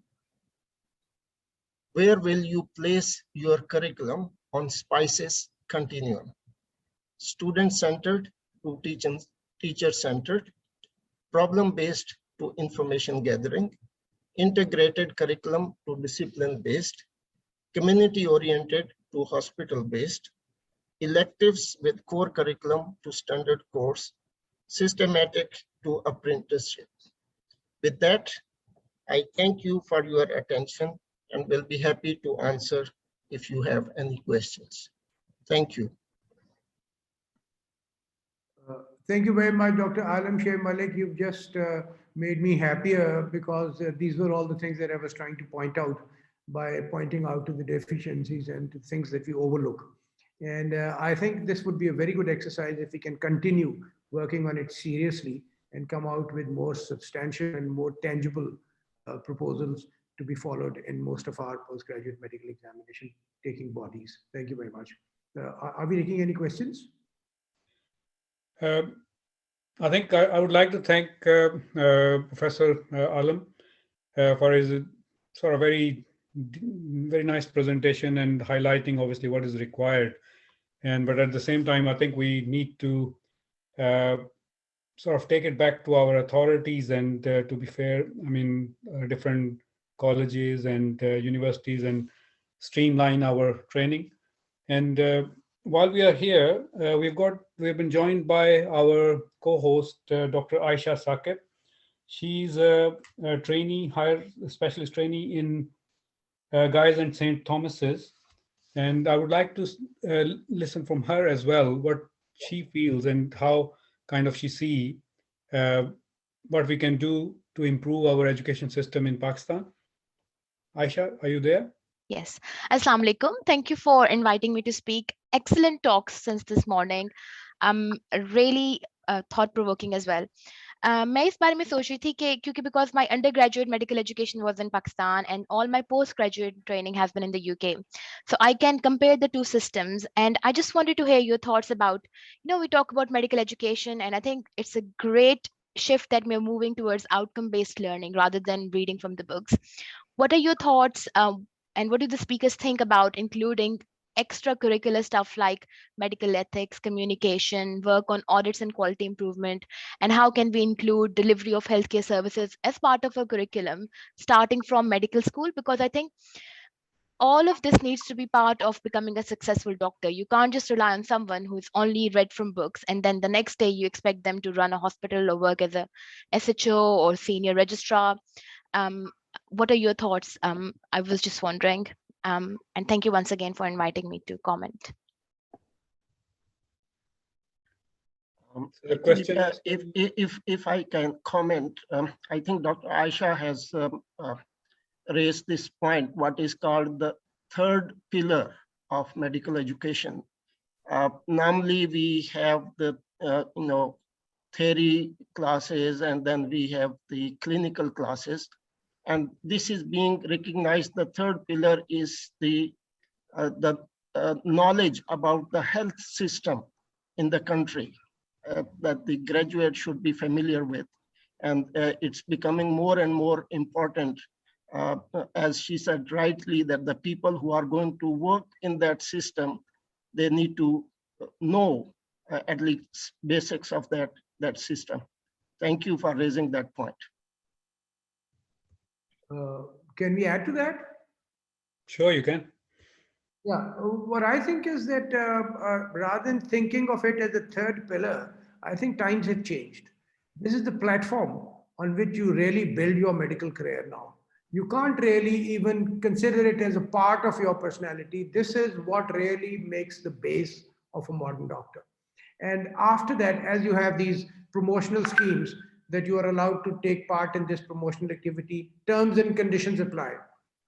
Where will you place your curriculum on SPICE's continuum? Student-centered to teacher-centered, problem-based to information gathering, integrated curriculum to discipline-based, community-oriented to hospital-based, electives with core curriculum to standard course, systematic to apprenticeship. With that, I thank you for your attention and will be happy to answer if you have any questions. Thank you. Thank you very much, Dr. Alam Sher Malik. You've just made me happier because these were all the things that I was trying to point out by pointing out to the deficiencies and to things that we overlook. And I think this would be a very good exercise if we can continue working on it seriously and come out with more substantial and more tangible proposals to be followed in most of our postgraduate medical examination taking bodies. Thank you very much. Are we taking any questions? I think I would like to thank Professor Alam for his sort of very nice presentation and highlighting obviously what is required. But at the same time, I think we need to sort of take it back to our authorities and to be fair, I mean, different colleges and universities and streamline our training. And while we are here, we've been joined by our co-host, Dr. Aisha Saqib. She's a trainee, higher specialist trainee in Guy's and St. Thomas's. And I would like to listen from her as well, what she feels and how kind of she see what we can do to improve our education system in Pakistan. Aisha, are you there? Yes. Assalamu alaikum. Thank you for inviting me to speak. Excellent talks since this morning. Really thought-provoking as well. मैं इस बारे में सोच रही थी कि क्योंकि because my undergraduate medical education was in Pakistan and all my postgraduate training has been in the UK, so I can compare the two systems. And I just wanted to hear your thoughts about, we talk about medical education, and I think it's a great shift that we're moving towards outcome-based learning rather than reading from the books. What are your thoughts, and what do the speakers think about including extracurricular stuff like medical ethics, communication, work on audits and quality improvement, and how can we include delivery of healthcare services as part of a curriculum starting from medical school? Because I think all of this needs to be part of becoming a successful doctor. You can't just rely on someone who's only read from books and then the next day you expect them to run a hospital or work as a SHO or senior registrar. What are your thoughts? I was just wondering. And thank you once again for inviting me to comment. The question if I can comment, I think Dr. Aisha has raised this point, what is called the third pillar of medical education. Normally, we have the theory classes, and then we have the clinical classes. And this is being recognized. The third pillar is the knowledge about the health system in the country that the graduate should be familiar with. And it's becoming more and more important, as she said rightly, that the people who are going to work in that system, they need to know at least basics of that system. Thank you for raising that point. Can we add to that? Sure, you can. Yeah, what I think is that rather than thinking of it as a third pillar, I think times have changed. This is the platform on which you really build your medical career now. You can't really even consider it as a part of your personality. This is what really makes the base of a modern doctor. And after that, as you have these promotional schemes, that you are allowed to take part in this promotional activity, terms and conditions apply.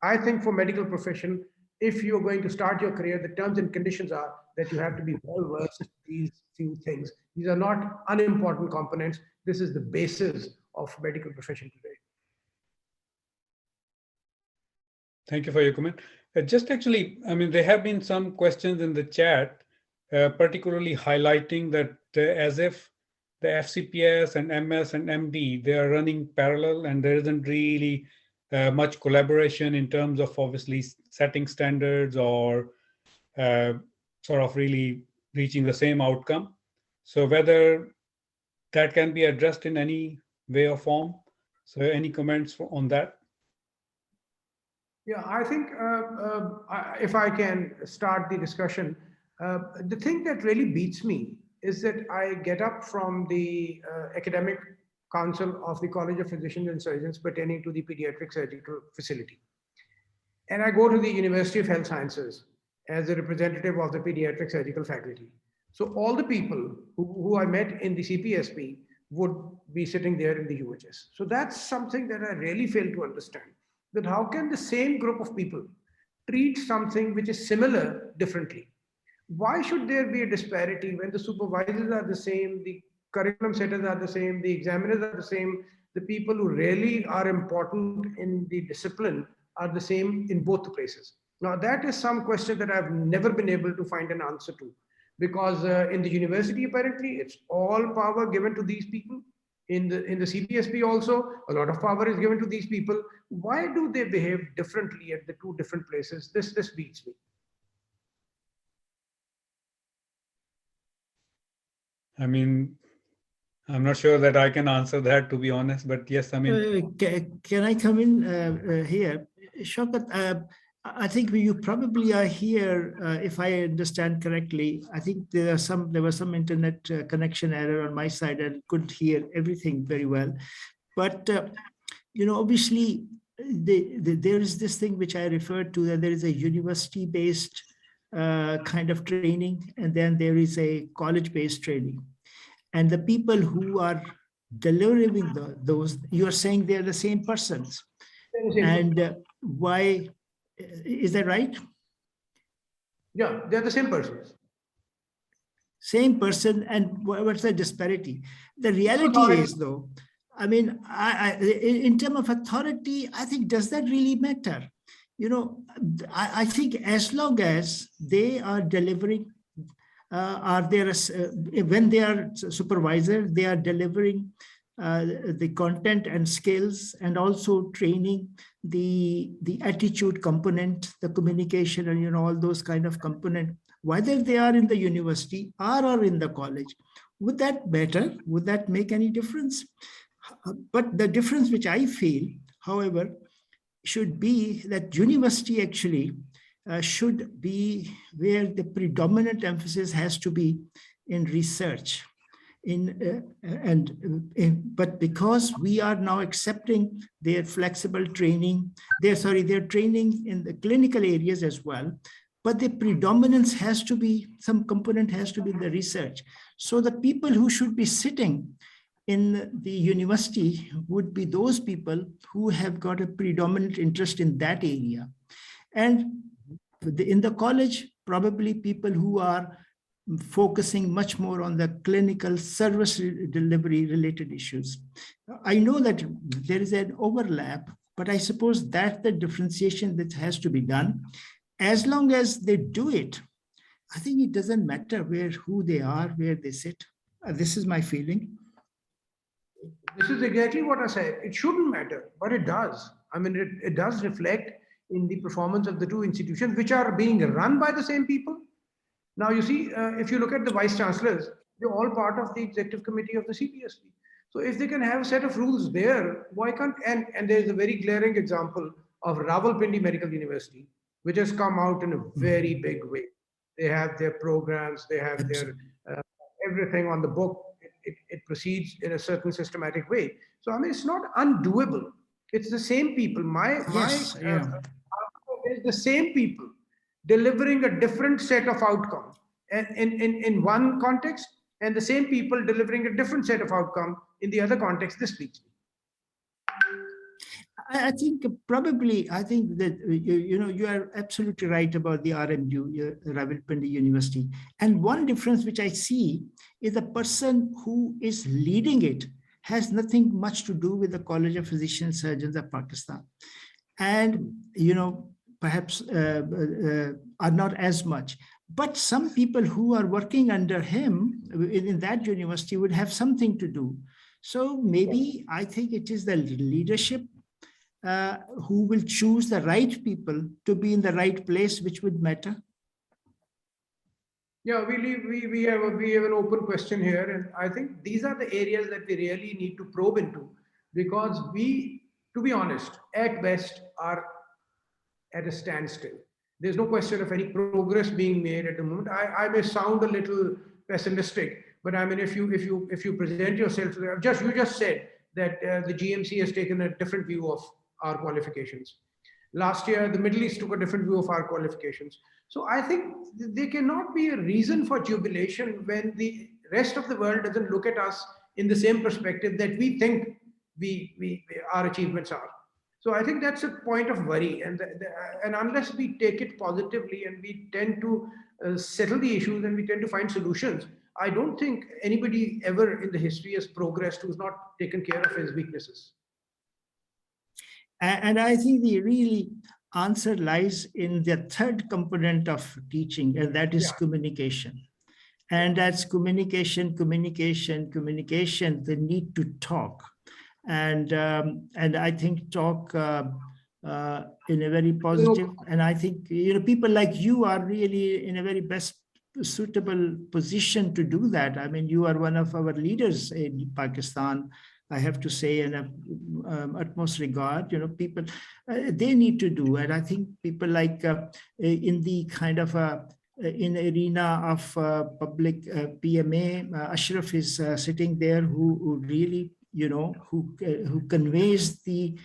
I think for medical profession, if you're going to start your career, the terms and conditions are that you have to be well versed in these few things. These are not unimportant components. This is the basis of medical profession today. Thank you for your comment. Just actually, I mean, there have been some questions in the chat, particularly highlighting that as if the FCPS and MS and MD, they are running parallel and there isn't really much collaboration in terms of obviously setting standards or sort of really reaching the same outcome. So whether that can be addressed in any way or form. So any comments on that? Yeah, I think if I can start the discussion, the thing that really beats me is that I get up from the academic council of the College of Physicians and Surgeons pertaining to the pediatric surgical facility. And I go to the University of Health Sciences as a representative of the pediatric surgical faculty. So all the people who I met in the CPSP would be sitting there in the UHS. So that's something that I really fail to understand. That how can the same group of people treat something which is similar differently? Why should there be a disparity when the supervisors are the same, the curriculum setters are the same, the examiners are the same, the people who really are important in the discipline are the same in both places? Now that is some question that I've never been able to find an answer to, because in the university apparently it's all power given to these people. In the CPSP also, a lot of power is given to these people. Why do they behave differently at the two different places? This beats me. I mean, I'm not sure that I can answer that, to be honest, but yes, I mean. Can I come in here? Shaukat, I think you probably are here, if I understand correctly. I think there was some internet connection error on my side and couldn't hear everything very well. But, obviously, there is this thing which I referred to, that there is a university-based kind of training, and then there is a college-based training. And the people who are delivering those, you're saying they're the same persons. And why? Is that right? Yeah, they're the same persons. Same person, and what's the disparity? The reality is, though, I mean, in terms of authority, I think, does that really matter? I think as long as they are delivering, when they are supervisor, they are delivering the content and skills, and also training the attitude component, the communication, and all those kind of component, whether they are in the university or in the college. Would that matter? Would that make any difference? But the difference which I feel, however, should be that university actually should be where the predominant emphasis has to be in research. But because we are now accepting their flexible training, their training in the clinical areas as well, but the predominance has to be, some component has to be in the research. So the people who should be sitting in the university would be those people who have got a predominant interest in that area. And in the college, probably people who are focusing much more on the clinical service delivery related issues. I know that there is an overlap, but I suppose that's the differentiation that has to be done. As long as they do it, I think it doesn't matter who they are, where they sit. This is my feeling. This is exactly what I said. It shouldn't matter, but it does. I mean, it does reflect in the performance of the two institutions, which are being run by the same people. Now, you see, if you look at the vice chancellors, they're all part of the executive committee of the CPSP. So if they can have a set of rules there, why can't, and there's a very glaring example of Rawalpindi Medical University, which has come out in a very big way. They have their programs, they have their everything on the book. It proceeds in a certain systematic way. So, I mean, it's not undoable. It's the same people. It's the same people delivering a different set of outcomes in one context, and the same people delivering a different set of outcome in the other context. This speaks. I think that you are absolutely right about the RMU, Rawalpindi University. And one difference which I see is the person who is leading it has nothing much to do with the College of Physicians and Surgeons of Pakistan. And perhaps are not as much. But some people who are working under him in that university would have something to do. So maybe I think it is the leadership who will choose the right people to be in the right place, which would matter. Yeah, we have an open question here, and I think these are the areas that we really need to probe into, because we, to be honest, at best are at a standstill. There's no question of any progress being made at the moment. I may sound a little pessimistic, but I mean, if you present yourself, you just said that the GMC has taken a different view of our qualifications. Last year, the Middle East took a different view of our qualifications. So I think there cannot be a reason for jubilation when the rest of the world doesn't look at us in the same perspective that we think our achievements are. So I think that's a point of worry, and unless we take it positively and we tend to settle the issues and we tend to find solutions, I don't think anybody ever in the history has progressed who's not taken care of his weaknesses. And I think the really answer lies in the third component of teaching, and that is communication. And that's communication, the need to talk. And I think talk in a very positive, and I think, people like you are really in a very best suitable position to do that. I mean, you are one of our leaders in Pakistan, I have to say, in utmost regard. People, they need to do, and I think people like in the kind of in the arena of public PMA, Ashraf is sitting there, who really, who conveys the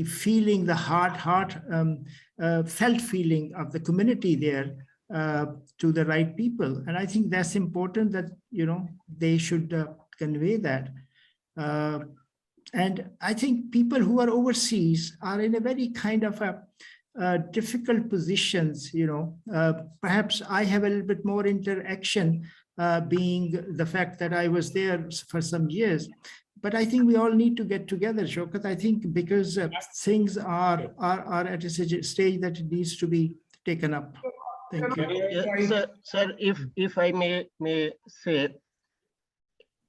feeling, the felt feeling of the community there to the right people. And I think that's important, that, they should convey that. And I think people who are overseas are in a very kind of difficult positions. Perhaps I have a little bit more interaction, being the fact that I was there for some years. But I think we all need to get together, Shaukat. I think because things are at a stage that it needs to be taken up. Thank you. Sir, if I may say,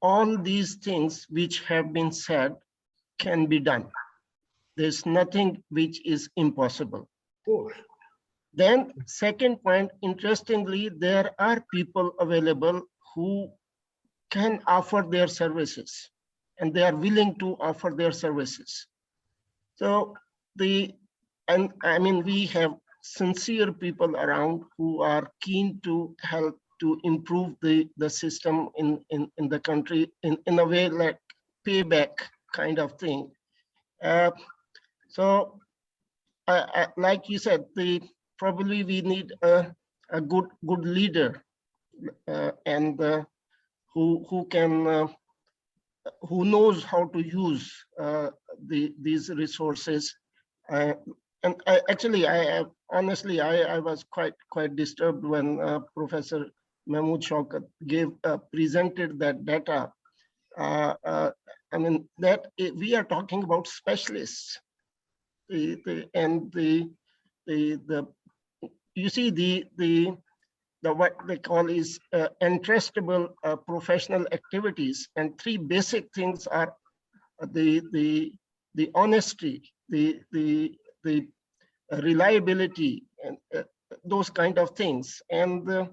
all these things which have been said can be done. There's nothing which is impossible. Then, second point, interestingly, there are people available who can offer their services, and they are willing to offer their services. So we have sincere people around who are keen to help to improve the system in the country in a way like payback kind of thing. So like you said, probably we need a good leader and who knows how to use these resources. And I honestly was quite disturbed when Professor Mahmood Shaukat presented that data. That we are talking about specialists, you see the what they call is entrustable professional activities, and three basic things are the honesty, the reliability, and those kind of things. And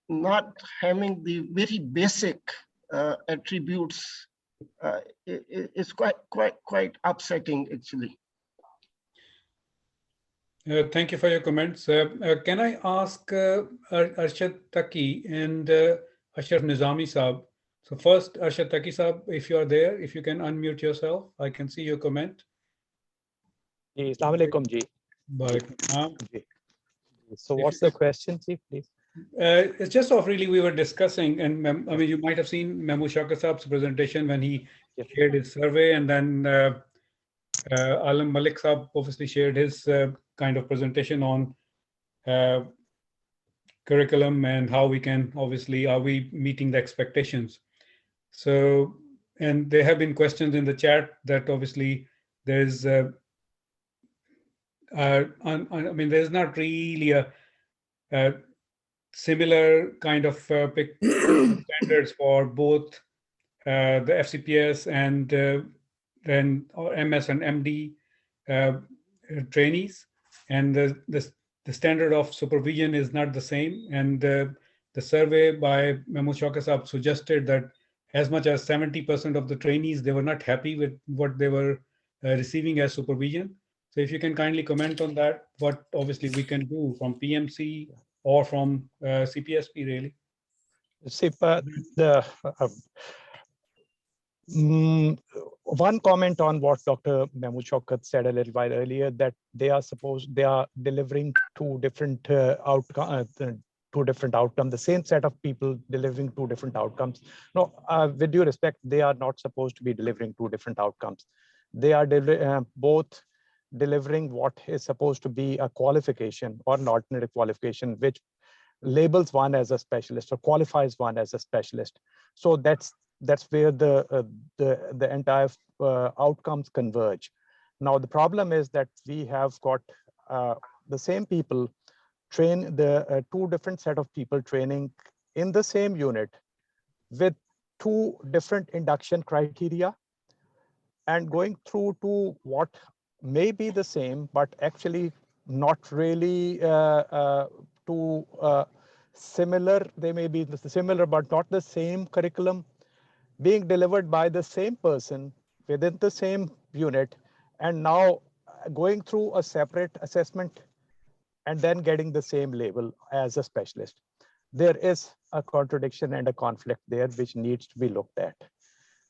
not having the very basic attributes is quite upsetting, actually. Thank you for your comments. Can I ask Arshad Taqi and Ashraf Nizami Saab? So first, Arshad Taqi Saab, if you are there, if you can unmute yourself, I can see your comment. Assalamu alaikum ji. So what's the question, Chief, please? It's just really we were discussing, and you might have seen Mahmood Shaukat Saab's presentation when he shared his survey, and then Malik Saab obviously shared his kind of presentation on curriculum and how we can, obviously, are we meeting the expectations? So, and there have been questions in the chat that obviously there's I mean, there's not really a similar kind of standards for both the FCPS and then MS and MD trainees, and the standard of supervision is not the same. And the survey by Mahmood Shaukat suggested that as much as 70% of the trainees, they were not happy with what they were receiving as supervision. So if you can kindly comment on that, what obviously we can do from PMC or from CPSP really. See, one comment on what Dr. Mahmood Shaukat said a little while earlier, that they are delivering two different outcomes. The same set of people delivering two different outcomes. No, with due respect, they are not supposed to be delivering two different outcomes. They are both delivering what is supposed to be a qualification or an alternative qualification, which labels one as a specialist or qualifies one as a specialist. So that's where the entire outcomes converge. Now the problem is that we have got the same people train the two different set of people training in the same unit with two different induction criteria, and going through to what may be the same, but actually not really too similar. They may be similar, but not the same curriculum being delivered by the same person within the same unit, and now going through a separate assessment and then getting the same label as a specialist. There is a contradiction and a conflict there which needs to be looked at.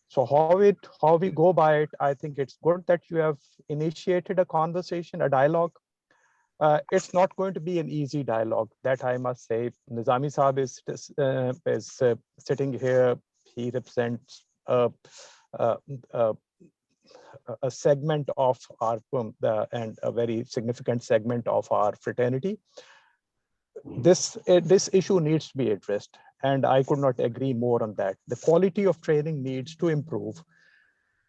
So how we go by it, I think it's good that you have initiated a conversation, a dialogue. It's not going to be an easy dialogue, that I must say. Nizami Saab is sitting here. He represents a segment of our and a very significant segment of our fraternity. This issue needs to be addressed, and I could not agree more on that. The quality of training needs to improve,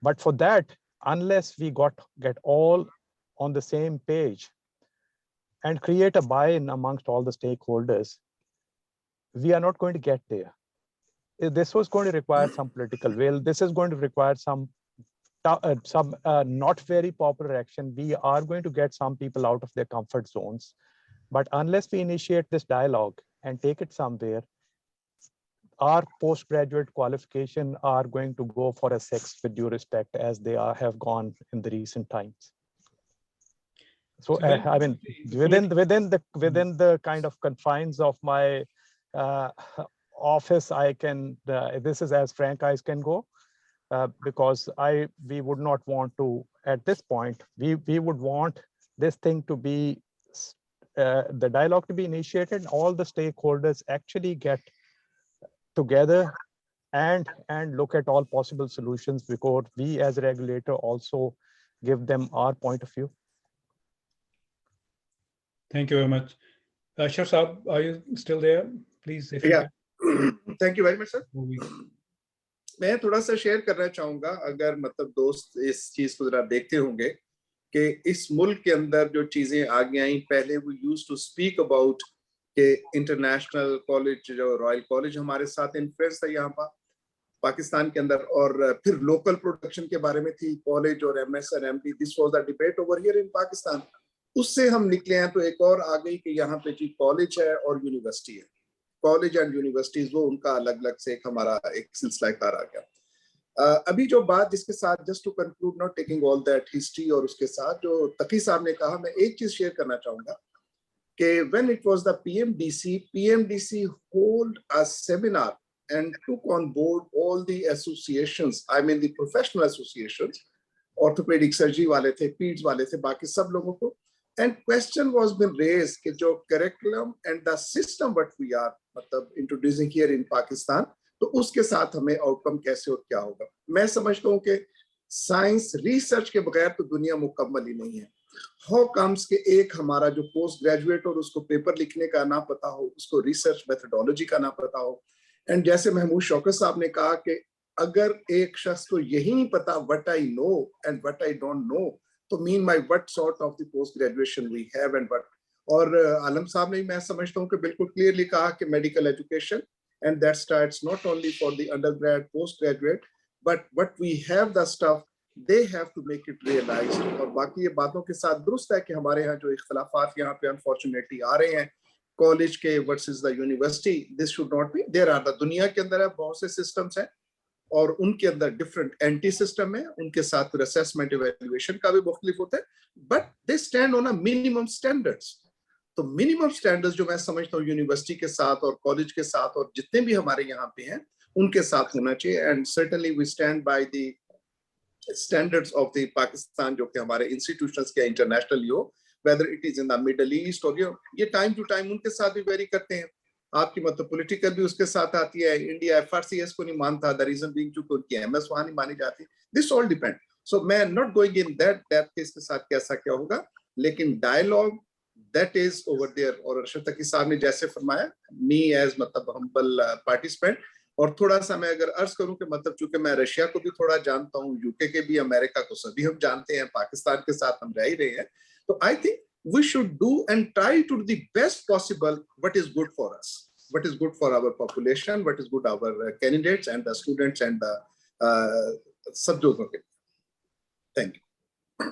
but for that, unless we get all on the same page and create a buy-in amongst all the stakeholders, we are not going to get there. This was going to require some political will. This is going to require some not very popular action. We are going to get some people out of their comfort zones. But unless we initiate this dialogue and take it somewhere, our postgraduate qualification are going to go for a 6, with due respect, as they have gone in the recent times. So I mean, within the kind of confines of my office, I can. This is as frank as can go, because we would not want to, at this point, we would want this thing to be the dialogue to be initiated. All the stakeholders actually get together and look at all possible solutions, because we as a regulator also give them our point of view. Thank you very much. Ashraf Saab, are you still there? Please, if yeah. Thank you very much, sir. मैं थोड़ा सा share करना चाहूंगा, अगर मतलब दोस्त इस चीज को जरा देखते होंगे कि इस मुल्क के अंदर जो चीजें आगे आई, पहले we used to speak about कि इंटरनेशनल कॉलेज, जो रॉयल कॉलेज हमारे साथ इन्फ्लुएंस था यहाँ पर पाकिस्तान के अंदर, और फिर लोकल प्रोडक्शन के बारे में थी, कॉलेज और एमएस और MD, this was the debate over here in Pakistan. उससे हम निकले हैं तो एक और आ गई कि यहाँ पे जी कॉलेज है और यूनिवर्सिटी है, कॉलेज एंड यूनिवर्सिटीज, वो उनका अलग अलग से एक हमारा एक सिलसिला कार आ गया। अभी जो बात जिसके साथ, just to conclude, not taking all that history, और उसके साथ जो तकी साहब ने कहा, मैं एक चीज शेयर करना चाहूंगा कि when it was the PMDC hold a seminar and took on board all the associations, I mean the professional associations, orthopedic surgery वाले थे, peds वाले थे, बाकी सब लोगों को, and question was been raised कि जो curriculum and the system what we are मतलब introducing here in Pakistan, तो उसके साथ हमें outcome कैसे और क्या होगा। मैं समझता हूँ कि साइंस रिसर्च के बगैर तो दुनिया मुकम्मल ही नहीं है। How comes कि एक हमारा जो पोस्ट ग्रेजुएट और उसको पेपर लिखने का ना पता हो, उसको रिसर्च मेथोडोलॉजी का ना पता हो, एंड जैसे महमूद शौकत साहब ने कहा कि अगर एक शख्स को यही नहीं पता what I know and what I don't know, to meanwhile what sort of the post graduation we have and what. और आलम साहब ने मैं समझता हूँ कि बिल्कुल क्लियरली कहा कि medical education and that starts not only for the undergrad, postgraduate, but what we have the stuff, they have to make it realized. और बाकी ये बातों के साथ दुरुस्त है कि हमारे यहाँ जो इख्तलाफात यहाँ पे अनफॉर्चुनेटली आ रहे हैं कॉलेज के versus the university, this should not be there are the दुनिया के अंदर है बहुत से सिस्टम्स हैं और उनके अंदर डिफरेंट एंटी सिस्टम है, उनके साथ फिर असेसमेंट इवैल्यूएशन का भी मुख्तलिफ होता है, but they stand on a minimum standards. तो मिनिमम स्टैंडर्ड्स जो मैं समझता हूँ यूनिवर्सिटी के साथ और कॉलेज के साथ और जितने भी हमारे यहाँ पे हैं उनके साथ होना चाहिए. And certainly we stand by the standards of the Pakistan जो कि हमारे इंस्टीट्यूशंस के इंटरनेशनल हो, whether it is in the Middle East और ये टाइम टू टाइम उनके साथ भी वेरी करते हैं. आपकी मतलब पॉलिटिकल भी उसके साथ आती है. इंडिया एफआरसीएस को नहीं मानता, द रीजन बीइंग चूंकि उनकी एमएस वहां नहीं मानी जाती. This all depend. सो मैं not going in that case के साथ कैसा क्या होगा, लेकिन dialogue that is over there. और अरशद तकी साहब ने जैसे फरमाया, me as मतलब humble participant, और थोड़ा सा मैं अगर अर्ज करूं कि मतलब चूंकि मैं रशिया को भी थोड़ा जानता हूं, यूके के भी, अमेरिका को सभी हम जानते हैं, पाकिस्तान के साथ हम रह ही रहे हैं, तो I think we should do and try to do the best possible what is good for us, what is good for our population, what is good our candidates and the students and the subjects. Thank you.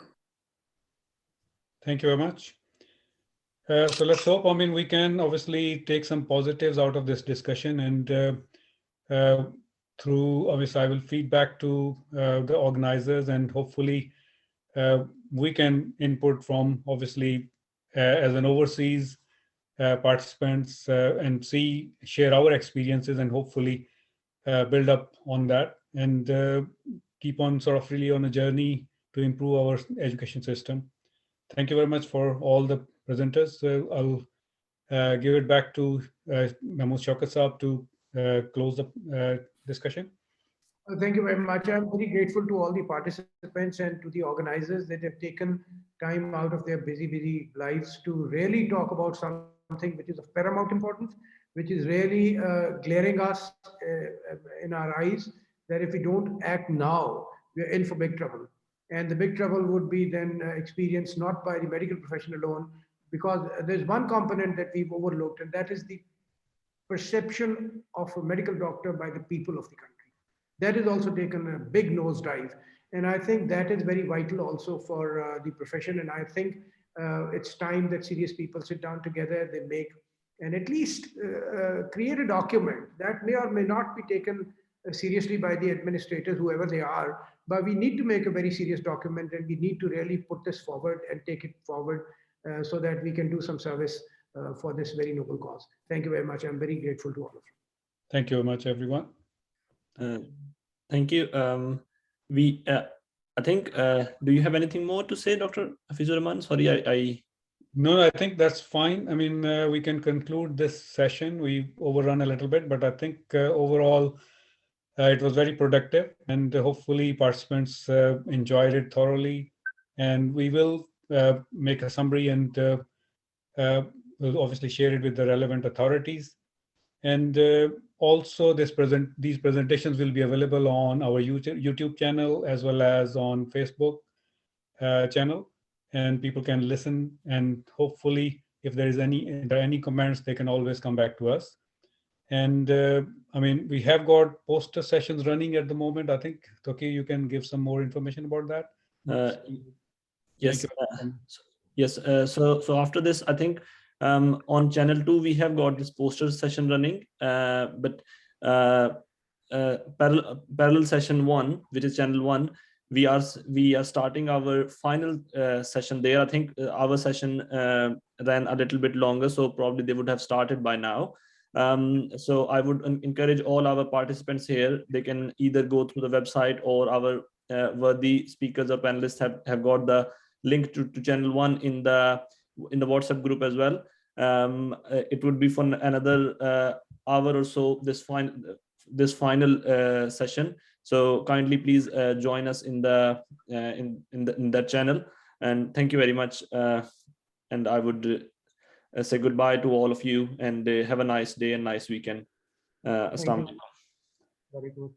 Thank you very much. So let's hope, I mean, we can obviously take some positives out of this discussion, and through, obviously, I will feed back to the organizers, and hopefully we can input from, obviously, as an overseas participants and share our experiences and hopefully build up on that and keep on sort of really on a journey to improve our education system. Thank you very much for all the presenters. I'll give it back to Mahmood Shaukat Saab to close the discussion. Thank you very much. I'm very grateful to all the participants and to the organizers that have taken time out of their busy lives to really talk about something which is of paramount importance, which is really glaring us in our eyes, that if we don't act now, we're in for big trouble. And the big trouble would be then experienced not by the medical profession alone, because there's one component that we've overlooked, and that is the perception of a medical doctor by the people of the country. That has also taken a big nosedive. And I think that is very vital also for the profession. And I think it's time that serious people sit down together, they make, and at least create a document that may or may not be taken seriously by the administrators, whoever they are, but we need to make a very serious document, and we need to really put this forward and take it forward so that we can do some service for this very noble cause. Thank you very much. I'm very grateful to all of you. Thank you very much, everyone. Thank you. I think, do you have anything more to say, Dr. Hafeezur Rahman? Sorry, No, I think that's fine. I mean, we can conclude this session. We overrun a little bit, but I think overall, it was very productive, and hopefully participants enjoyed it thoroughly. And we will make a summary and we'll obviously share it with the relevant authorities. And also these presentations will be available on our YouTube channel as well as on Facebook channel, and people can listen, and hopefully if there are any comments, they can always come back to us. And I mean, we have got poster sessions running at the moment. I think, Toqeer, you can give some more information about that. Yes. Yes. So after this, I think on channel 2, we have got this poster session running, but parallel session 1, which is channel 1, we are starting our final session there. I think our session ran a little bit longer, so probably they would have started by now. So I would encourage all our participants here, they can either go through the website, or our worthy speakers or panelists have got the link to channel 1 in the WhatsApp group as well. It would be for another hour or so, this final session. So kindly please join us in that channel. And thank you very much. And I would say goodbye to all of you, and have a nice day and nice weekend. Assalamu alaikum. Very good.